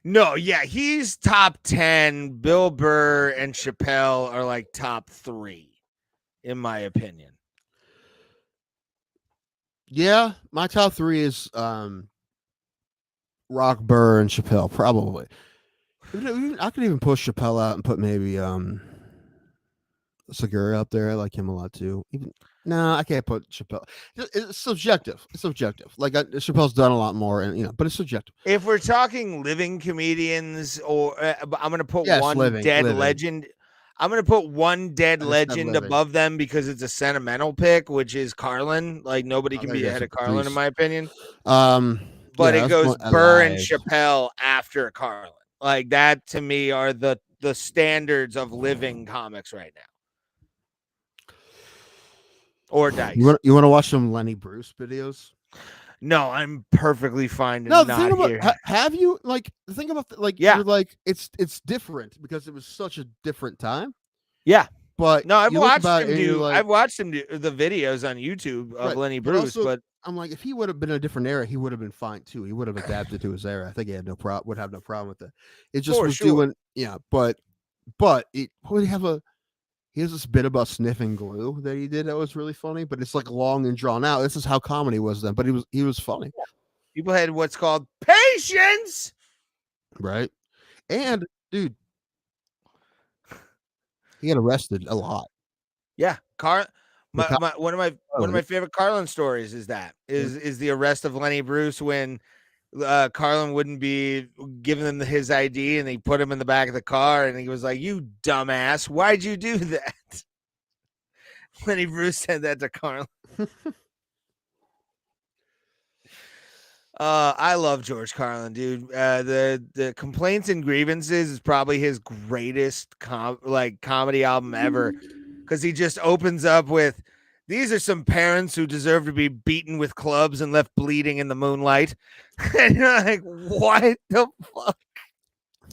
No, yeah, he's top 10. Bill Burr and Chappelle are like top 3, in my opinion. Yeah, my top 3 is Rock, Burr, and Chappelle, probably. I could even push Chappelle out and put maybe Segura up there. I like him a lot too. I can't put Chappelle. It's subjective. Like Chappelle's done a lot more, and but it's subjective. If we're talking living comedians, or I'm gonna put living. Legend. I'm gonna put one dead legend above them because it's a sentimental pick, which is Carlin. Like nobody can be ahead of Carlin, in my opinion. but it that's goes one Burr and alive. Chappelle after Carlin. Like that to me are the standards of living comics right now. Or Dice. You want to watch some Lenny Bruce videos? No, I'm perfectly fine to No, the thing not about hear. have you like the thing about like Yeah. you're like it's different because it was such a different time. Yeah. But No, I've you look watched about him it and you're do. like, I've watched him do the videos on YouTube of right. Lenny But Bruce, also, but I'm like, if he would have been in a different era, he would have been fine too. He would have adapted to his era. I think he had no problem. Would have no problem with it. It just for was sure. doing, yeah. But it would have a. He has this bit about sniffing glue that he did that was really funny, but it's like long and drawn out. This is how comedy was then, but he was funny, People had what's called patience. right? And dude, he got arrested a lot. Yeah, The cop- one of my favorite Carlin stories is the arrest of Lenny Bruce when Carlin wouldn't be giving him his ID and he put him in the back of the car and he was like, "You dumbass, why'd you do that?" Lenny Bruce said that to Carlin. I love George Carlin, dude. The Complaints and Grievances is probably his greatest comedy album ever, because he just opens up with, "These are some parents who deserve to be beaten with clubs and left bleeding in the moonlight," and you're like, "What the fuck?"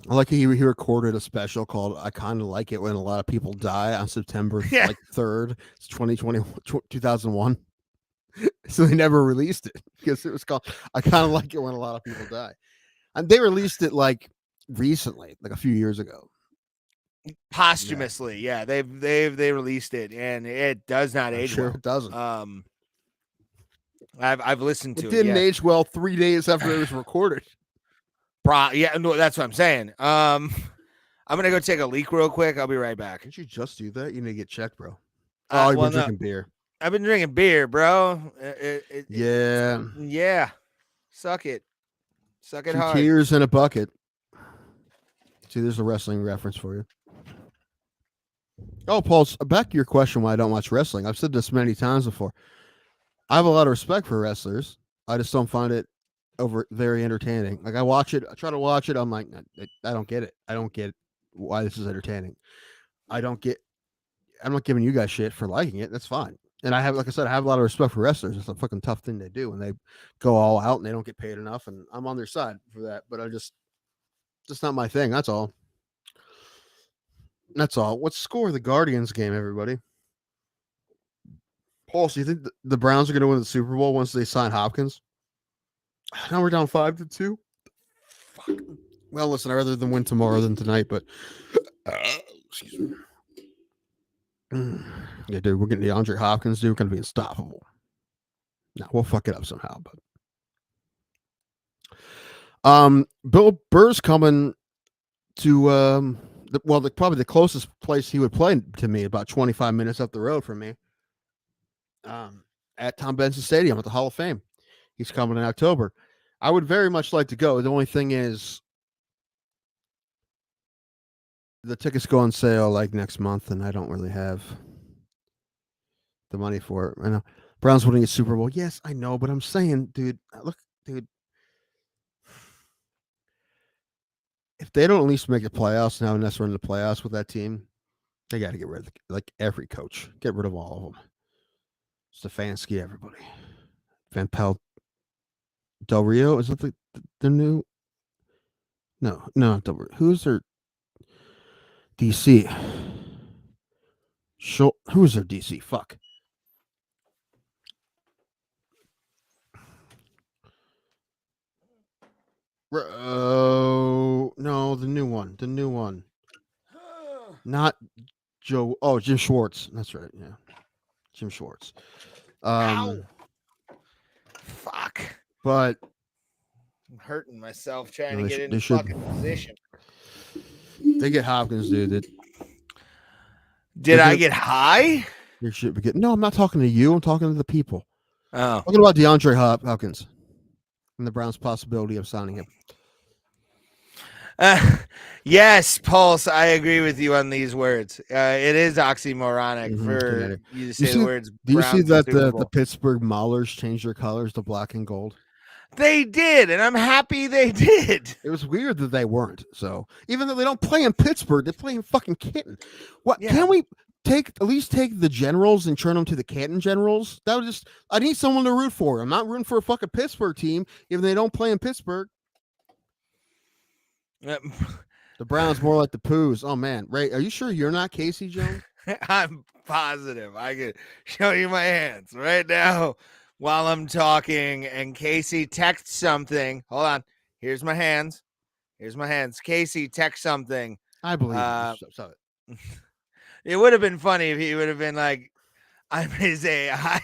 I like he recorded a special called "I Kind of Like It When a Lot of People Die" on September Yeah. like 3rd, 2020, 2001. So they never released it because it was called "I Kind of Like It When a Lot of People Die," and they released it like recently, like a few years ago, Posthumously. Yeah, they released it and it does not age sure well. it doesn't. I've listened to It it. didn't Yeah. age well 3 days after it was recorded. Yeah, no, that's what I'm saying. I'm gonna go take a leak real quick. I'll be right back. Didn't you just do that? You need to get checked, bro. Oh, you've been drinking beer. I've been drinking beer, bro. Yeah. Suck it. Suck it 2 hard. tears in a bucket. See, there's a wrestling reference for you. Oh, Paul, back to your question why I don't watch wrestling. I've said this many times before. I have a lot of respect for wrestlers. I just don't find it very entertaining. Like I watch it, I try to watch it. I'm like, I don't get it. I don't get why this is entertaining. I'm not giving you guys shit for liking it. That's fine. And I have, like I said, I have a lot of respect for wrestlers. It's a fucking tough thing they do, and they go all out and they don't get paid enough. And I'm on their side for that. But just not my thing. That's all. What's the score of the Guardians game, everybody? Paul, so you think the Browns are going to win the Super Bowl once they sign Hopkins? Now we're down 5-2. Fuck. Well, listen, I'd rather than win tomorrow than tonight, but excuse me. Yeah, dude, we're getting DeAndre Hopkins, dude. We're going to be unstoppable. No, we'll fuck it up somehow, but Bill Burr's coming to probably the closest place he would play to me, about 25 minutes up the road from me. At Tom Benson Stadium at the Hall of Fame. He's coming in October. I would very much like to go. The only thing is the tickets go on sale like next month, and I don't really have the money for it. I know Browns winning a Super Bowl. Yes, I know, but I'm saying, dude, look, dude, if they don't at least make the playoffs now and that's running the playoffs with that team, they got to get rid of every coach. Get rid of all of them. Stefanski, everybody. Van Pelt, Del Rio, is that the new? No, Del Rio. Who's their DC? Who's their DC? Fuck. Oh no, the new one. Not Joe. Oh, Jim Schwartz. That's right. Yeah, Jim Schwartz. Ow. Fuck. But I'm hurting myself trying to get in fucking position. They get Hopkins, dude. Did I get high? You should be getting. No, I'm not talking to you. I'm talking to the people. Oh, I'm talking about DeAndre Hopkins and the Browns' possibility of signing him. Yes, Pulse. I agree with you on these words. It is oxymoronic for you to say the words. Do you see that the Pittsburgh Maulers changed their colors to black and gold? They did, and I'm happy they did. It was weird that they weren't. So even though they don't play in Pittsburgh, they play in fucking Canton. What Yeah. can we at least take the Generals and turn them to the Canton Generals? That would just I need someone to root for. I'm not rooting for a fucking Pittsburgh team if they don't play in Pittsburgh. The Browns more like the Poos. Oh man, Ray, are you sure you're not Casey Jones? I'm positive. I can show you my hands right now while I'm talking. And Casey texts something. Hold on. Here's my hands. Casey texts something. I believe it. It would have been funny if he would have been like, I'm his AI.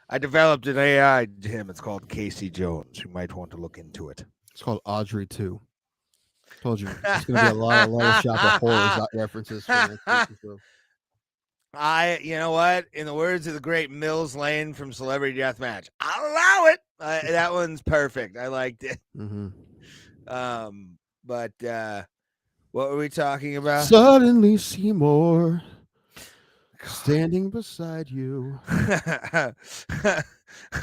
I developed an AI to him. It's called Casey Jones. You might want to look into it. It's called Audrey 2. Told you. It's going to be a lot of Little Shop of Horrors references. You know what? In the words of the great Mills Lane from Celebrity Deathmatch, I'll allow it. That one's perfect. I liked it. Mm-hmm. But what were we talking about? Suddenly Seymour standing beside you.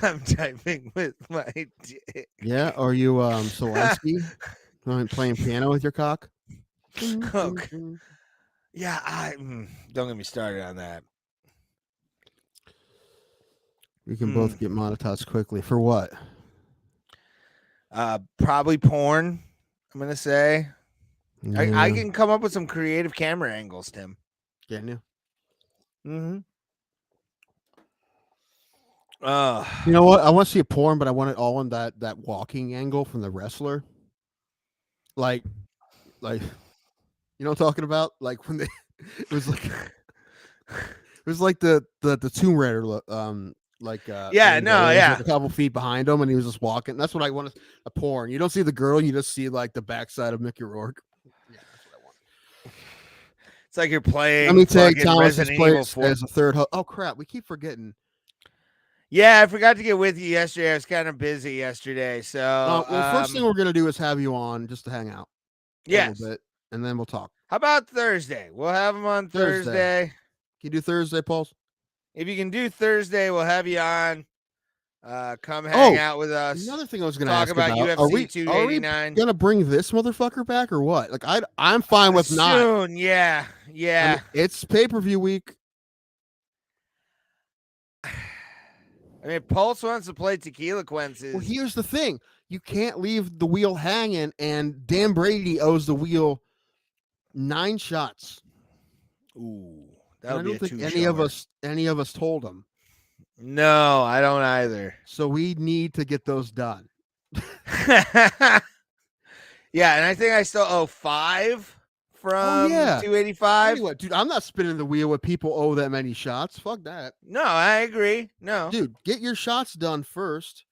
I'm typing with my dick. Yeah, are you Zelensky? Playing piano with your cock? Okay. Yeah, don't get me started on that. We can both get monetized quickly. For what? Probably porn, I'm going to say. Yeah. I can come up with some creative camera angles, Tim. Can you? Mm-hmm. You know what? I want to see a porn, but I want it all in that walking angle from the wrestler. Like you know what I'm talking about? Like when it was like the Tomb Raider like a couple feet behind him and he was just walking. That's what I want. A porn. You don't see the girl, you just see like the backside of Mickey Rourke. Yeah, that's what I want. It's like you're playing. Let me take Thomas's place as a third host. Oh crap, we keep forgetting. Yeah, I forgot to get with you yesterday. I was kind of busy yesterday. So first thing we're gonna do is have you on just to hang out. Yes. A little bit, and then we'll talk. How about Thursday? We'll have him on Thursday. Can you do Thursday, Paul? If you can do Thursday, we'll have you on. Come hang out with us. Another thing I was going to ask about UFC 289. Are we going to bring this motherfucker back or what? Like I'm fine with soon. not. Soon, yeah. I mean, it's pay-per-view week. I mean, Pulse wants to play Tequila Quinces. Well, here's the thing: you can't leave the wheel hanging, and Dan Brady owes the wheel 9 shots. Ooh, I don't think any of us told him. No, I don't either. So we need to get those done. Yeah, and I think I still owe 5 from 285. Anyway, dude, I'm not spinning the wheel when people owe that many shots. Fuck that. No, I agree. No. Dude, get your shots done first.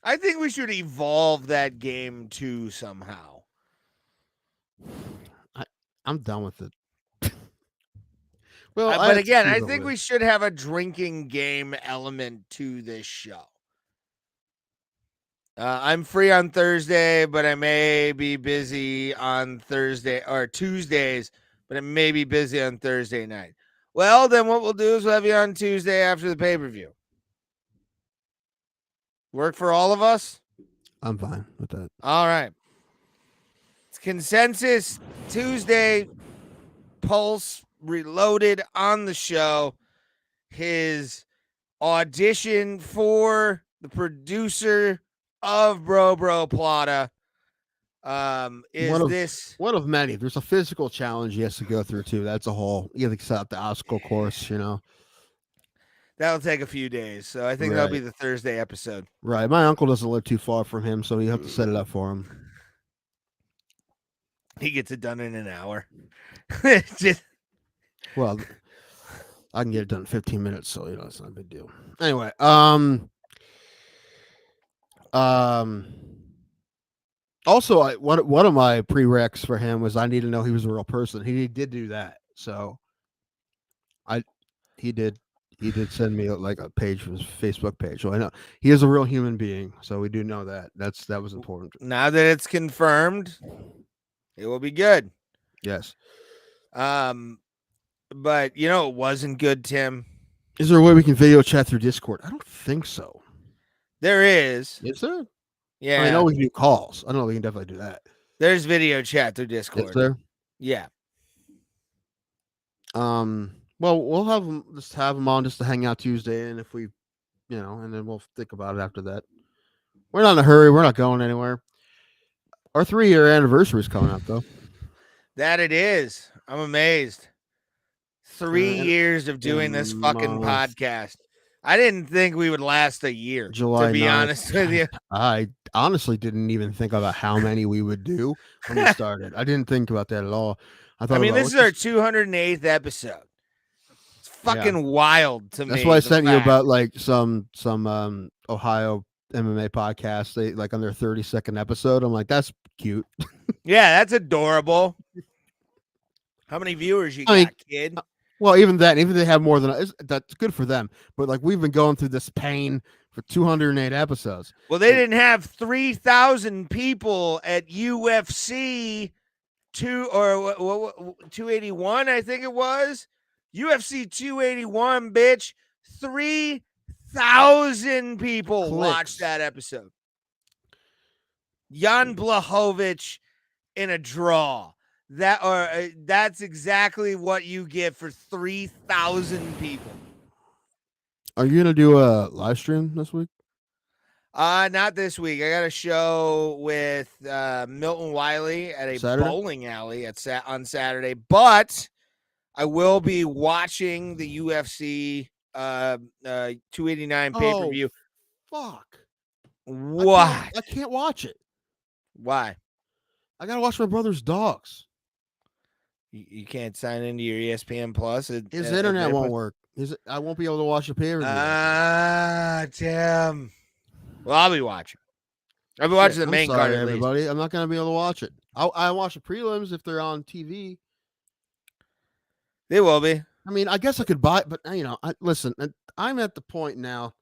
I think we should evolve that game too somehow. I'm done with it. Well, but again, I think we should have a drinking game element to this show. I'm free on Thursday, but I may be busy on Thursday or Tuesdays, but I may be busy on Thursday night. Well, then what we'll do is we'll have you on Tuesday after the pay-per-view. Work for all of us? I'm fine with that. All right. It's Consensus Tuesday. Pulse Reloaded on the show. His audition for the producer of Bro Plata is one of many. There's a physical challenge he has to go through too. That's a whole. You have to accept the obstacle course. You know, that'll take a few days. So I think that'll be the Thursday episode. Right. My uncle doesn't live too far from him, so you have to set it up for him. He gets it done in an hour. Well, I can get it done in 15 minutes, so it's not a big deal. Anyway, also, one of my prereqs for him was I need to know he was a real person. He did do that, so he did send me like a page from his Facebook page. So I know he is a real human being. So we do know that. That was important. Now that it's confirmed, it will be good. Yes. But it wasn't good, Tim. Is there a way we can video chat through Discord? I don't think so. There is. Is there? Yeah. I know we can do calls. I know we can definitely do that. There's video chat through Is Discord. there? Yeah. Well, we'll have them on just to hang out Tuesday, and if we, and then we'll think about it after that. We're not in a hurry. We're not going anywhere. Our 3-year anniversary is coming up, though. That it is. I'm amazed. 3 years of doing this fucking podcast. I didn't think we would last a year, July to be 9th. honest with you. I honestly didn't even think about how many we would do when we started. I didn't think about that at all. I mean, this is our 208th episode. It's fucking wild to me. That's why I sent you about like some Ohio MMA podcast. They like on their 30-second episode. I'm like, that's cute. Yeah, that's adorable. How many viewers you got, kid? Well, even that, even if they have more than that's good for them. But like we've been going through this pain for 208 episodes. Well, they didn't have 3,000 people at UFC 281, I think it was. UFC 281, bitch. 3,000 people watched that episode. Jan Blachowicz in a draw. That's exactly what you get for 3,000 people. Are you gonna do a live stream this week? Not this week. I got a show with Milton Wiley at a bowling alley on Saturday, but I will be watching the UFC 289 pay-per-view. Fuck. What? I can't watch it. Why? I gotta watch my brother's dogs. You can't sign into your ESPN Plus. His internet won't work. I won't be able to watch a pay-per-view. Damn. Well, I'll be watching. I'll be watching the main card. Everybody, I'm not gonna be able to watch it. I watch the prelims if they're on TV. They will be. I mean, I guess I could buy it, but listen. I'm at the point now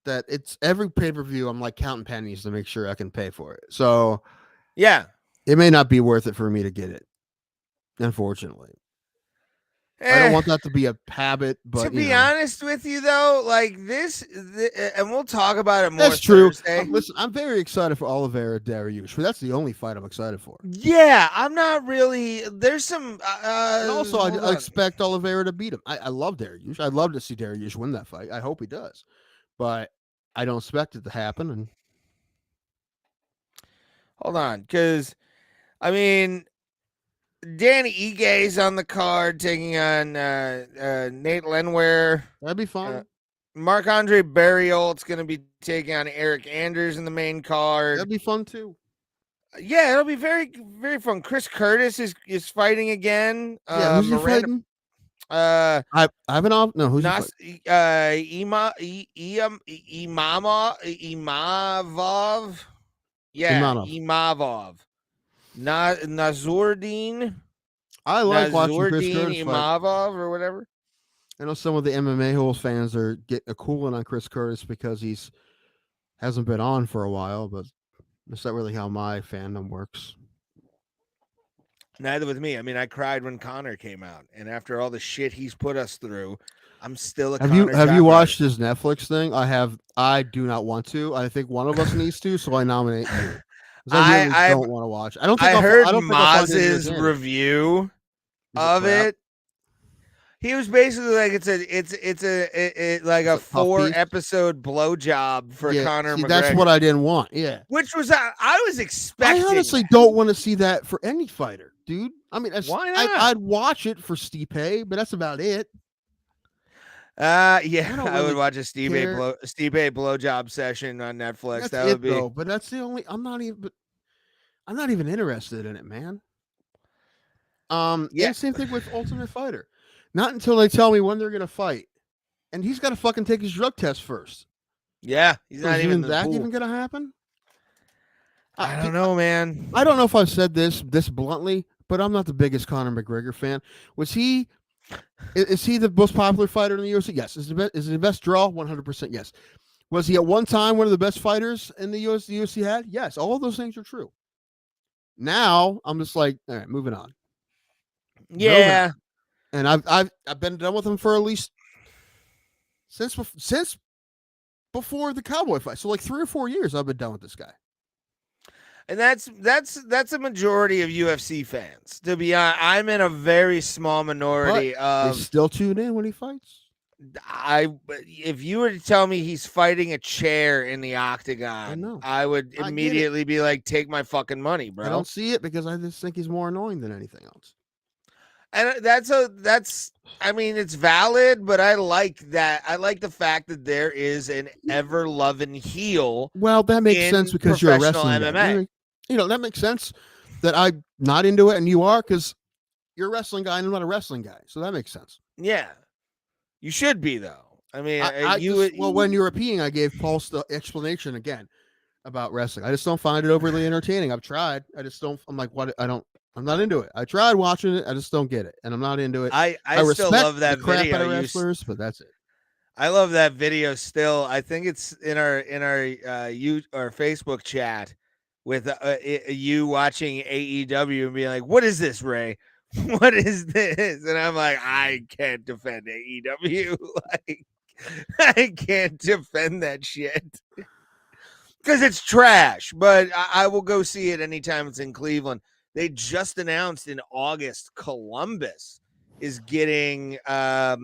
that it's every pay-per-view. I'm like counting pennies to make sure I can pay for it. So, yeah, it may not be worth it for me to get it. Unfortunately. I don't want that to be a habit, but to be honest with you, though, like this, and we'll talk about it more. That's true. Thursday. Listen, I'm very excited for Oliveira Dariush. That's the only fight I'm excited for. Yeah, I'm not really. There's some. And also, I expect Oliveira to beat him. I love Dariush. I'd love to see Dariush win that fight. I hope he does, but I don't expect it to happen. And hold on, because I mean, Danny Ige's on the card taking on Nate Lenware. That'd be fun. Marc-Andre Barriolt's going to be taking on Eric Anders in the main card. That'd be fun too. Yeah, it'll be very, very fun. Chris Curtis is fighting again. Yeah, who's he fighting? I haven't off. No, who's Imavov. Yeah, Imavov. Nazurdin. I like watching Chris Curtis Imavov or whatever. I know some of the MMA whole fans are getting a cooling on Chris Curtis because hasn't been on for a while, but that's not really how my fandom works. Neither with me. I mean, I cried when Connor came out, and after all the shit he's put us through, I'm still a. Have you watched his Netflix thing? I have. I do not want to. I think one of us needs to, so I nominate you. I don't want to watch. I don't think I heard Maz's review of it. He was basically like it's a 4-episode blowjob for Conor McGregor. That's what I didn't want. Yeah, which was I was expecting. I honestly don't want to see that for any fighter, dude. I mean, why not? I'd watch it for Stipe, but that's about it. I would watch a Stipe blowjob session on Netflix. That's that would be. But that's the only. I'm not even interested in it, man. Yeah. Same thing with Ultimate Fighter. Not until they tell me when they're gonna fight, and he's got to fucking take his drug test first. Yeah, he's not even even gonna happen. I don't know, man. I don't know if I've said this bluntly, but I'm not the biggest Conor McGregor fan. Is he the most popular fighter in the UFC? Yes. Is he the best draw? 100% yes. Was he at one time one of the best fighters in the UFC had? Yes. All of those things are true. Now I'm just like, all right, moving on. Yeah. And I've been done with him for at least since before the Cowboy fight. So like 3 or 4 years I've been done with this guy. And that's a majority of UFC fans. To be honest, I'm in a very small minority They of still tune in when he fights. if you were to tell me he's fighting a chair in the octagon, know. I would I get it. immediately be like, take my fucking money, bro. I don't see it because I just think he's more annoying than anything else. And I mean, it's valid, but I like that. I like the fact that there is an ever loving heel. Well, that makes in sense because you're a professional wrestling MMA. guy. You know, that makes sense that I'm not into it and you are because you're a wrestling guy and I'm not a wrestling guy. So that makes sense. Yeah, you should be though. I mean, when you were peeing, I gave Paul the explanation again about wrestling. I just don't find it overly entertaining. I've tried. I just don't. I'm like, what? I'm not into it. I tried watching it. I just don't get it, and I'm not into it. I still respect love that the crap video. out of wrestlers, but that's it. I love that video still. I think it's in our our Facebook chat with you watching AEW and being like, "What is this, Ray? What is this?" And I'm like, "I can't defend AEW. Like, I can't defend that shit because it's trash." But I will go see it anytime it's in Cleveland. They just announced in August Columbus is getting at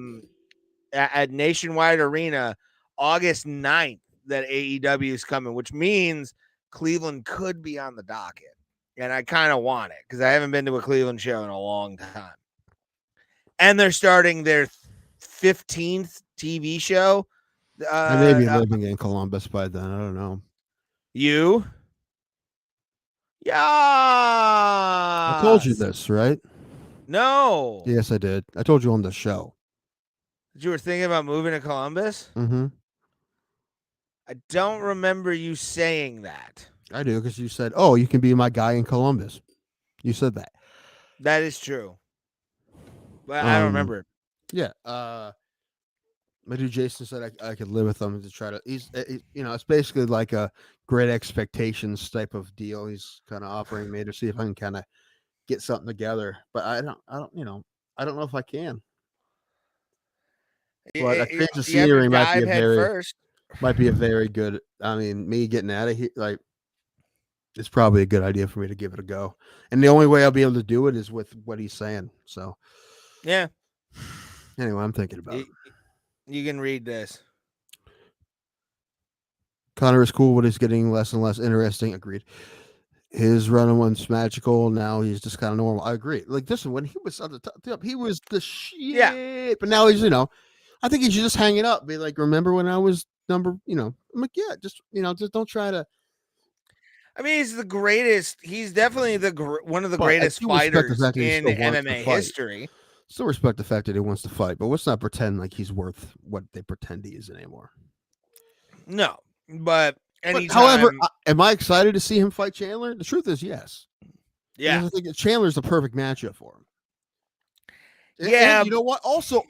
Nationwide Arena August 9th that AEW is coming, which means Cleveland could be on the docket. And I kind of want it because I haven't been to a Cleveland show in a long time. And they're starting their 15th TV show. I may be living in Columbus by then. I don't know. You? Yeah. I told you this, right? No. Yes, I did. I told you on the show. You were thinking about moving to Columbus? Mm-hmm. I don't remember you saying that. I do, because you said, "Oh, you can be my guy in Columbus." You said that. That is true. But I don't remember it. Yeah. My dude Jason said I could live with him to try to. He's it's basically like a Great Expectations type of deal. He's kind of offering me to see if I can kind of get something together, but I don't know if I can. But a change of scenery might be a very good. I mean, me getting out of here, like, it's probably a good idea for me to give it a go. And the only way I'll be able to do it is with what he's saying. So, yeah. Anyway, I'm thinking about it. You can read this. Connor is cool, but he's getting less and less interesting. Agreed. His run once magical. Now he's just kind of normal. I agree. Like this one, when he was on the top, he was the shit. Yeah. But now he's, I think he should just hang it up. Be like, remember when I was number, I'm like, yeah, just don't try to. I mean, he's the greatest. He's definitely one of the greatest fighters in MMA history. Still respect the fact that he wants to fight, but let's not pretend like he's worth what they pretend he is anymore. No, but anytime. However, am I excited to see him fight Chandler? The truth is, yes. Yeah, because I think Chandler's the perfect matchup for him. Yeah, and you know what? Also,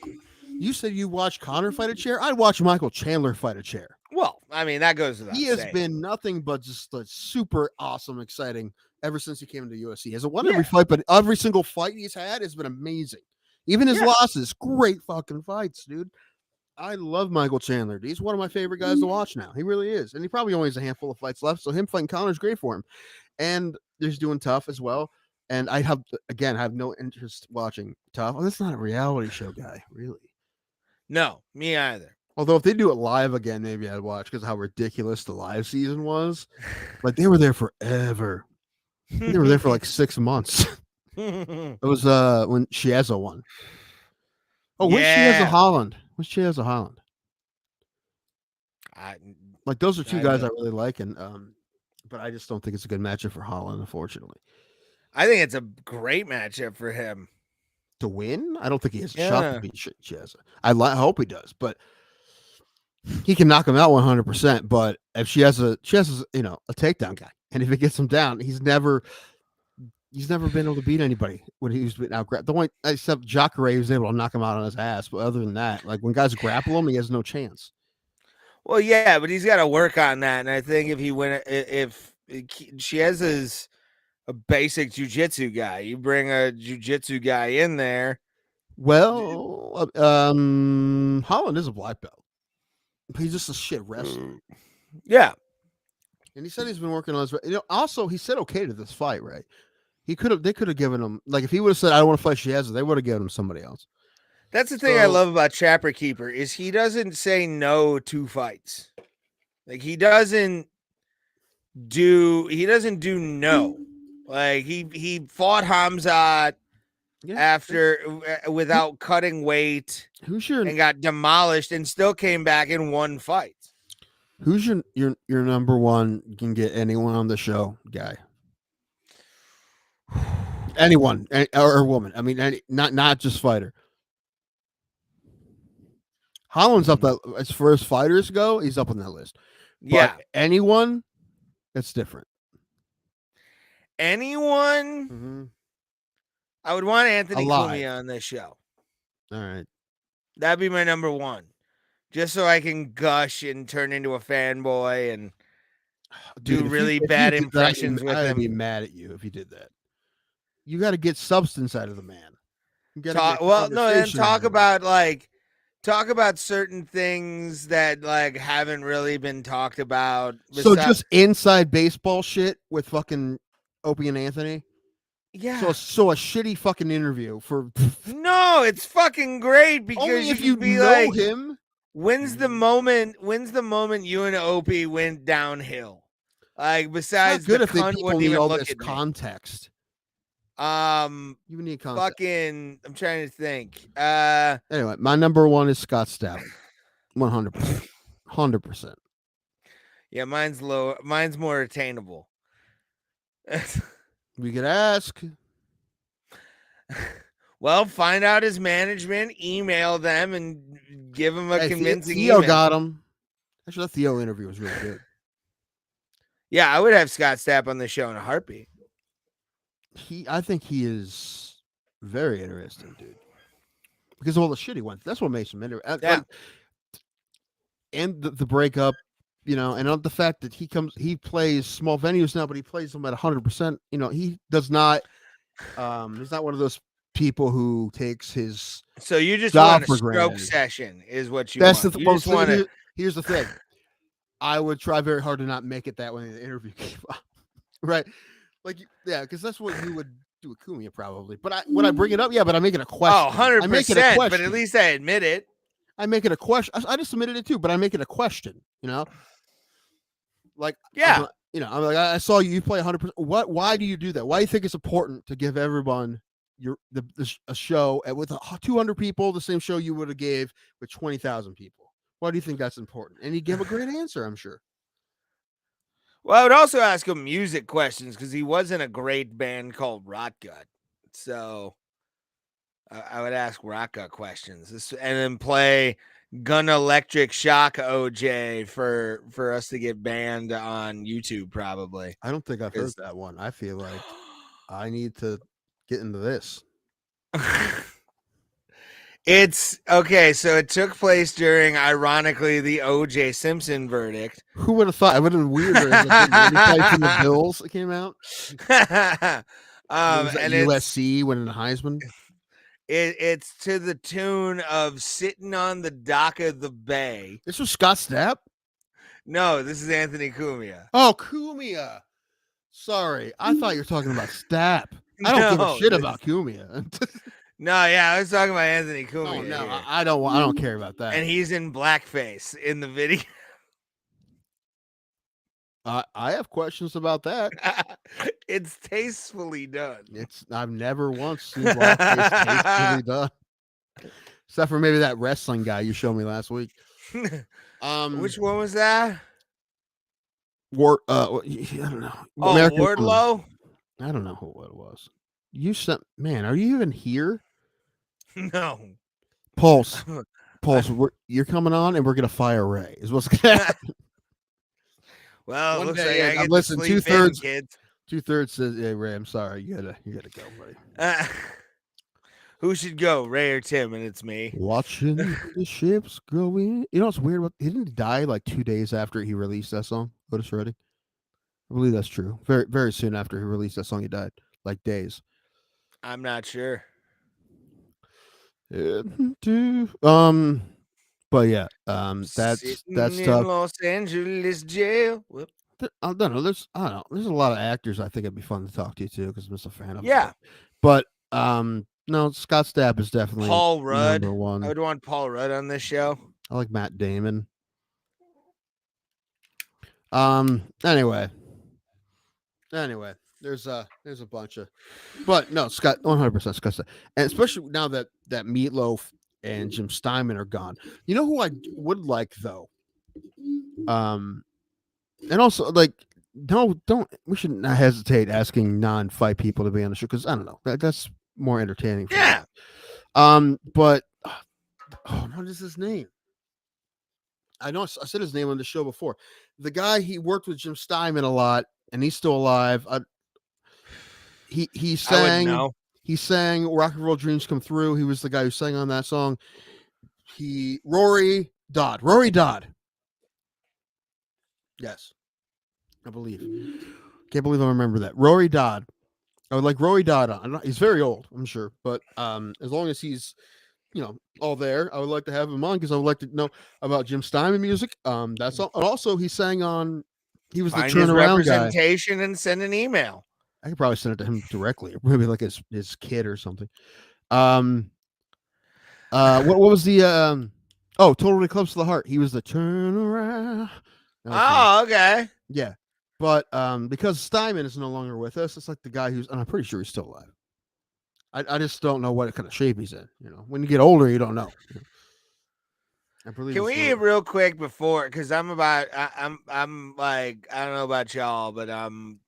you said you watched Conor fight a chair. I'd watch Michael Chandler fight a chair. Well, I mean, that goes without saying. He has been nothing but just super awesome, exciting ever since he came into UFC. He hasn't won every fight, but every single fight he's had has been amazing. Even his losses, great fucking fights, dude. I love Michael Chandler. He's one of my favorite guys to watch now. He really is. And he probably only has a handful of fights left, so him fighting Conor's great for him. And he's doing Tough as well. And I have no interest watching Tough. Oh, that's not a reality show guy, really. No, me either. Although if they do it live again, maybe I'd watch because of how ridiculous the live season was. Like, they were there forever. They were there for like 6 months. It was when Chiesa won. Oh, where's Chiesa Holland? Where's Chiesa Holland? Like, those are two guys I really like, and but I just don't think it's a good matchup for Holland, unfortunately. I think it's a great matchup for him to win. I don't think he has a shot to beat Chiesa. I hope he does, but he can knock him out 100%. But if Chiesa's a takedown guy, and if it gets him down, he's never been able to beat anybody when he's been out. The one except Jacare was able to knock him out on his ass, but other than that, like when guys grapple him, he has no chance. Well, yeah, but he's got to work on that, and I think if Chiesa's a basic jiu-jitsu guy, you bring a jiu-jitsu guy in there. Well, Holland is a black belt. He's just a shit wrestler. Yeah, And he said he's been working on his. Also he said okay to this fight, right? He could have. They could have given him like if he would have said I don't want to fight Shiaz, they would have given him somebody else. that's the thing I So love about Trapper Keeper is he doesn't say no to fights. Like he doesn't do no. Like he fought Hamzat yeah. after without cutting weight Who's your and got demolished and still came back and won fights. Who's your number one? You can get anyone on the show guy. Anyone or woman. I mean, not just fighter. Holland's up that as far as fighters go. He's up on that list. Yeah, But anyone, that's different. anyone. Mm-hmm. I would want Anthony Alive. Cumia on this show. All right. That'd be my number one, just so I can gush and turn into a fanboy and do Dude, really if you bad did that, impressions with I'd be him. mad at you if you did that. You got to get substance out of the man. You got to Talk get well, no, then conversation out of him. talk about certain things that like haven't really been talked about. So just inside baseball shit with fucking Opie and Anthony. Yeah. So a shitty fucking interview for No, it's fucking great because only if you you can be know like, him. when's the moment you and Opie went downhill? Like besides It's not good the if they cunt people wouldn't need even all look this at me. context. You need context. Fucking I'm trying to think. Anyway, my number one is Scott Stapp. 100%. 100%. Yeah, mine's low. Mine's more attainable. We could ask. Well, find out his management, email them, and give him a convincing Theo email. got him. Actually, that Theo interview was really good. Yeah, I would have Scott Stapp on the show in a heartbeat. I think he is very interesting, dude. Because of all the shit he went through. That's what makes him interesting. Yeah. And the breakup, and the fact that he plays small venues now, but he plays them at 100%. He does not. He's not one of those people who takes his. So you just job want a for stroke granted. session, is what you That's want. the You well, just so want to. here's the thing. I would try very hard to not make it that way in the interview came up. Right? Like, yeah, because that's what you would do with Cumia probably. But would I bring it up? Yeah, but I make it a question. 100%. I make it a question. But at least I admit it. I make it a question. I just submitted it too, but I make it a question. Like, Yeah. I'm like, I saw you play 100%. Why do you do that? Why do you think it's important to give everyone a show with 200 people, the same show you would have gave with 20,000 people? Why do you think that's important? And he gave a great answer, I'm sure. Well, I would also ask him music questions because he was in a great band called Rotgut. So I would ask Rotgut questions and then play Gun Electric Shock OJ for us to get banned on YouTube, probably. I don't think I've heard that one. I feel like I need to get into this. It's okay. So it took place during, ironically, the O.J. Simpson verdict. Who would have thought? It would have been weird. When he played from the Bills. It came out. And USC winning the Heisman. It's to the tune of "Sitting on the Dock of the Bay." This was Scott Stapp. No, this is Anthony Cumia. Oh, Cumia. Sorry, I thought you were talking about Stapp. I don't give a shit about Cumia. No, yeah, I was talking about Anthony Cumia. Oh, no, I don't care about that. And he's in blackface in the video. I have questions about that. It's tastefully done. I've never once seen blackface tastefully done, except for maybe that wrestling guy you showed me last week. Which one was that? I don't know. Oh, American Wardlow. I don't know who it was. You sent, man. Are you even here? No. Pulse. You're coming on, and we're gonna fire Ray. Is what's gonna happen. Well, it looks like I get listen. to sleep kids. 2/3 says, "Hey Ray, I'm sorry. You gotta go, buddy." Who should go, Ray or Tim? And it's me. Watching the ships go in. You know what's weird? He didn't die like 2 days after he released that song. Otis Redding. I believe that's true. Very, very soon after he released that song, he died. Like days. I'm not sure. But yeah, that's Sitting in tough. Los Angeles jail. Whoop. I don't know. I don't know. There's a lot of actors I think it'd be fun to talk to you too because I'm just a fan of them. Yeah, But no, Scott Stapp is definitely Paul Rudd. number I one. would want Paul Rudd on this show. I like Matt Damon. Anyway, there's a bunch of, but no, Scott 100% Scott Stapp, and especially now that Meatloaf and Jim Steinman are gone. You know who I would like though. And also like don't we should not hesitate asking non-fight people to be on the show because I don't know that's more entertaining. For Yeah. me. But what is his name? I know I said his name on the show before. The guy he worked with Jim Steinman a lot, and he's still alive. He I wouldn't sang know. he sang "Rock and Roll Dreams Come Through." He was the guy who sang on that song. Rory Dodd. Yes, I believe. Can't believe I remember that. Rory Dodd. I would like Rory Dodd on. He's very old, I'm sure, but as long as he's all there, I would like to have him on because I would like to know about Jim Steinman music. That's all. And also, he sang on. He was Find the his turnaround guy. representation and send an email. I could probably send it to him directly, or maybe like his kid or something. What was the Oh, Total Eclipse of the Heart. He was the turnaround. Oh, okay. Yeah, but because Steinman is no longer with us, it's like the guy who's, and I'm pretty sure he's still alive. I just don't know what kind of shape he's in. When you get older, you don't know. I believe. Can we real quick before, because I'm like, I don't know about y'all, but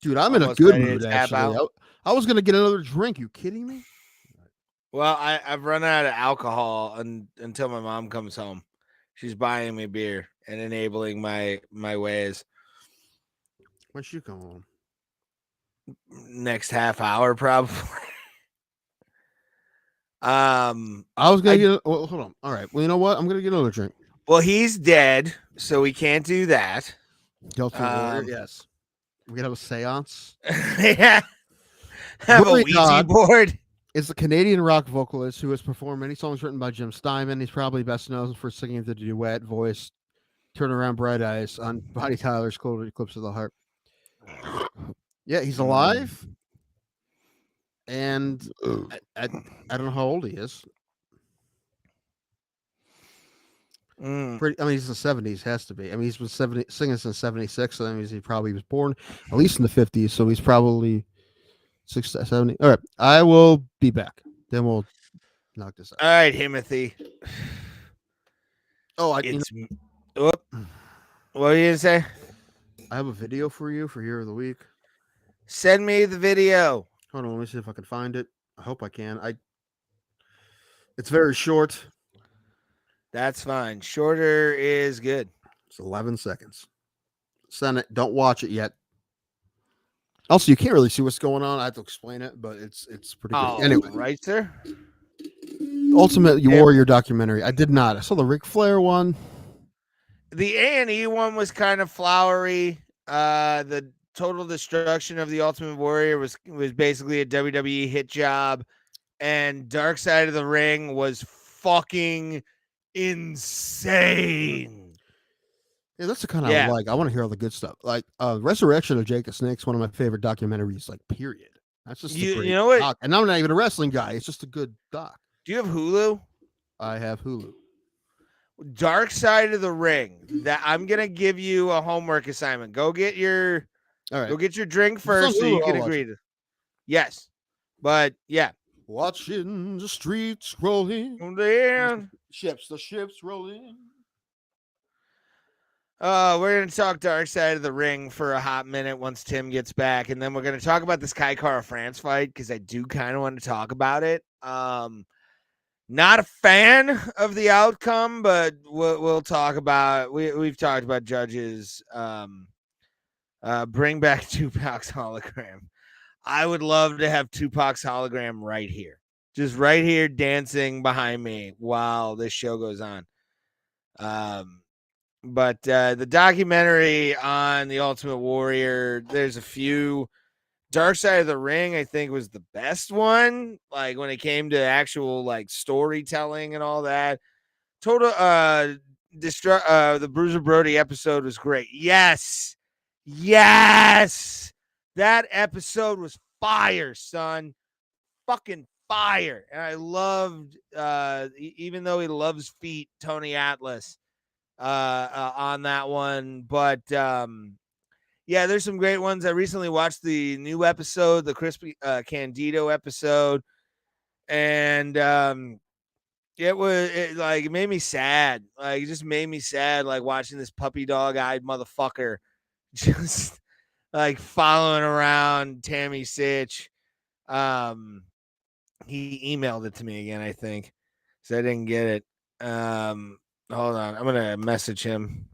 dude, I'm in a good mood actually. I was gonna get another drink. You kidding me? Well, I've run out of alcohol until my mom comes home. She's buying me beer and enabling my ways. When she come home? Next half hour, probably. I was gonna get. Well, hold on. All right. Well, you know what? I'm gonna get another drink. Well, he's dead, so we can't do that. Yes. We can have a seance. Yeah. Have Willie a Ouija Dodd board. Is a Canadian rock vocalist who has performed many songs written by Jim Steinman. He's probably best known for singing the duet voice "Turn Around Bright Eyes" on Bonnie Tyler's "Total Eclipse of the Heart." Yeah, he's alive, and I don't know how old he is. Pretty, I mean, he's in the 70s, has to be. I mean, he's been singing since 76, so that means he probably was born at least in the 50s, so he's probably 60, 70. All right, I will be back. Then we'll knock this out. All right, Timothy. Oh, what are you gonna say? I have a video for you for Hero of the Week. Send me the video. Hold on, let me see if I can find it. I hope I can. It's very short. That's fine. Shorter is good. It's 11 seconds. Send it. Don't watch it yet. Also, you can't really see what's going on. I have to explain it, but it's pretty good. Anyway, right, sir. Ultimate Warrior documentary. I did not. I saw the Ric Flair one. The A&E one was kind of flowery. The Total Destruction of the Ultimate Warrior was basically a WWE hit job, and Dark Side of the Ring was fucking insane. Yeah, that's the kind of I like. I want to hear all the good stuff. Like Resurrection of Jake the Snake's one of my favorite documentaries. Like, period. That's just a great doc. And I'm not even a wrestling guy. It's just a good doc. Do you have Hulu? I have Hulu. Dark Side of the Ring. That I'm gonna give you a homework assignment. Go get your drink first, so you can agree to. Yes, but yeah. Watching the streets rolling. The ships rolling. We're gonna talk Dark Side of the Ring for a hot minute once Tim gets back, and then we're gonna talk about this Kai Kara France fight because I do kind of want to talk about it. Not a fan of the outcome, but we'll talk about. We've talked about judges. Bring back Tupac's hologram. I would love to have Tupac's hologram right here, just right here, dancing behind me while this show goes on. But the documentary on the Ultimate Warrior, there's a few. Dark Side of the Ring, I think, was the best one. Like when it came to actual like storytelling and all that. Total the Bruiser Brody episode was great. Yes. Yes. That episode was fire, son. Fucking fire. And I loved even though he loves feet, Tony Atlas on that one. But yeah, there's some great ones. I recently watched the new episode, the Crispy Candido episode, and it made me sad. Like, it just made me sad, like watching this puppy dog eyed motherfucker just like following around Tammy Sitch. He emailed it to me again, I think, so I didn't get it. Hold on, I'm gonna message him.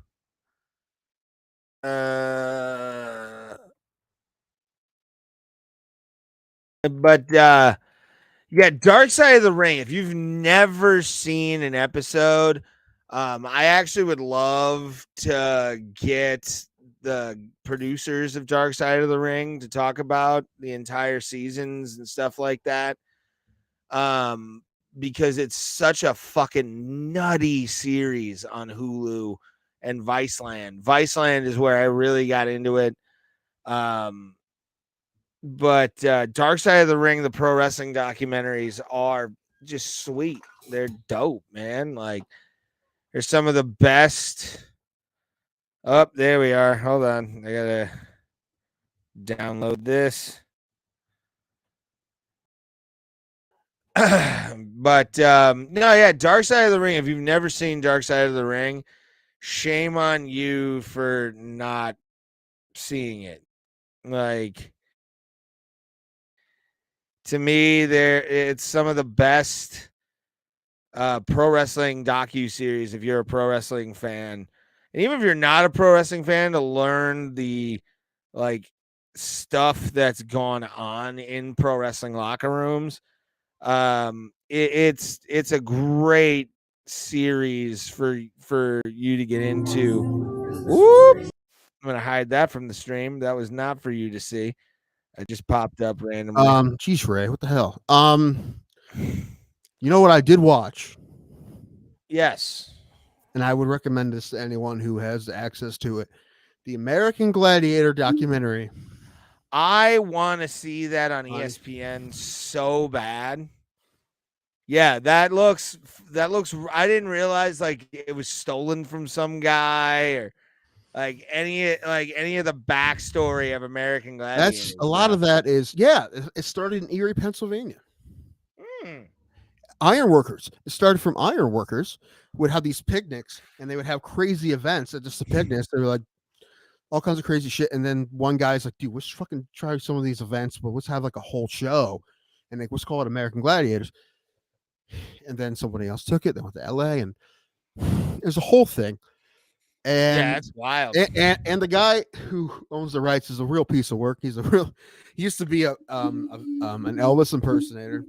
But yeah, Dark Side of the Ring. If you've never seen an episode, I actually would love to get the producers of Dark Side of the Ring to talk about the entire seasons and stuff like that. Because it's such a fucking nutty series on Hulu and Viceland. Viceland is where I really got into it. But Dark Side of the Ring, the pro wrestling documentaries are just sweet. They're dope, man. Like, they're some of the best. Oh, there we are. Hold on. I gotta download this. But no, yeah, Dark Side of the Ring. If you've never seen Dark Side of the Ring, shame on you for not seeing it. Like, to me, it's some of the best pro wrestling docu series if you're a pro wrestling fan, and even if you're not a pro wrestling fan, to learn the like stuff that's gone on in pro wrestling locker rooms. It's a great series for you to get into. Whoop! I'm gonna hide that from the stream. That was not for you to see. I just popped up randomly. Geez, Ray, what the hell? You know what I did watch, Yes. and I would recommend this to anyone who has access to it. The American Gladiator documentary. I want to see that on ESPN so bad. Yeah, that looks. I didn't realize like it was stolen from some guy or like any of the backstory of American Gladiators. That's a lot of that is it started in Erie, Pennsylvania. Ironworkers. It started from ironworkers would have these picnics and they would have crazy events at just the picnics. They were like all kinds of crazy shit. And then one guy's like, dude, let's fucking try some of these events, but let's have like a whole show. And like, let's call it American Gladiators. And then somebody else took it. They went to LA and it was a whole thing. And yeah, that's wild. And the guy who owns the rights is a real piece of work. He used to be an Elvis impersonator.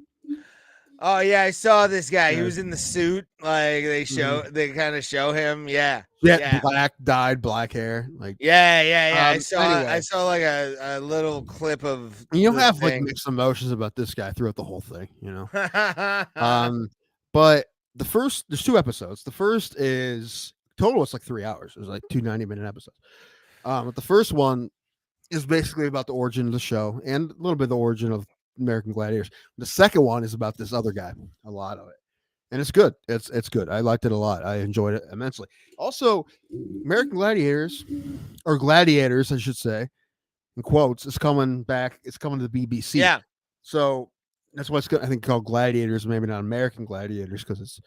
Oh yeah, I saw this guy. He was in the suit. Like they kind of show him. Yeah. Dyed black hair. Like I saw like a little clip of. You don't have like mixed emotions about this guy throughout the whole thing, you know. But there's 2 episodes. The first is total. It's like 3 hours. It was like 2 90-minute episodes. But the first one is basically about the origin of the show and a little bit of the origin of American Gladiators. The second one is about this other guy, a lot of it, and it's good. It's good. I liked it a lot. I enjoyed it immensely. Also, American Gladiators, or Gladiators, I should say, in quotes, is coming back. It's coming to the BBC. Yeah. So that's why it's I think called Gladiators, maybe not American Gladiators, because it's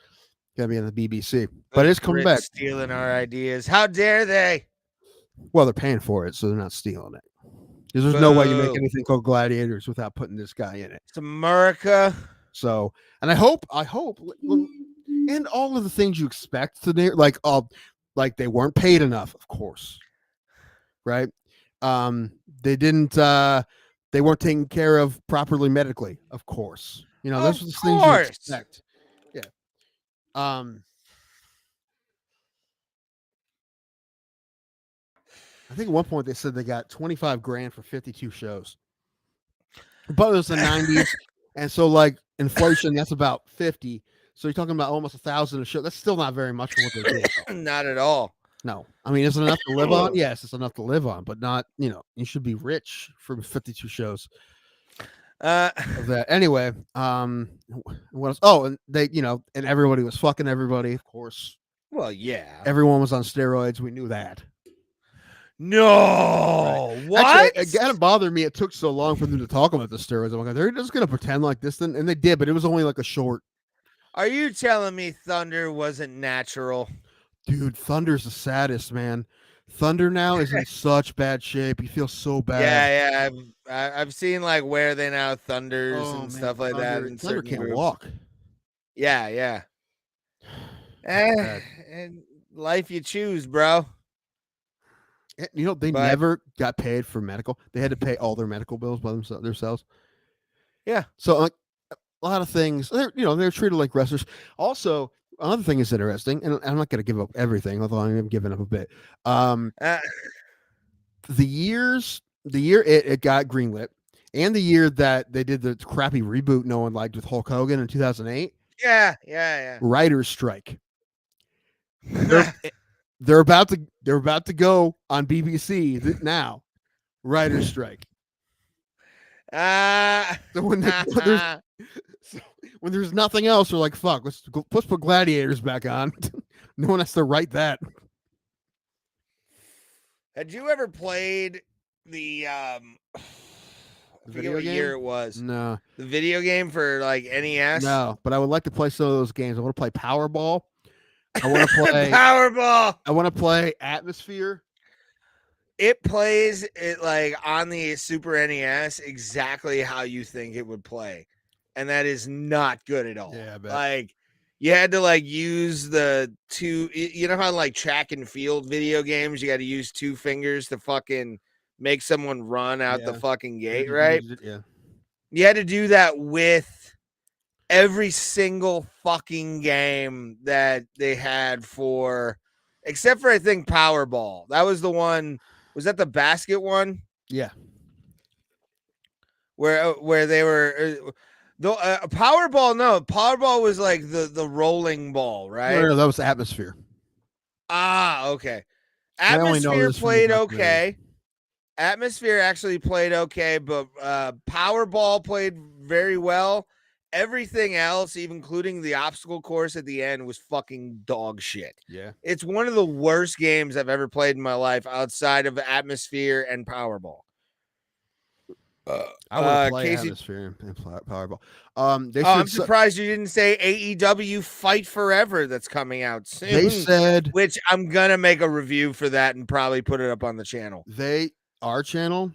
gonna be on the BBC. But it's coming back. Stealing our ideas. How dare they? Well, they're paying for it, so they're not stealing it. Because there's no way you make anything called Gladiators without putting this guy in it. It's America. So, and I hope, and all of the things you expect to there, like they weren't paid enough, of course, right? They didn't, they weren't taken care of properly medically, of course. You know, those are the things you expect. Yeah. I think at one point they said they got $25,000 for 52 shows, but it was the 90s, and so like inflation, that's about 50. So you're talking about almost 1,000 a show. That's still not very much for what they do. Not at all. No, I mean, is it enough to live on? Yes, it's enough to live on, but not. You should be rich for 52 shows of that. Anyway, what else? Oh, and they, and everybody was fucking everybody, of course. Well, yeah. Everyone was on steroids. We knew that. No, right. what? Actually, it kind of bothered me. It took so long for them to talk about the steroids. I'm like, they're just gonna pretend like this, and they did, but it was only like a short. Are you telling me Thunder wasn't natural? Dude, Thunder's the saddest, man. Thunder now is in such bad shape. You feel so bad. Yeah. I've seen like where they now Thunders and stuff like that. Thunder, In Thunder certain can't groups. walk. Yeah. And life you choose, bro. They never got paid for medical. They had to pay all their medical bills by themselves. Yeah. So like a lot of things, they're treated like wrestlers. Also, another thing is interesting, and I'm not going to give up everything, although I'm giving up a bit. The year it got greenlit, and the year that they did the crappy reboot no one liked with Hulk Hogan in 2008. Yeah. Writers' strike. They're about to go on BBC now. Writers' strike. So when there's nothing else, they're like, "Fuck, let's put Gladiators back on." No one has to write that. Had you ever played the I forget what year it was? No. The video game for like NES? No, but I would like to play some of those games. I want to play Powerball. I want to play Powerball. I want to play Atmosphere. It plays it like on the Super NES exactly how you think it would play. And that is not good at all. Yeah, I bet. Like you had to like use the two, how like track and field video games, you got to use two fingers to fucking make someone run out the fucking gate, right? Yeah. You had to do that with every single fucking game that they had except for I think Powerball. That was the one. Was that the basket one? Yeah. Where they were Powerball? No, Powerball was like the rolling ball, right? No, that was Atmosphere. Okay. Atmosphere played okay. Atmosphere actually played okay, but Powerball played very well. Everything else, even including the obstacle course at the end, was fucking dog shit. Yeah. It's one of the worst games I've ever played in my life outside of Atmosphere and Powerball. I want to play Atmosphere and Powerball. I'm surprised you didn't say AEW Fight Forever that's coming out soon. They said, which I'm going to make a review for that and probably put it up on the channel. Our channel?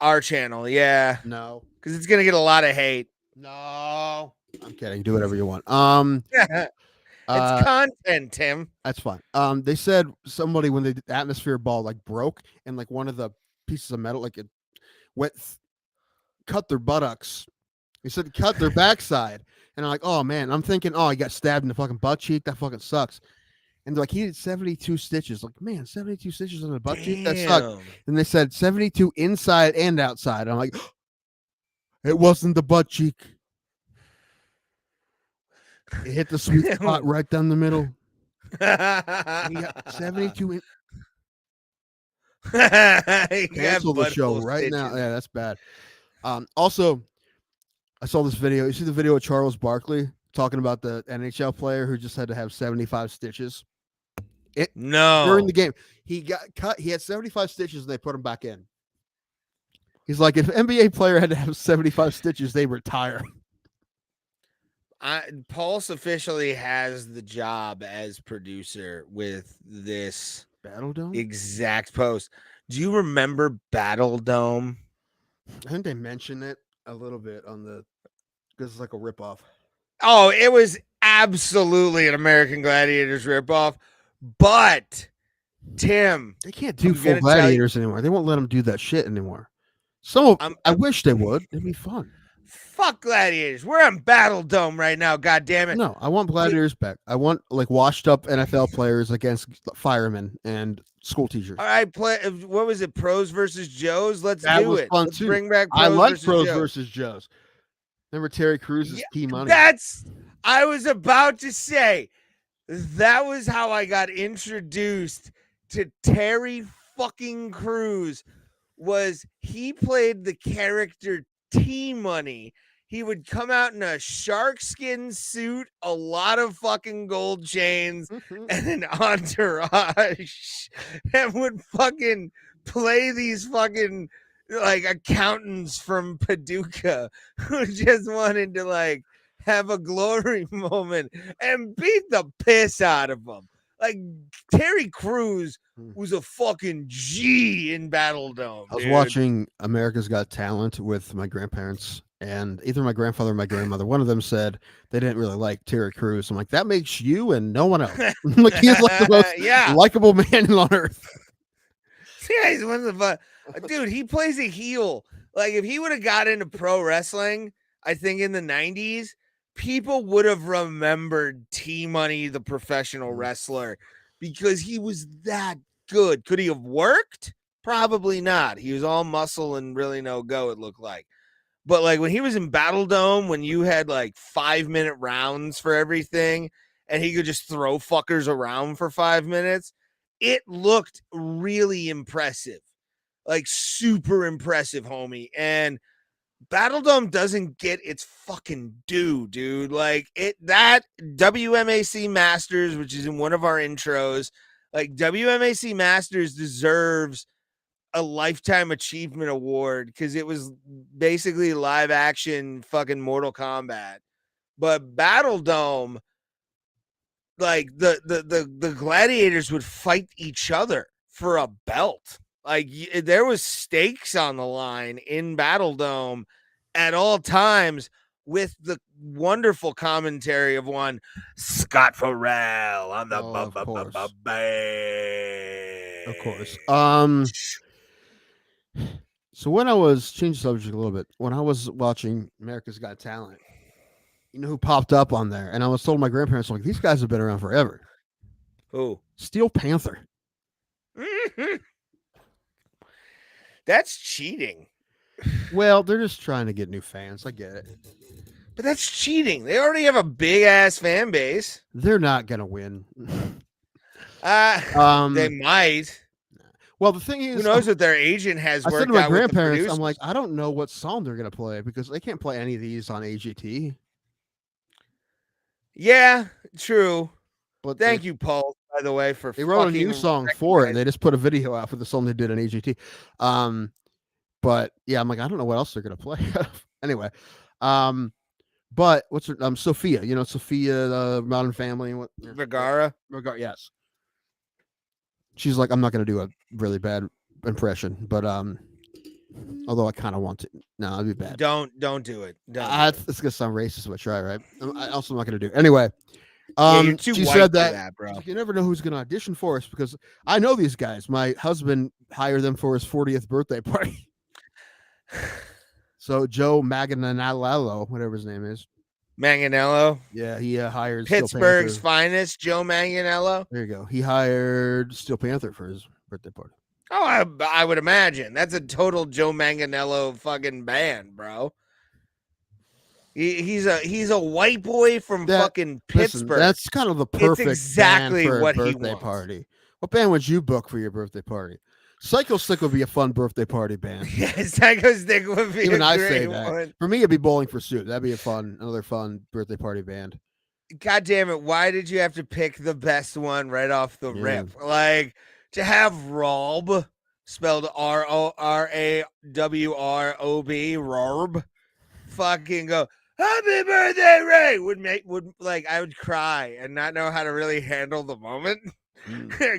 Our channel, yeah. No. Because it's going to get a lot of hate. No, I'm kidding. Do whatever you want. It's content, Tim. That's fine. They said somebody when the Atmosphere ball like broke and like one of the pieces of metal like it cut their buttocks. They said cut their backside, and I'm like, oh man. I'm thinking, oh, he got stabbed in the fucking butt cheek. That fucking sucks. And they're like, he had 72 stitches. Like, man, 72 stitches on the butt cheek. That sucked. And they said 72 inside and outside. I'm like. It wasn't the butt cheek. It hit the sweet spot right down the middle. We got 72. Cancel the show right stitches. Now. Yeah, that's bad. Also, I saw this video. You see the video of Charles Barkley talking about the NHL player who just had to have 75 stitches? During the game. He got cut. He had 75 stitches and they put him back in. He's like, if an NBA player had to have 75 stitches, they retire. Pulse officially has the job as producer with this Battle Dome exact post. Do you remember Battle Dome? I think they mentioned it a little bit because it's like a ripoff. Oh, it was absolutely an American Gladiators ripoff. But Tim, they can't do full Gladiators anymore. They won't let them do that shit anymore. I wish they would. It'd be fun. Fuck Gladiators. We're on Battle Dome right now. God damn it. No, I want Gladiators back. I want like washed up NFL players against firemen and school teachers. All right, what was it? Pros versus Joes. Let's do it. Fun Let's too. Bring back. I like Pros versus Joes. Remember Terry Cruz's Key Money? I was about to say that was how I got introduced to Terry fucking Crews. Was he played the character T Money? He would come out in a shark skin suit, a lot of fucking gold chains, and an entourage, and would fucking play these fucking like accountants from Paducah who just wanted to like have a glory moment and beat the piss out of them. Like Terry Crews was a fucking G in Battle Dome. I was dude. watching America's Got Talent with my grandparents, and either my grandfather or my grandmother, one of them said they didn't really like Terry Crews. I'm like, that makes you and no one else. Like, he's like the most likable man on earth. Yeah, he's one of the fun. Dude, he plays a heel. Like, if he would have got into pro wrestling, I think in the 90s, people would have remembered T Money, the professional wrestler, because he was that good. Could he have worked? Probably not. He was all muscle and really no go, it looked like. But like when he was in Battle Dome, when you had like 5-minute rounds for everything, and he could just throw fuckers around for 5 minutes, it looked really impressive. Like super impressive, homie. And Battle Dome doesn't get its fucking due, dude. Like that WMAC Masters, which is in one of our intros, like WMAC Masters deserves a lifetime achievement award because it was basically live action fucking Mortal Kombat. But Battle Dome, like the gladiators would fight each other for a belt. Like there was stakes on the line in Battle Dome at all times, with the wonderful commentary of one Scott Farrell on the of course. So when I was changing subject a little bit, when I was watching America's Got Talent, you know who popped up on there? And I was told my grandparents, like, these guys have been around forever. Who? Steel Panther. That's cheating. Well, they're just trying to get new fans. I get it. But that's cheating. They already have a big ass fan base. They're not gonna win. They might. Well, the thing is, who knows what their agent has I worked said to my out with the grandparents, producers. I'm like, I don't know what song they're gonna play because they can't play any of these on AGT. Yeah, true. But thank you, Paul, by the way, for they wrote a new song for it. And they just put a video out for the song they did on AGT. But yeah, I'm like, I don't know what else they're gonna play. Anyway, but what's her Sophia? You know, Sophia, the Modern Family, and what Vergara? Yes. She's like, I'm not gonna do a really bad impression, but although I kind of want to. No, it'd be bad. Don't do it. It's gonna sound racist if I try, right? I also not gonna do it anyway. You're too she white said for that bro. You never know who's gonna audition for us because I know these guys. My husband hired them for his 40th birthday party. So Joe Manganiello, whatever his name is. Manganiello? Yeah, he hired Pittsburgh's finest, Joe Manganiello. There you go. He hired Steel Panther for his birthday party. Oh, I would imagine. That's a total Joe Manganiello fucking band, bro. He's a white boy from fucking Pittsburgh. Listen, that's kind of the perfect exactly band for what a birthday party. What band would you book for your birthday party? Psycho Stick would be a fun birthday party band. Yeah, Psycho Stick would be Even a I great say that. one. For me, it'd be Bowling for Soup. That'd be another fun birthday party band. God damn it! Why did you have to pick the best one right off the rip? Like to have Rob spelled RORAWROB, Rorb, fucking go happy birthday, Ray would like I would cry and not know how to really handle the moment.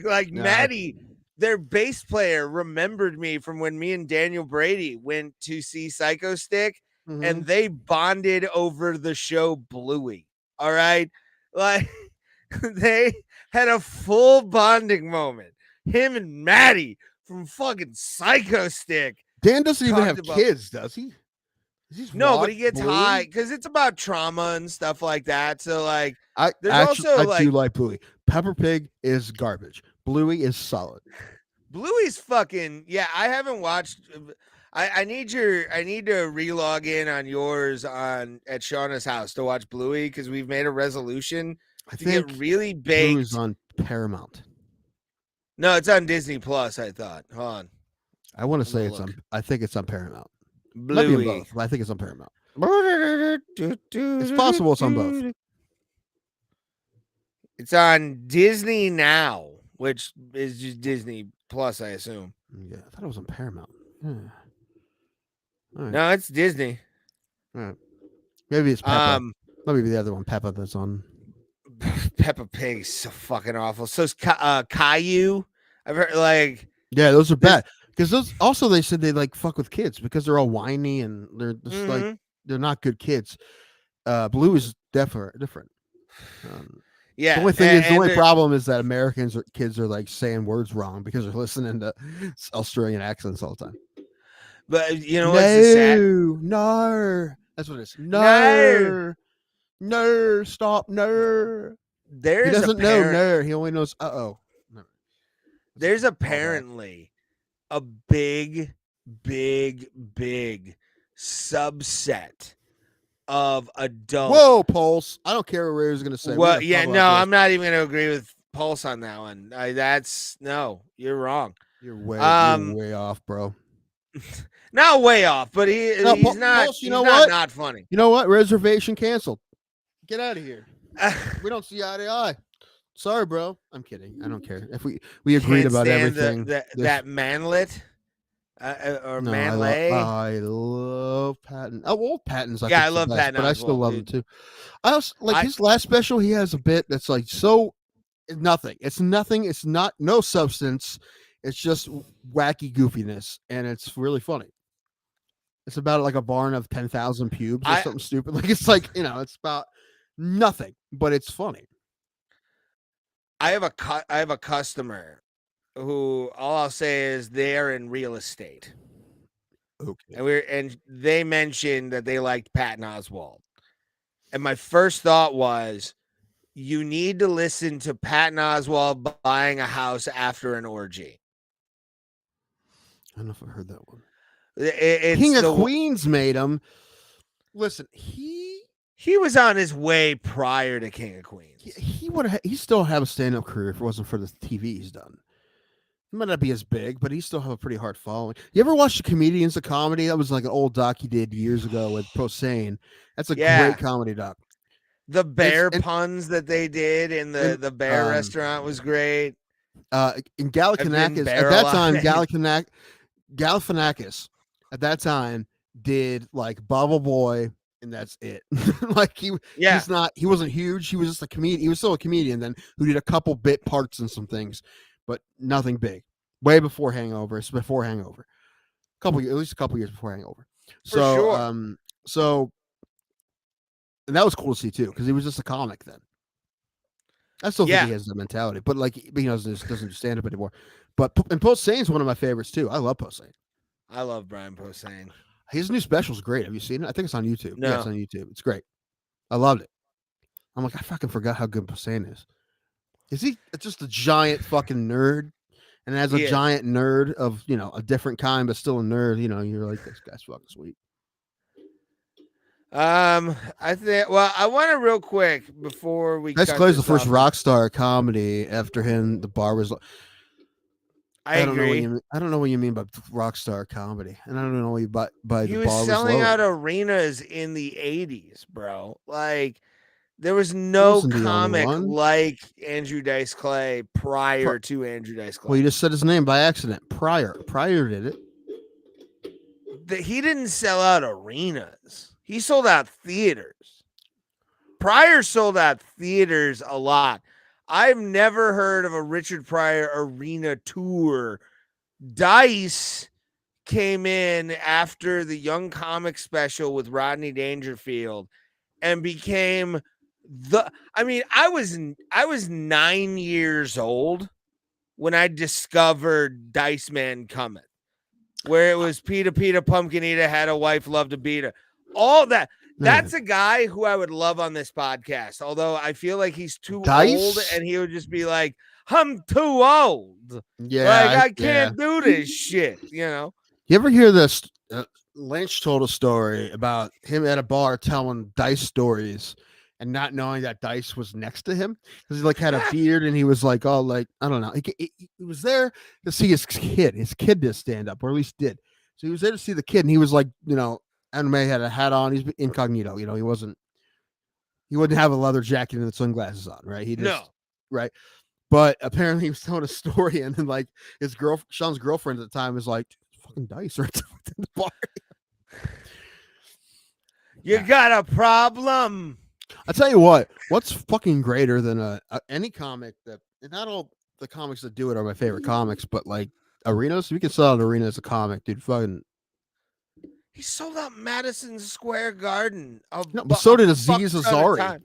Like Maddie, their bass player, remembered me from when me and Daniel Brady went to see Psycho Stick, and they bonded over the show Bluey. All right, like they had a full bonding moment. Him and Maddie from fucking Psycho Stick. Dan doesn't even have kids, does he? No, but he gets high because it's about trauma and stuff like that. So, like, I do like Bluey. Peppa Pig is garbage. Bluey is solid. Bluey's fucking I haven't watched. I need to re-log in on yours at Shauna's house to watch Bluey because we've made a resolution I to get think really Blue is baked. on Paramount. No, it's on Disney Plus. I thought. Hold on, I want to I'm say gonna it's on. look. I think it's on Paramount. Might be on Bluey. both, but I think it's on Paramount. It's possible it's on both. It's on Disney Now, which is just Disney Plus, I assume. Yeah, I thought it was on Paramount. Yeah. All right. No, it's Disney. All right. Maybe it's Peppa. Um, Maybe the other one, Peppa, that's on. Peppa Pig is so fucking awful. So's Caillou. I've heard like Yeah, those are this. bad because those also they said they like fuck with kids because they're all whiny and they're just like Mhm. they're not good kids. Blue is different. Yeah, The only thing is, the only they're- problem is that Americans or kids are like saying words wrong because they're listening to Australian accents all the time. But you know what's the sad? No, that's what it is. No. No, stop, no. He There's doesn't know no. He only knows oh. There's apparently a big subset of adults. Whoa, Pulse! I don't care what Ray's gonna say. Well, yeah, no, I'm not even going to agree with Pulse on that one. That's no, you're wrong. You're way off, bro. Not way off, but he's not. Pulse, you know what? Not funny. You know what? Reservation canceled. Get out of here. We don't see eye to eye. Sorry, bro. I'm kidding. I don't care. If we agreed about everything. That manlet or no, manlay. I love Patton. Oh, well, Patton's I love Patton, but I still love him too. I also like his last special. He has a bit that's like so nothing. It's nothing. It's not no substance. It's just wacky goofiness, and it's really funny. It's about like a barn of 10,000 pubes or something stupid. Like it's like it's about nothing, but it's funny. I have a customer who all I'll say is they're in real estate. Okay. And they mentioned that they liked Patton Oswalt. And my first thought was, you need to listen to Patton Oswalt buying a house after an orgy. I don't know if I heard that one. It's King of Queens made him. Listen, he was on his way prior to King of Queens. He still have a stand-up career if it wasn't for the TV he's done. He might not be as big, but he still have a pretty hard following. You ever watch the Comedians of Comedy? That was like an old doc he did years ago with Posehn. That's a great comedy doc. The bear puns that they did in the bear restaurant was great. In Galifianakis at that time, Galifianakis at that time did like Bubble Boy, and that's it. Like he wasn't huge. He was just a comedian. He was still a comedian then who did a couple bit parts and some things, but nothing big. Way before Hangover. It's before Hangover. At least a couple years before Hangover. So and that was cool to see too, because he was just a comic then. I still think he has that mentality, but like he doesn't do stand up anymore. But and Posehn's one of my favorites too. I love Posehn. I love Brian Posehn. His new special is great. Have you seen it? I think it's on YouTube. No. Yeah, it's on YouTube. It's great. I loved it. I'm like, I fucking forgot how good Posehn is. Is he just a giant fucking nerd? And as a giant nerd of a different kind, but still a nerd, you're like, this guy's fucking sweet. I think. Well, I want to real quick before we. That's Clay's the first rock star comedy. After him, the bar was. I agree. I don't know what you mean by rock star comedy, and I don't know what you by the bar was. He was selling out arenas in the '80s, bro. Like there was no comic like Andrew Dice Clay prior to Andrew Dice Clay. Well, you just said his name by accident. Pryor did it. He didn't sell out arenas. He sold out theaters. Pryor sold out theaters a lot. I've never heard of a Richard Pryor arena tour. Dice came in after the Young Comic special with Rodney Dangerfield and became I was 9 years old when I discovered Dice Man Cometh, where it was Peter Pumpkin Eater had a wife, loved to beat her. All that. That's a guy who I would love on this podcast. Although I feel like he's too old and he would just be like, I'm too old. Yeah. Like I can't do this shit, You ever hear this? Lynch told a story about him at a bar telling Dice stories and not knowing that Dice was next to him because he like had a beard and he was like, oh, like I don't know. He was there to see his kid. His kid did stand up, or at least did. So he was there to see the kid, and he was like, Anime had a hat on. He's incognito. He wasn't. He wouldn't have a leather jacket and the sunglasses on, right? He just right. But apparently he was telling a story, and then like Sean's girlfriend at the time was like, "Fucking Dice right at the bar." You got a problem. I tell you what's fucking greater than any comic that, and not all the comics that do it are my favorite comics, but like Arenas, we can sell an Arena as a comic, dude. Fucking. He sold out Madison Square Garden. But so did Aziz Ansari.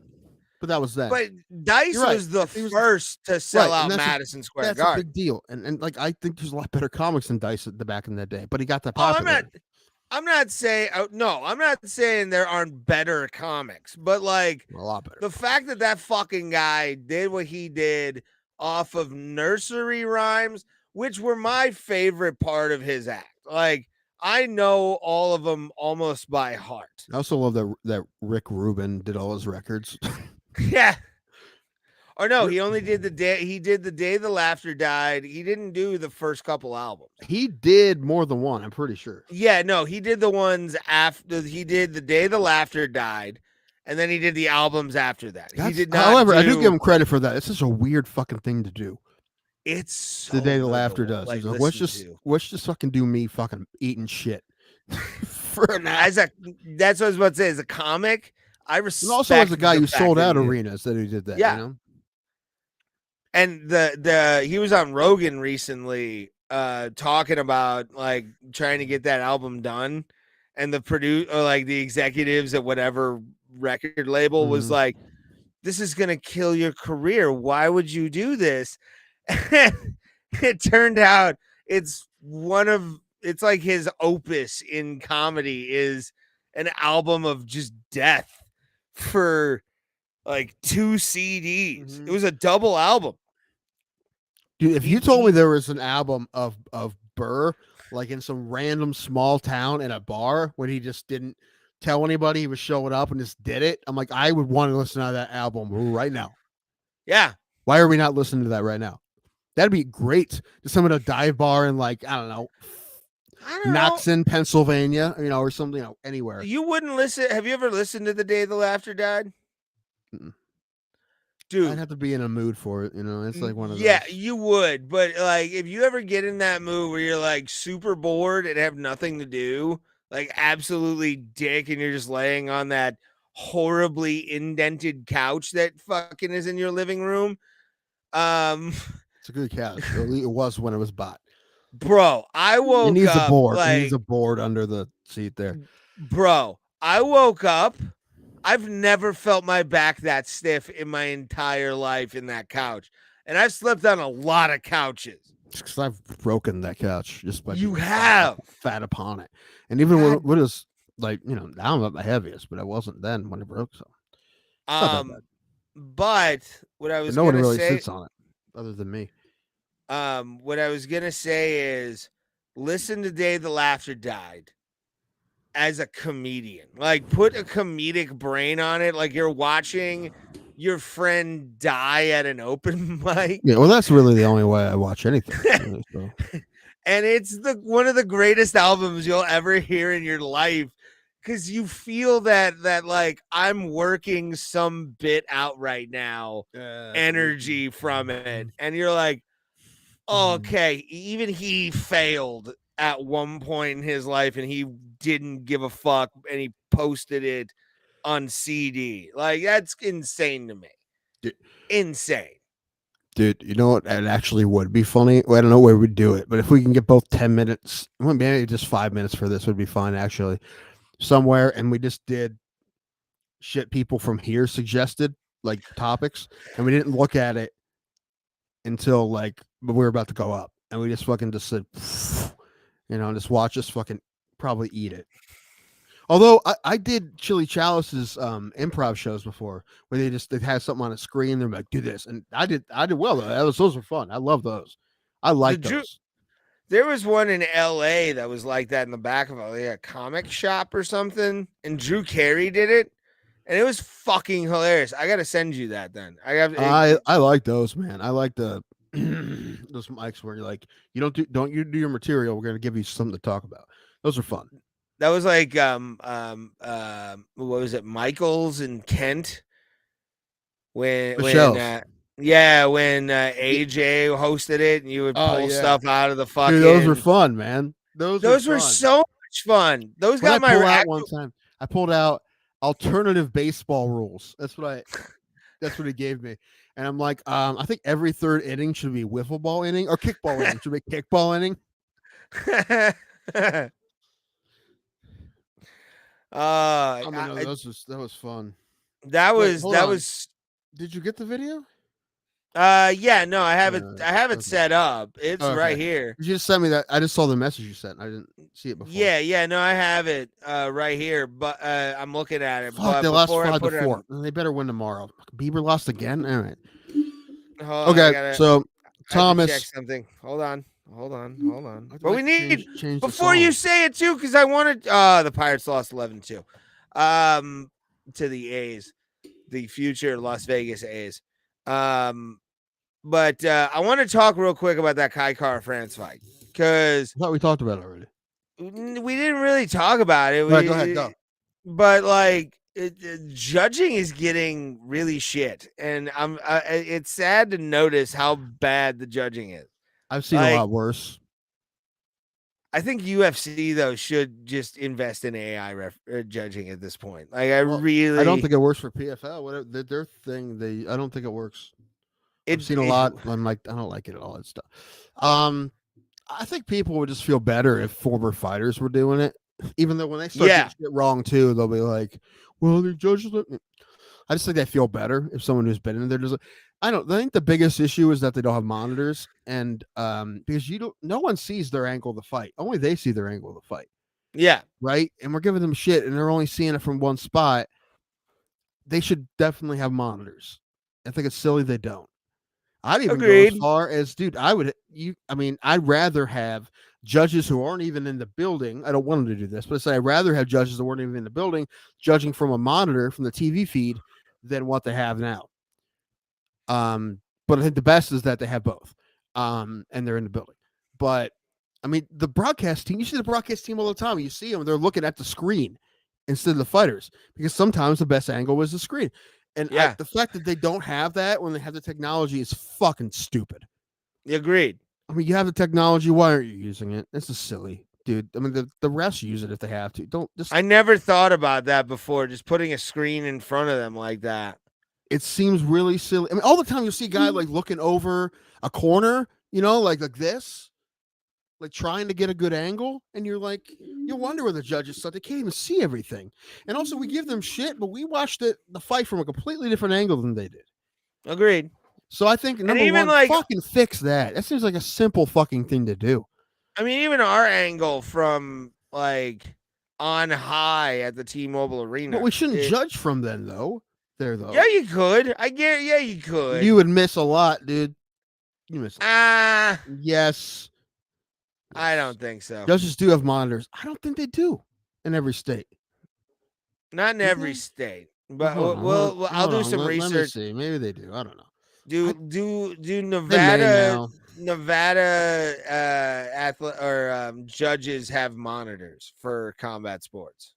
But that was that. But Dice was the first to sell out Madison Square Garden. That's a big deal. And like I think there's a lot better comics than Dice at the back in the day. But he got that popular. I'm not saying I'm not saying there aren't better comics, but like a lot better. The fact that fucking guy did what he did off of nursery rhymes, which were my favorite part of his act. Like I know all of them almost by heart. I also love that Rick Rubin did all his records. Yeah. Or no, he only did the day the laughter died. He didn't do the first couple albums. He did more than one, I'm pretty sure. Yeah, no, he did the ones after. He did the day the laughter died, and then he did the albums after that. He did not. However, I do give him credit for that. It's such a weird fucking thing to do. It's so the day the laughter does. Like, like, let's just fucking do me fucking eating shit for an hour. That's what I was about to say. As a comic, I respect. And also as a guy who sold out arenas that he did that. Yeah. You know? And he was on Rogan recently talking about like trying to get that album done, and the executives at whatever record label was like, this is gonna kill your career. Why would you do this? And it turned out it's like his opus in comedy is an album of just death for like 2 CDs. It was a double album. Dude, if you told me there was an album of Burr, like in some random small town in a bar when he just didn't tell anybody he was showing up and just did it, I'm like, I would want to listen to that album right now. Yeah. Why are we not listening to that right now? That'd be great. Just some at a dive bar in like, I don't know, Knoxon, Pennsylvania, or something, anywhere. You wouldn't listen. Have you ever listened to The Day the Laughter Died? Dude, I'd have to be in a mood for it. It's like one of those. Yeah, you would. But like, if you ever get in that mood where you're like super bored and have nothing to do, like absolutely dick, and you're just laying on that horribly indented couch that fucking is in your living room. It's a good couch. It was when it was bought. Bro, I woke up. It needs a board. Like, it needs a board under the seat there. Bro, I woke up. I've never felt my back that stiff in my entire life in that couch. And I've slept on a lot of couches. Because I've broken that couch just by fat upon it. And even when it was like, now I'm at my heaviest, but I wasn't then when it broke. So but what I was no one really say, sits on it other than me. What I was gonna say is listen to Day the Laughter Died as a comedian. Like, put a comedic brain on it, like you're watching your friend die at an open mic. Yeah, well, that's really the only way I watch anything. Really, so. And it's one of the greatest albums you'll ever hear in your life, because you feel that like I'm working some bit out right now, energy from it, and you're like, oh, okay, even he failed at one point in his life, and he didn't give a fuck, and he posted it on CD. Like, that's insane to me. Dude. Insane. Dude, you know what? It actually would be funny. Well, I don't know where we'd do it, but if we can get both 10 minutes, maybe just 5 minutes for this would be fine, actually. Somewhere, and we just did shit people from here suggested, like topics, and we didn't look at it until like we were about to go up, and we just fucking just said, just watch us fucking probably eat it. Although I did Chili Chalice's improv shows before, where they had something on a screen. They're like, do this, and I did well though. Those were fun. I love those. I like those. There was one in L.A. that was like that in the back of a comic shop or something, and Drew Carey did it, and it was fucking hilarious. I gotta send you that then. I have I like those, man. I like the those mics where you're like, you don't you do your material. We're gonna give you something to talk about. Those are fun. that was like what was it, Michaels and Kent when Michelle's. when Yeah. AJ hosted it, and you would Oh pull yeah, stuff out of the dude. Those were fucking. fun, man. Those were Those were fun. so much fun. Those What I got my pull out one actual. time, I pulled out alternative baseball rules. That's what he gave me. And I'm like, I think every third inning should be wiffle ball inning or kickball inning. Should be kickball inning. I mean, no, that was fun. that Wait, was hold that on. was Did you get the video? yeah, no, I have it Okay. set up. It's Okay. right here. You just sent me that. I just saw the message you sent. I didn't see it before. Yeah, no, I have it right here, but I'm looking at it. Fuck, But they lost before I 5 to put it 4. on, They better win tomorrow. Bieber lost again. All right. hold on, Okay. So I have to check Thomas, something. Hold on. I'd But like we to need change the before you song. say it too, because I wanted the Pirates lost 11-2. To the A's, the future Las Vegas A's. But I want to talk real quick about that Kai Car France fight because I thought we talked about it already. we didn't really talk about it. All right, go ahead. Go. But like judging is getting really shit, and it's sad to notice how bad the judging is. I've seen a Like, lot worse. I think UFC though should just invest in AI judging at this point. Like, I Well, really, I don't think it works for PFL. Whatever their thing, I don't think it works. I've seen a lot. I'm like, I don't like it at all. That stuff. I think people would just feel better if former fighters were doing it. Even though when they start getting shit wrong too, they'll be like, "Well, the judges." I just think they feel better if someone who's been in there does it. I think the biggest issue is that they don't have monitors, and because no one sees their angle of the fight. Only they see their angle of the fight. yeah, Right, and we're giving them shit, and they're only seeing it from one spot. They should definitely have monitors. I think it's silly they don't. I'd even go as agreed. far as, dude, I'd rather have judges who aren't even in the building. I don't want them to do this, but I'd rather have judges that weren't even in the building judging from a monitor from the TV feed than what they have now. But I think the best is that they have both. And they're in the building. But I mean, the broadcast team, you see the broadcast team all the time. You see them, they're looking at the screen instead of the fighters because sometimes the best angle is the screen. And the fact that they don't have that when they have the technology is fucking stupid. Agreed. I mean, you have the technology. Why aren't you using it? This is silly, dude. I mean, the refs use it if they have to. Don't just. I never thought about that before. Just putting a screen in front of them like that. It seems really silly. I mean, all the time you see a guy like looking over a corner, like this, like trying to get a good angle, and you're like, you wonder where the judges said they can't even see everything. And also, we give them shit, but we watched the fight from a completely different angle than they did. Agreed. So I think number one, fucking fix that. That seems like a simple fucking thing to do. I mean, even our angle from like on high at the T-Mobile Arena. But we shouldn't judge from then, though. Yeah, you could. Yeah, you could. You would miss a lot, dude. You miss. Yes. I don't think so. Judges do have monitors. I don't think they do in every state. Not in every state, but I'll do some research. Let me see. Maybe they do. I don't know. Do Nevada athlete or judges have monitors for combat sports?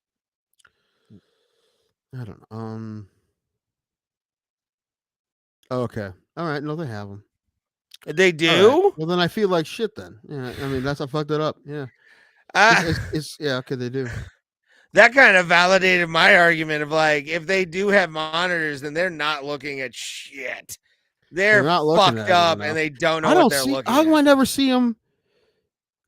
I don't know. Okay. All right. No, they have them. They do? Right. Well, then I feel like shit then. Yeah. I mean, I fucked it up. Yeah. Okay, they do. That kind of validated my argument of like, if they do have monitors, then they're not looking at shit. They're not fucked up and they don't know what they're looking at. How do I never see them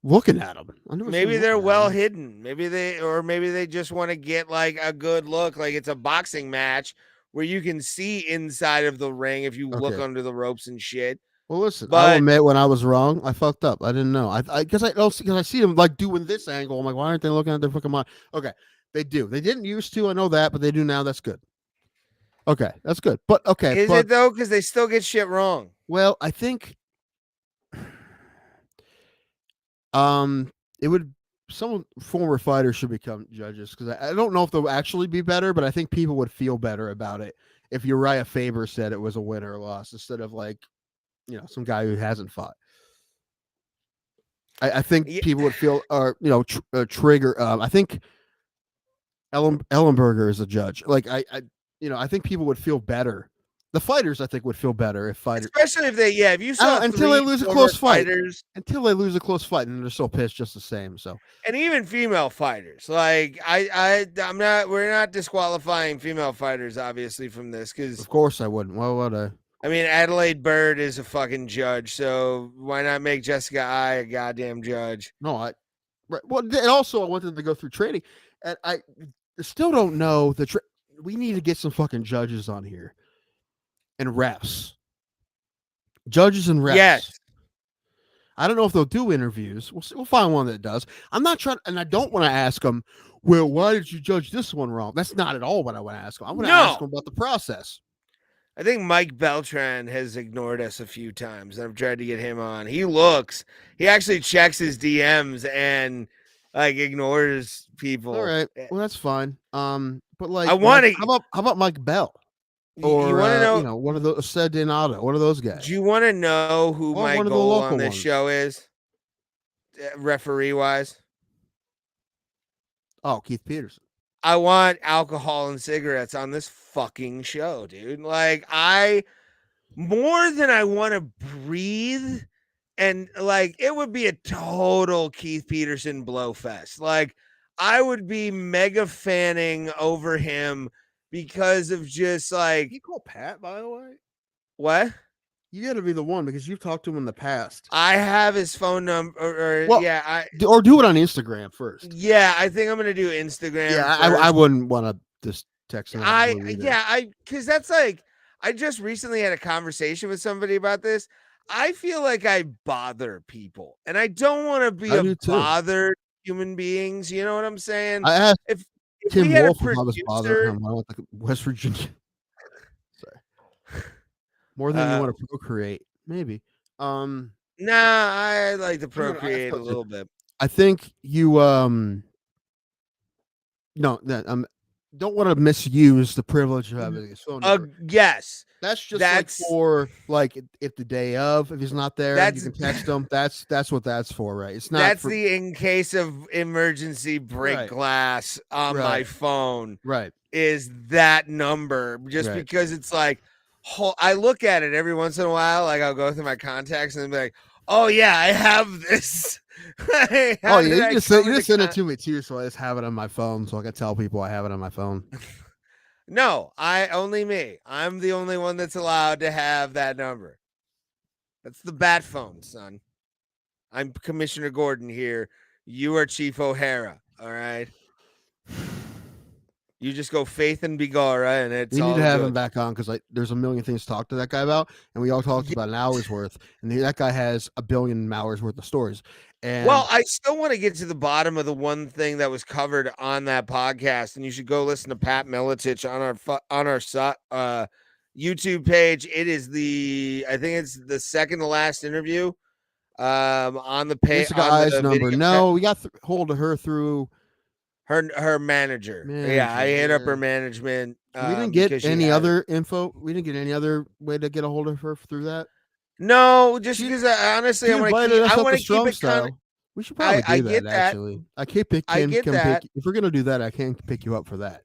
looking at them? Maybe they're well hidden. Maybe they just want to get like a good look. Like it's a boxing match where you can see inside of the ring if you look under the ropes and shit. Well, listen, I'll admit when I was wrong, I fucked up. I didn't know. Because I see them like doing this angle. I'm like, why aren't they looking at their fucking mind? Okay, they do. They didn't used to. I know that, but they do now. That's good. Okay, that's good. But okay, is it though? Because they still get shit wrong. Well, I think It would some former fighters should become judges because I don't know if they'll actually be better, but I think people would feel better about it if Uriah Faber said it was a win or a loss instead of like some guy who hasn't fought. I think Yeah, people would feel, or trigger. I think Ellenberger is a judge. Like I think people would feel better. The fighters, I think, would feel better if fighters especially if you saw until they three lose a former close fight. fighters. Until they lose a close fight, and they're still pissed just the same. So, And even female fighters, like I'm not. We're not disqualifying female fighters, obviously, from this because of course, I wouldn't. Why would I? I mean Adelaide Bird is a fucking judge, so why not make Jessica I a goddamn judge? No, right. Well, and also I wanted to go through training, and I still don't know we need to get some fucking judges on here and refs, judges and refs. Yes. I don't know if they'll do interviews. We'll see, we'll find one that does. I'm not trying, and I don't want to ask them. Well, why did you judge this one wrong? That's not at all what I want to ask them. I want to ask them about the process. I think Mike Beltran has ignored us a few times, and I've tried to get him on. He actually checks his DMs and like ignores people. All right, well that's fine. But like, I want to. How about Mike Bell? Or you want to know? one of those said Donato, one of those guys. Do you want to know who my goal on this show is, referee wise? Oh, Keith Peterson. I want alcohol and cigarettes on this fucking show, dude. Like more than I want to breathe, and like it would be a total Keith Peterson blowfest. Like I would be mega fanning over him. Because of just like you call Pat, by the way. What? You got to be the one because you've talked to him in the past. I have his phone number, or do it on Instagram first. Yeah, I think I'm gonna do Instagram. Yeah, I wouldn't want to just text him. Because that's like I just recently had a conversation with somebody about this. I feel like I bother people, and I don't want to be a bothered human beings. You know what I'm saying? I asked if Tim Wolf if I was bothering him. I went to West Virginia. Sorry. More than you want to procreate, maybe. Nah, I like to procreate a little bit. I think you don't want to misuse the privilege of having his phone number. Yes. That's like for like if the day of, if he's not there, you can text him. That's what that's for, right? It's not. That's the in case of emergency break glass on my phone. Right. Is that number just because it's like I look at it every once in a while, like I'll go through my contacts and be like, oh yeah, I have this. You just send it to me too, so I just have it on my phone, so I can tell people I have it on my phone. No, only me. I'm the only one that's allowed to have that number. That's the bat phone, son. I'm Commissioner Gordon here. You are Chief O'Hara. All right. You just go Faith and Begara, and it's. We need to have him back on because there's a million things to talk to that guy about, and we all talked about an hour's worth, and that guy has a billion hours worth of stories. And well, I still want to get to the bottom of the one thing that was covered on that podcast, and you should go listen to Pat Miletich on our YouTube page. It is I think it's the second to last interview on the page. Jessica I's number. No, we got hold of her through her manager. Yeah, I hit up her management. We didn't get any other info. We didn't get any other way to get a hold of her through that. No, just because honestly, I want to keep it kind of. We should probably do that. Actually, I can't pick. If we're gonna do that, I can't pick you up for that.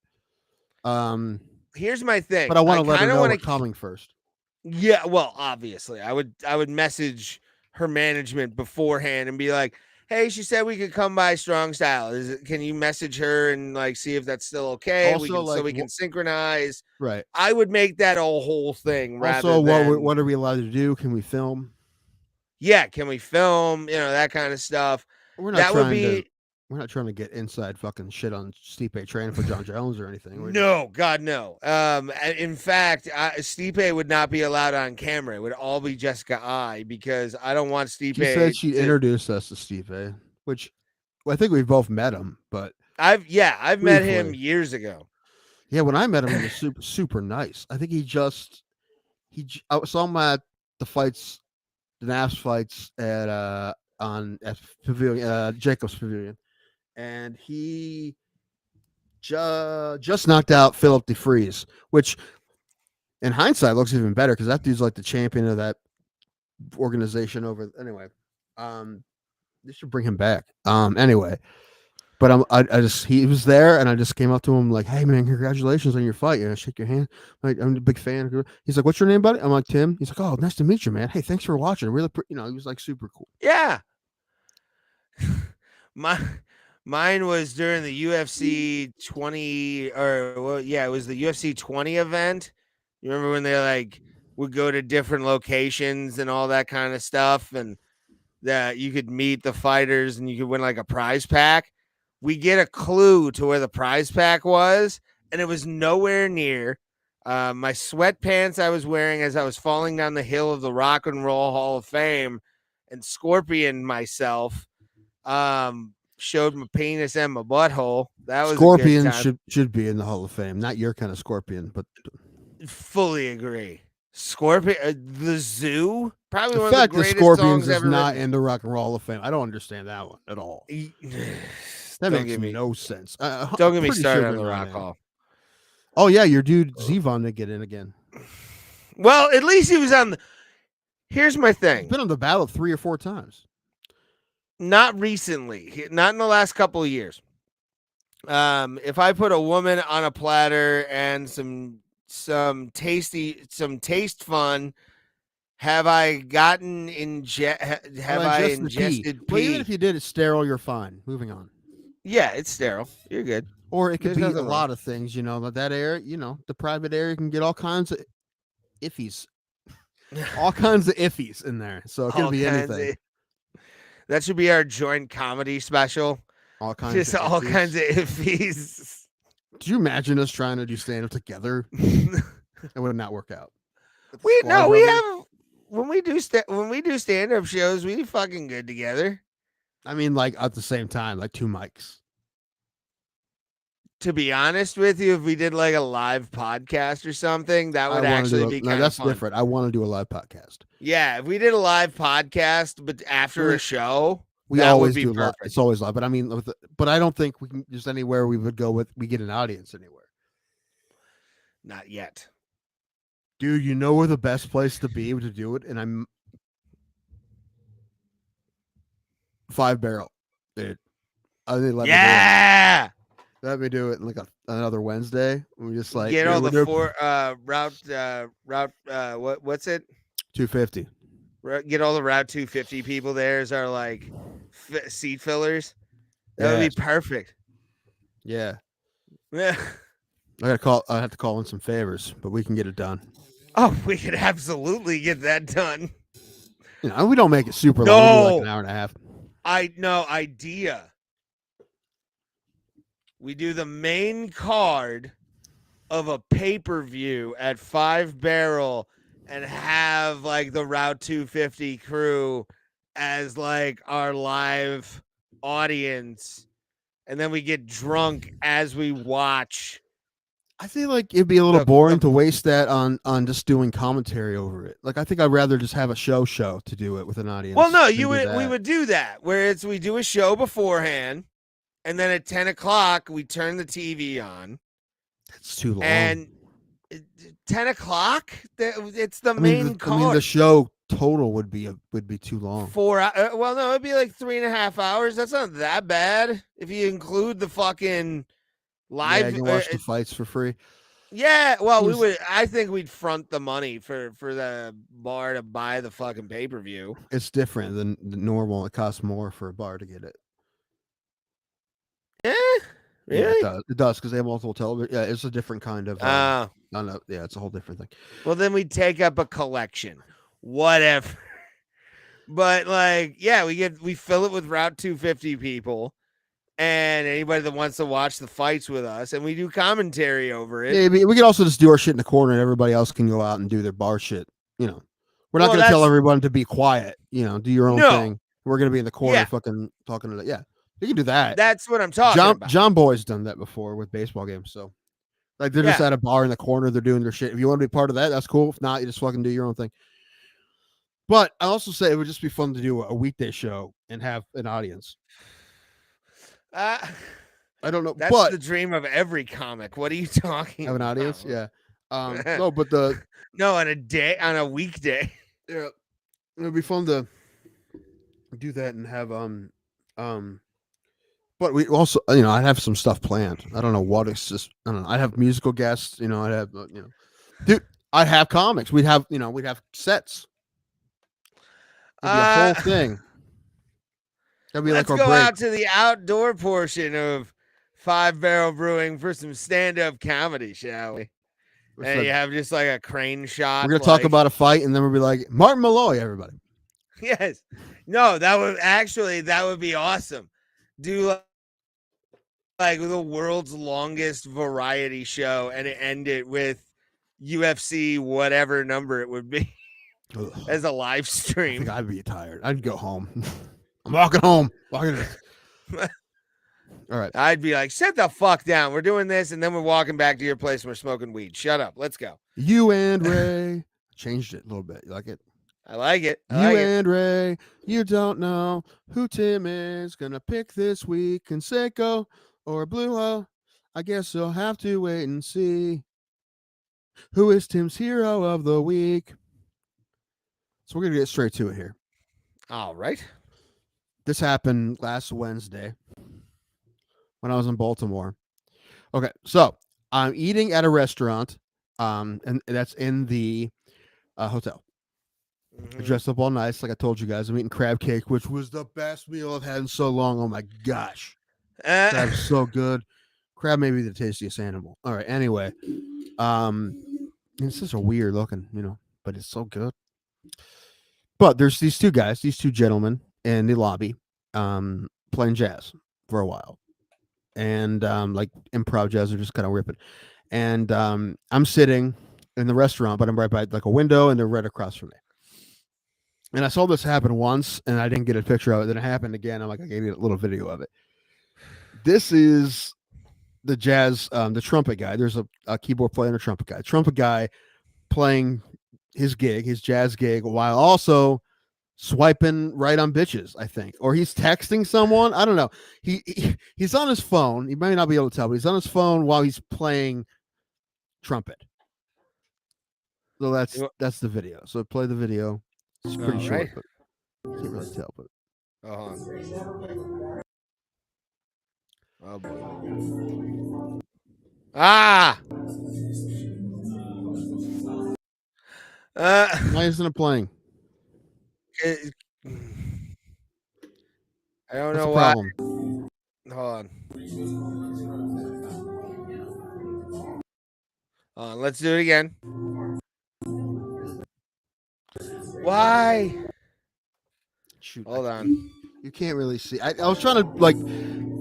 Here's my thing. But I want to let her know we're coming first. Yeah, well, obviously, I would message her management beforehand and be like, "Hey, she said we could come by Strong Style. Can you message her and like see if that's still okay? Also, so we can synchronize." Right. I would make that a whole thing. Also, what are we allowed to do? Can we film? Yeah, can we film? That kind of stuff. We're not trying to get inside fucking shit on Stipe training for John Jones or anything. No, God, no. In fact, Stipe would not be allowed on camera. It would all be Jessica I because I don't want Stipe. She said she'd introduce us to Stipe, which I think we've both met him, but I've met him years ago. Yeah, when I met him, he was super super nice. I think I saw him at the NAFS fights at at Pavilion, Jacobs Pavilion, and he just knocked out Philip DeFries, which in hindsight looks even better because that dude's like the champion of that organization over. Anyway, they should bring him back. Anyway, but I just he was there and I just came up to him like, hey man, congratulations on your fight. And I shake your hand. Like, I'm a big fan. He's like, what's your name, buddy? I'm like, Tim. He's like, oh, nice to meet you, man. Hey, thanks for watching. Really, he was like super cool. Yeah. Mine was during the UFC 20 it was the UFC 20 event. You remember when they like would go to different locations and all that kind of stuff, and that you could meet the fighters and you could win like a prize pack. We get a clue to where the prize pack was, and it was nowhere near my sweatpants I was wearing as I was falling down the hill of the Rock and Roll Hall of Fame, and Scorpion myself showed my penis and my butthole. That was Scorpion a good time. should be in the Hall of Fame. Not your kind of scorpion, but Fully agree. Scorpion, the Zoo, probably the one fact of the that greatest Scorpions songs is ever not written. in the Rock and Roll Hall of Fame. I don't understand that one at all. That makes no sense. Don't get me started on the Rock Hall. Oh yeah, your dude Zevon to get in again. Well, at least he was on the. Here's my thing. He's been on the ballot 3 or 4 times. Not recently, not in the last couple of years. If I put a woman on a platter and some taste fun, have I gotten ingested pee? Well, even if you did it sterile, you're fine. Moving on. Yeah, it's sterile. You're good. Or it could There's be a nothing lot wrong. of things, that area, the private area can get all kinds of iffies. All kinds of iffies in there. So it could be anything. That should be our joint comedy special. All kinds Just of all iffies. kinds of iffies. Do you imagine us trying to do stand up together? It would not work out. We have when we do stand up shows, we do fucking good together. I mean, like at the same time, like 2 mics. To be honest with you, if we did like a live podcast or something, that would actually be kind of fun. Different. I want to do a live podcast. Yeah, if we did a live podcast, but after a show, we that always would be do live. perfect. It's always live, but I mean, but I don't think we can just anywhere we would go with. We get an audience anywhere. Not yet, dude. You know where the best place to be to do it, and I'm 5 Barrel, dude. I think let me do it. Let me do it in like another Wednesday. We just like get all the route. What's it? 250. Get all the Route 250 people there as our like seat fillers. That would be perfect. Yeah. Yeah. I have to call in some favors, but we can get it done. Oh, we could absolutely get that done. We don't make it super long. We do like an hour and a half. Idea. We do the main card of a pay-per-view at 5 Barrel and have like the Route 250 crew as like our live audience, and then we get drunk as we watch. I feel like it'd be a little boring to waste that on just doing commentary over it. Like I think I'd rather just have a show to do it with an audience. Well, no, we would do that where we do a show beforehand, and then at 10 o'clock we turn the TV on. That's too long. And 10 o'clock, it's the main card. I mean, the show total would be too long. 4 well, no, it'd be like 3.5 hours. That's not that bad if you include the fucking live. Yeah, you can watch the fights for free. Yeah, well, I think we'd front the money for the bar to buy the fucking pay-per-view. It's different than normal. It costs more for a bar to get it. Yeah. Really? Yeah, it does because they have multiple television. Yeah, it's a different kind of. No, yeah, it's a whole different thing. Well, then we take up a collection, whatever. But like, yeah, we fill it with Route 250 people, and anybody that wants to watch the fights with us, and we do commentary over it. Yeah, we can also just do our shit in the corner, and everybody else can go out and do their bar shit. We're not going to tell everyone to be quiet. Do your own thing. We're going to be in the corner, fucking talking to that. Yeah. You can do that. That's what I'm talking about. John Boy's done that before with baseball games. So, like, they're just at a bar in the corner. They're doing their shit. If you want to be part of that, that's cool. If not, you just fucking do your own thing. But I also say it would just be fun to do a weekday show and have an audience. Uh, I don't know, that's but the dream of every comic. What are you talking have an about? audience. Yeah. No, but No, on a weekday. yeah, it would be fun to do that and have um. But we also, I'd have some stuff planned. I don't know what. It's just I don't know. I'd have musical guests. I'd have dude. I'd have comics. We'd have sets. It'd be a whole thing. That'd be Let's like our go break. out to the outdoor portion of 5 Barrel Brewing for some stand-up comedy, shall we? And you have just like a crane shot. We're gonna talk about a fight, and then we'll be like Martin Malloy, everybody. Yes. No, that would be awesome. Do like the world's longest variety show and end it with UFC whatever number it would be as a live I stream. think I'd be tired. I'd go home. I'm walking home. All right. I'd be like, sit the fuck down. We're doing this, and then we're walking back to your place and we're smoking weed. Shut up. Let's go. You and Ray. Changed it a little bit. You like it? I like it. And Ray, you don't know who Tim is gonna pick this week, Conseco or Blue. I guess you'll have to wait and see. Who is Tim's hero of the week? So we're gonna get straight to it here. All right. This happened last Wednesday when I was in Baltimore. Okay, so I'm eating at a restaurant, and that's in the hotel. I dressed up all nice, like I told you guys. I'm eating crab cake, which was the best meal I've had in so long. Oh my gosh, that was so good. Crab may be the tastiest animal. All right, anyway, it's just a weird looking, but it's so good. But there's these two guys, these two gentlemen in the lobby, playing jazz for a while, and like improv jazz, are just kind of ripping. And I'm sitting in the restaurant, but I'm right by like a window, and they're right across from me. And I saw this happen once, and I didn't get a picture of it. Then it happened again. I'm like, I gave you a little video of it. This is the jazz, the trumpet guy. There's a keyboard player and a trumpet guy. Trumpet guy playing his jazz gig, while also swiping right on bitches, I think, or he's texting someone. I don't know. He's on his phone. You may not be able to tell, but he's on his phone while he's playing trumpet. So that's the video. So play the video. It's pretty short, but you can't really tell. But oh boy. Ah. Why isn't it playing? I don't know why. Hold on. Let's do it again. Why? Shoot. Hold on. You can't really see. I was trying to like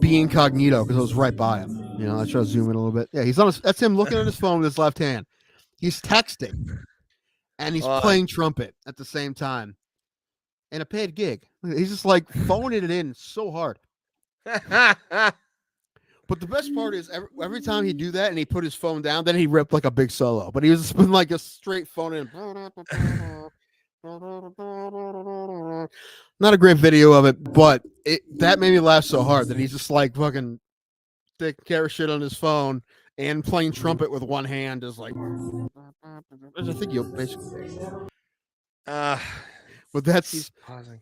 be incognito because I was right by him. I try to zoom in a little bit. Yeah, he's on. That's him looking at his phone with his left hand. He's texting, and he's playing trumpet at the same time, in a paid gig. He's just like phoning it in so hard. But the best part is every time he'd do that and he put his phone down, then he ripped like a big solo. But he was just like a straight phone in. Not a great video of it, but that made me laugh so hard that he's just like fucking taking care of shit on his phone and playing trumpet with one hand is like. I think you'll basically. But that's pausing.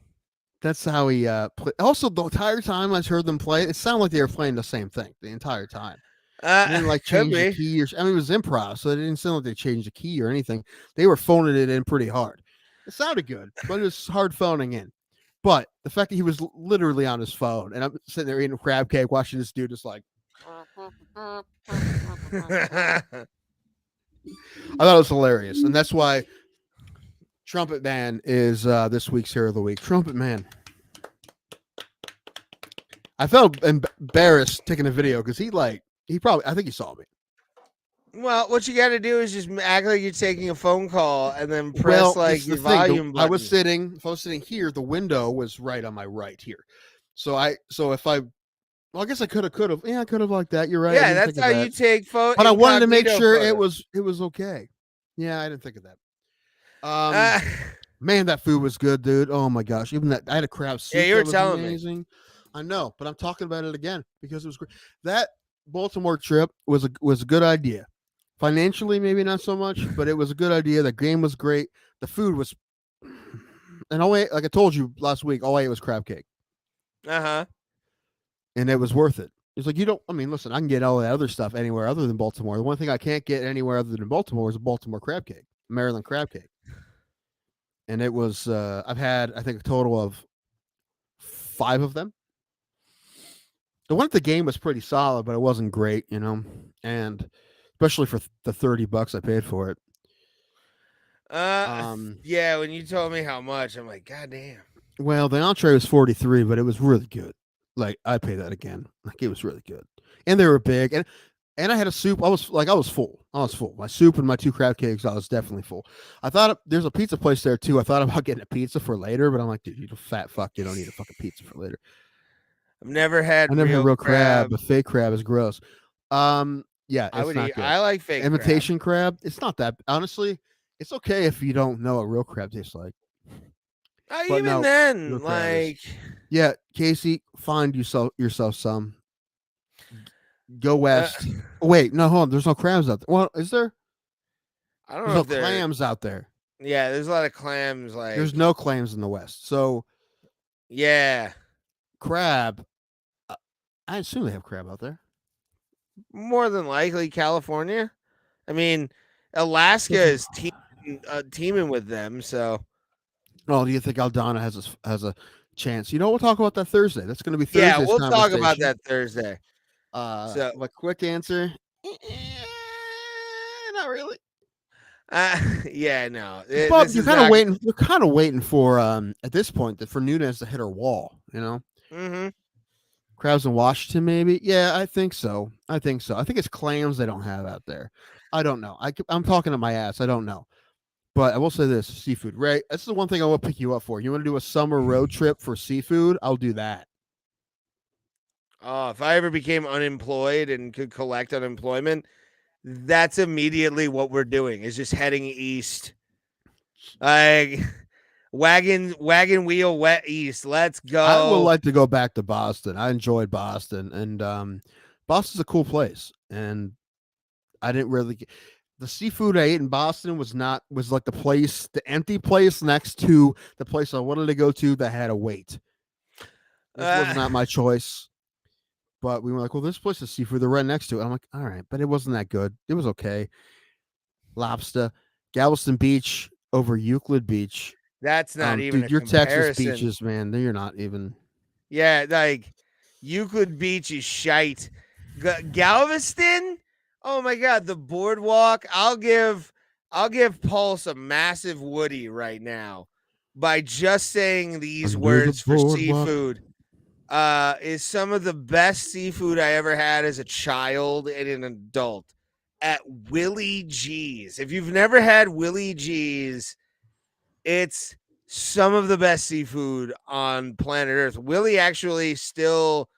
That's how he played. Also, the entire time I heard them play, it sounded like they were playing the same thing the entire time. They didn't like change the key it was improv, so it didn't sound like they changed the key or anything. They were phoning it in pretty hard. It sounded good, but it was hard phoning in. But the fact that he was literally on his phone, and I'm sitting there eating crab cake, watching this dude just like. I thought it was hilarious, and that's why Trumpet Man is this week's Hero of the Week. Trumpet Man. I felt embarrassed taking a video because I think he saw me. Well, what you got to do is just act like you're taking a phone call and then press your volume button. If I was sitting here, the window was right on my right here. So I guess I could have. Yeah, I could have like that. You're right. Yeah, that's how you take photos. But I wanted to make sure it was okay. Yeah, I didn't think of that. Man, that food was good, dude. Oh my gosh. Even that I had a crab Yeah, soup you were that was telling me. amazing. I know, but I'm talking about it again because it was great. That Baltimore trip was a good idea. Financially, maybe not so much, but it was a good idea. The game was great. The food was, and all I, like I told you last week, all I ate was crab cake, Uh-huh. and it was worth it. It's like you don't. I mean, listen, I can get all that other stuff anywhere other than Baltimore. The one thing I can't get anywhere other than Baltimore is a Baltimore crab cake, Maryland crab cake, and it was. I've had I think a total of 5 of them. The one at the game was pretty solid, but it wasn't great, and especially for the $30 I paid for it. Um, Yeah, when you told me how much, I'm like, God damn. well, the entree was 43, but it was really good. Like I'd pay that again. Like it was really good, and they were big, and I had a soup. I was full. I was full. My soup and my 2 crab cakes. I was definitely full. I thought there's a pizza place there too. I thought about getting a pizza for later, but I'm like, dude, you fat fuck. You don't need a fucking pizza for later. I've never had I never had real real crab, crab. but fake crab is gross. Yeah, I it's would eat. not good. I like fake crab. Imitation crab, it's not that. Honestly, it's okay if you don't know what real crab tastes like. But Even no, real then, crab is. like, Yeah, Casey, find yourself some. Go uh, west. Wait, no, hold on. There's no crabs out there. Well, is there? I don't There's know no if they're. clams out there. Yeah, there's a lot of clams. There's Like, no clams in the west. So yeah, crab. uh, I assume they have crab out there. more than likely California. I mean, Alaska Doesn't. is teaming with them. So Oh, do you think Aldana has a chance? We'll talk about that Thursday. That's going to be yeah, Thursday's we'll talk about conversation. that Thursday. So, My quick answer, not really. yeah, no, But this is not. You're kind of waiting for at this point that for Nunez to hit her wall. Mm-hmm. Crabs in Washington, maybe. Yeah, I think so. I think so. I think it's clams they don't have out there. I don't know. I'm talking to my ass. I don't know. But I will say this: seafood. Ray, this is the one thing I will pick you up for. You want to do a summer road trip for seafood? I'll do that. Oh, if I ever became unemployed and could collect unemployment, that's immediately what we're doing. Is just heading east, like wagon wheel wet east. Let's I would go. like to go back to Boston. I enjoyed Boston, and Boston's a cool place. And I didn't really the seafood I ate in Boston was like the empty place next to the place I wanted to go to that had a wait. This was Uh, not my choice, but we were like, well, this place is seafood. They're right next to it. I'm like, all right, but it wasn't that good. It was okay. Lobster, Galveston Beach over Euclid Beach. that's not even a Dude, your Texas comparison. beaches, man, you're not even. Yeah, like Euclid Beach is shite. Galveston. Oh my god, the boardwalk. I'll give Pulse a massive Woody right now by just saying these Under the words for boardwalk. seafood. Is some of the best seafood I ever had as a child and an adult at Willie G's. If you've never had Willie G's, it's some of the best seafood on planet Earth. Willie actually still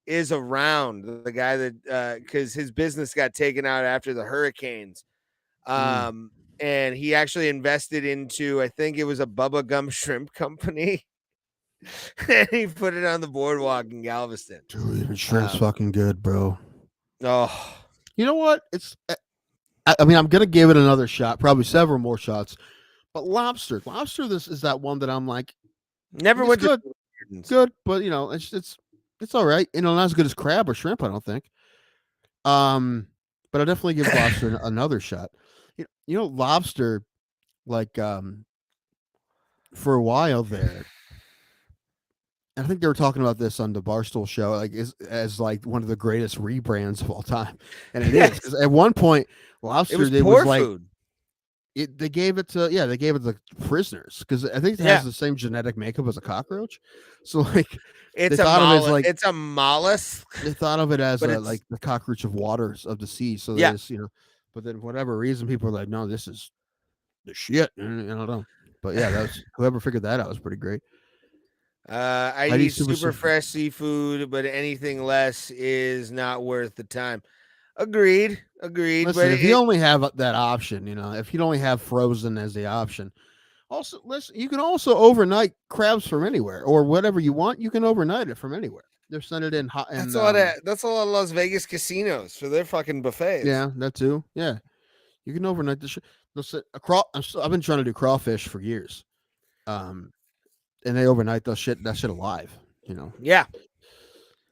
is around, the guy that because his business got taken out after the hurricanes. Mm. And he actually invested into, I think it was a Bubba Gum shrimp company. And he put it on the boardwalk in Galveston. Dude, even shrimp's fucking good, bro. Oh, You know what? I mean, I'm gonna give it another shot, probably several more shots. But lobster, this is that one that I'm like, never it's went to good, Gordon's. good, but it's all right. Not as good as crab or shrimp, I don't think. But I definitely give lobster another shot. Lobster, like for a while there, I think they were talking about this on the Barstool show, like as like one of the greatest rebrands of all time, and it is. 'Cause at one point, It lobster was it poor was like food. they gave it to they gave it to prisoners because I think it Yeah, has the same genetic makeup as a cockroach. So like they it's a thought of it as like It's a mollusk, they thought of it as but like it's the cockroach of waters of the sea. So yeah. there's but then for whatever reason people are like, no, this is the shit. And I don't know, but yeah, that was whoever figured that out was pretty great. I I eat eat super. super fresh seafood, but anything less is not worth the time. Agreed, agreed. Listen, But if you only have that option, if you only have frozen as the option, Also, listen, you can also overnight crabs from anywhere or whatever you want. You can overnight it from anywhere. They're sending it in hot and That's a lot of Las Vegas casinos for their fucking buffets. yeah, that too. Yeah, you can overnight the shit. I've been trying to do crawfish for years. Um, and they overnight that shit alive. You know. Yeah.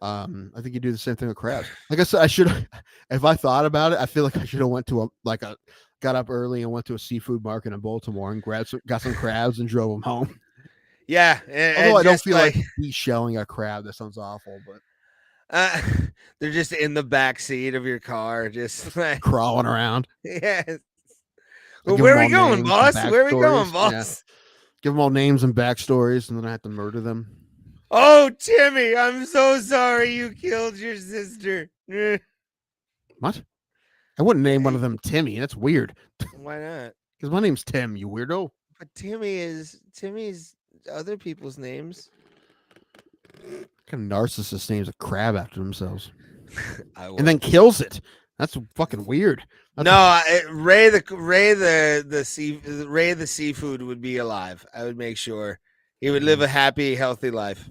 I think you do the same thing with crabs. Like I said, I should, if I thought about it, I feel like I should have went to got up early and went to a seafood market in Baltimore and got some crabs and drove them home. Yeah. Although I don't just feel like shelling a crab. That sounds awful, but uh, they're just in the back seat of your car, just like, crawling around. yes. Well, Where are we going, boss? Where are we going, boss? Yeah. Give them all names and backstories, and then I have to murder them. Oh, Timmy, I'm so sorry you killed your sister. What? I wouldn't name one of them Timmy. That's weird. Why not? Because my name's Tim, you weirdo. But Timmy's other people's names. What kind of narcissist names a crab after themselves? And then kills it. That's fucking weird. Ray the seafood would be alive. I would make sure he would live a happy, healthy life.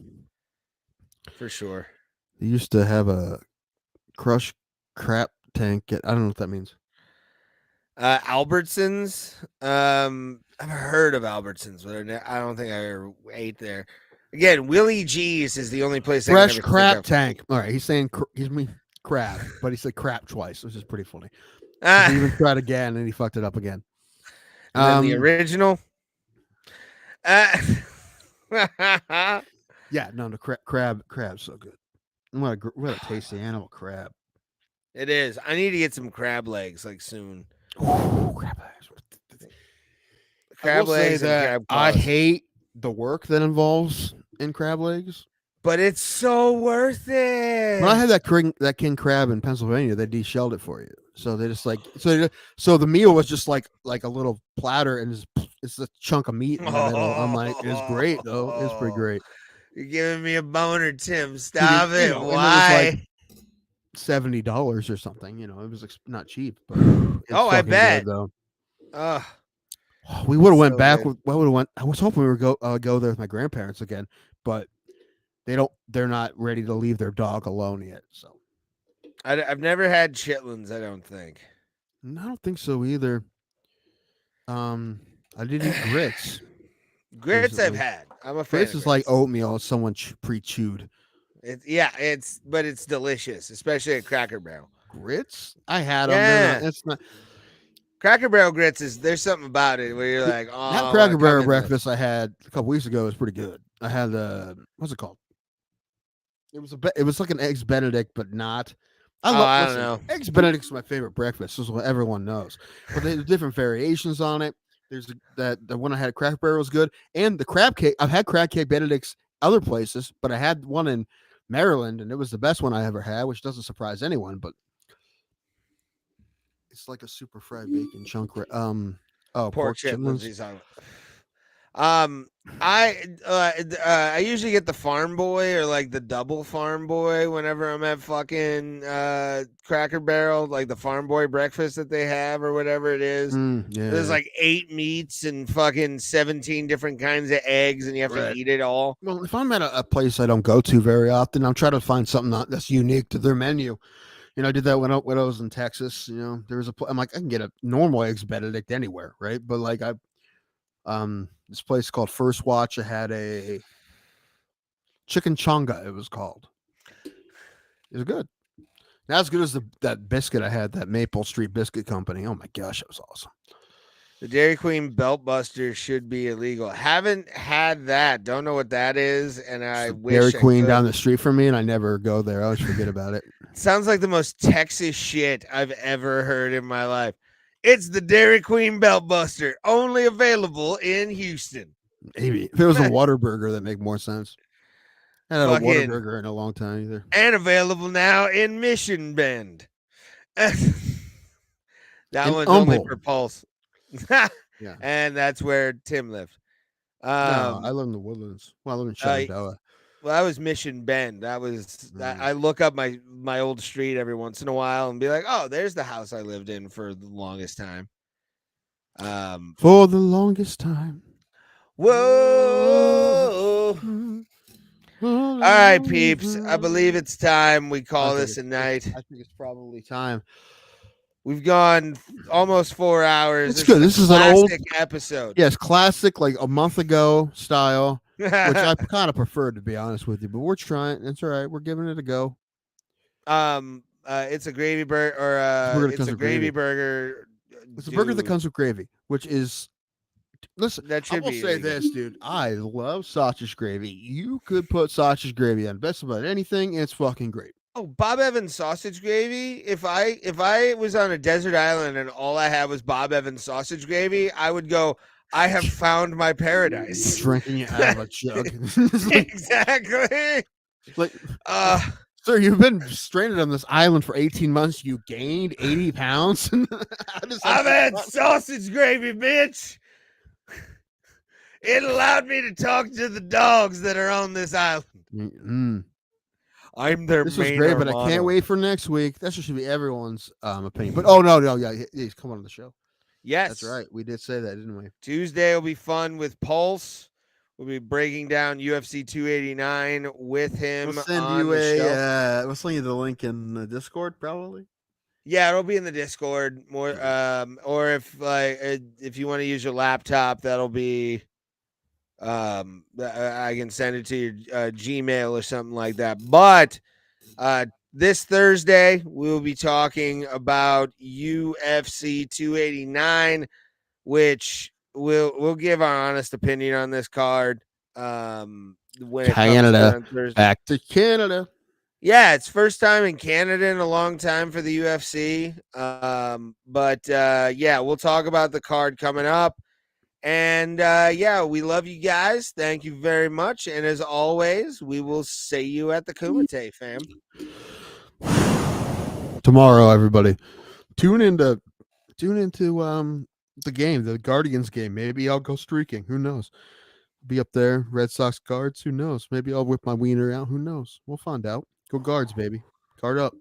For sure. They used to have a crushed crap tank. I don't know what that means. Albertsons. I've heard of Albertsons, but I don't think I ever ate there. Again, Willie G's is the only place. Fresh crap tank. All right, he's saying he's me crab, but he said crap twice, which is pretty funny. He even tried again, and he fucked it up again. And then the original. Yeah, no, the crab's so good. What a tasty animal crab. It is. I need to get some crab legs like soon. Ooh, crab legs. Crab legs and crab claws. I hate the work that involves in crab legs, but it's so worth it. When I had that king crab in Pennsylvania, they de-shelled it for you. So they just so the meal was just like a little platter, and it's a chunk of meat in the middle. I'm like, it's great though. It's pretty great. You're giving me a boner, Tim. Stop it. Why? It was like $70 or something. It was not cheap. But I bet. Good, though. We would have went back. I was hoping we would go there with my grandparents again, but they're not ready to leave their dog alone yet. So I've never had chitlins. I don't think. I don't think so either. I did eat grits. Grits recently. I've had. I'm a fan. Grits is like oatmeal. Someone pre-chewed. But it's delicious, especially at Cracker Barrel. Grits? I had them. It's not. Cracker Barrel grits there's something about it where you're like, oh. That Cracker Barrel breakfast I had a couple weeks ago was pretty good. I had what's it called? It was like an eggs Benedict, but not. I don't know. Eggs Benedict's my favorite breakfast. This is what everyone knows. But there's different variations on it. There's the one I had at Cracker Barrel was good, and the crab cake. I've had crab cake Benedicts other places, but I had one in Maryland, and it was the best one I ever had, which doesn't surprise anyone. But it's like a super fried bacon chunk. Pork chitlins. I usually get the Farm Boy or like the double Farm Boy whenever I'm at fucking Cracker Barrel, like the Farm Boy breakfast that they have or whatever it is. There's like 8 meats and fucking 17 different kinds of eggs, and you have to eat it all. Well, if I'm at a place I don't go to very often, I'm trying to find something that's unique to their menu. I did that when I was in Texas. There was I'm like, I can get a normal eggs Benedict anywhere, right? But like this place called First Watch, I had a chicken chonga. It was called. It was good. Not as good as that biscuit I had, that Maple Street Biscuit Company. Oh my gosh, it was awesome. The Dairy Queen Belt Buster should be illegal. Haven't had that. Don't know what that is, and I wish Dairy Queen down the street from me, and I never go there. I always forget about it. Sounds like the most Texas shit I've ever heard in my life. It's the Dairy Queen Belt Buster, only available in Houston. Maybe if it was a Whataburger, that make more sense. I haven't had a Whataburger in a long time either. And available now in Mission Bend. That one's only for Pulse. Yeah, and that's where Tim lived. No, I live in the Woodlands. Well, I live in Shenandoah. Well, that was Mission Bend. That was I look up my old street every once in a while and be like, oh, there's the house I lived in for the longest time. For the longest time. Whoa. All right, peeps. I believe it's time we call this a night. I think it's probably time. We've gone almost 4 hours. It's This good. is a This is an old, classic episode. yes, classic, like a month ago style, which I kind of preferred, to be honest with you. But we're trying. It's all right. We're giving it a go. It's a gravy burger, or Burger that it's comes a with gravy gravy. burger. It's a burger that Dude, comes with gravy, which is, listen, that I should will be say illegal. this, dude. I love sausage gravy. You could put sausage gravy on best about anything. It's fucking great. Oh, Bob Evans sausage gravy. If I was on a desert island and all I had was Bob Evans sausage gravy, I would go, I have found my paradise. Drinking it out of a jug. It's like, Exactly. like, Uh, sir, you've been stranded on this island for 18 months. You gained 80 pounds. How does that I've make had sense? sausage gravy, bitch. It allowed me to talk to the dogs that are on this island. Mm. I'm their This was main great, but I hermano. can't wait for next week. That should be everyone's opinion. But oh no, yeah, he's come on the show. Yes. That's right. We did say that, didn't we? Tuesday will be fun with Pulse. We'll be breaking down UFC 289 with him We'll send on you the show. we'll send you the link in the Discord, probably. Yeah, it'll be in the Discord more. Or if you want to use your laptop, that'll be. I can send it to your Gmail or something like that. But this Thursday we will be talking about UFC 289, which we'll give our honest opinion on this card. When it comes to it on Thursday. Back to Canada. Yeah, it's first time in Canada in a long time for the UFC. But yeah, we'll talk about the card coming up. And yeah, we love you guys. Thank you very much. And as always, we will see you at the Kumite, fam. Tomorrow, everybody. Tune into the game, the Guardians game. Maybe I'll go streaking. Who knows? Be up there, Red Sox Cards. Who knows? Maybe I'll whip my wiener out. Who knows? We'll find out. Go Guards, baby. Card up.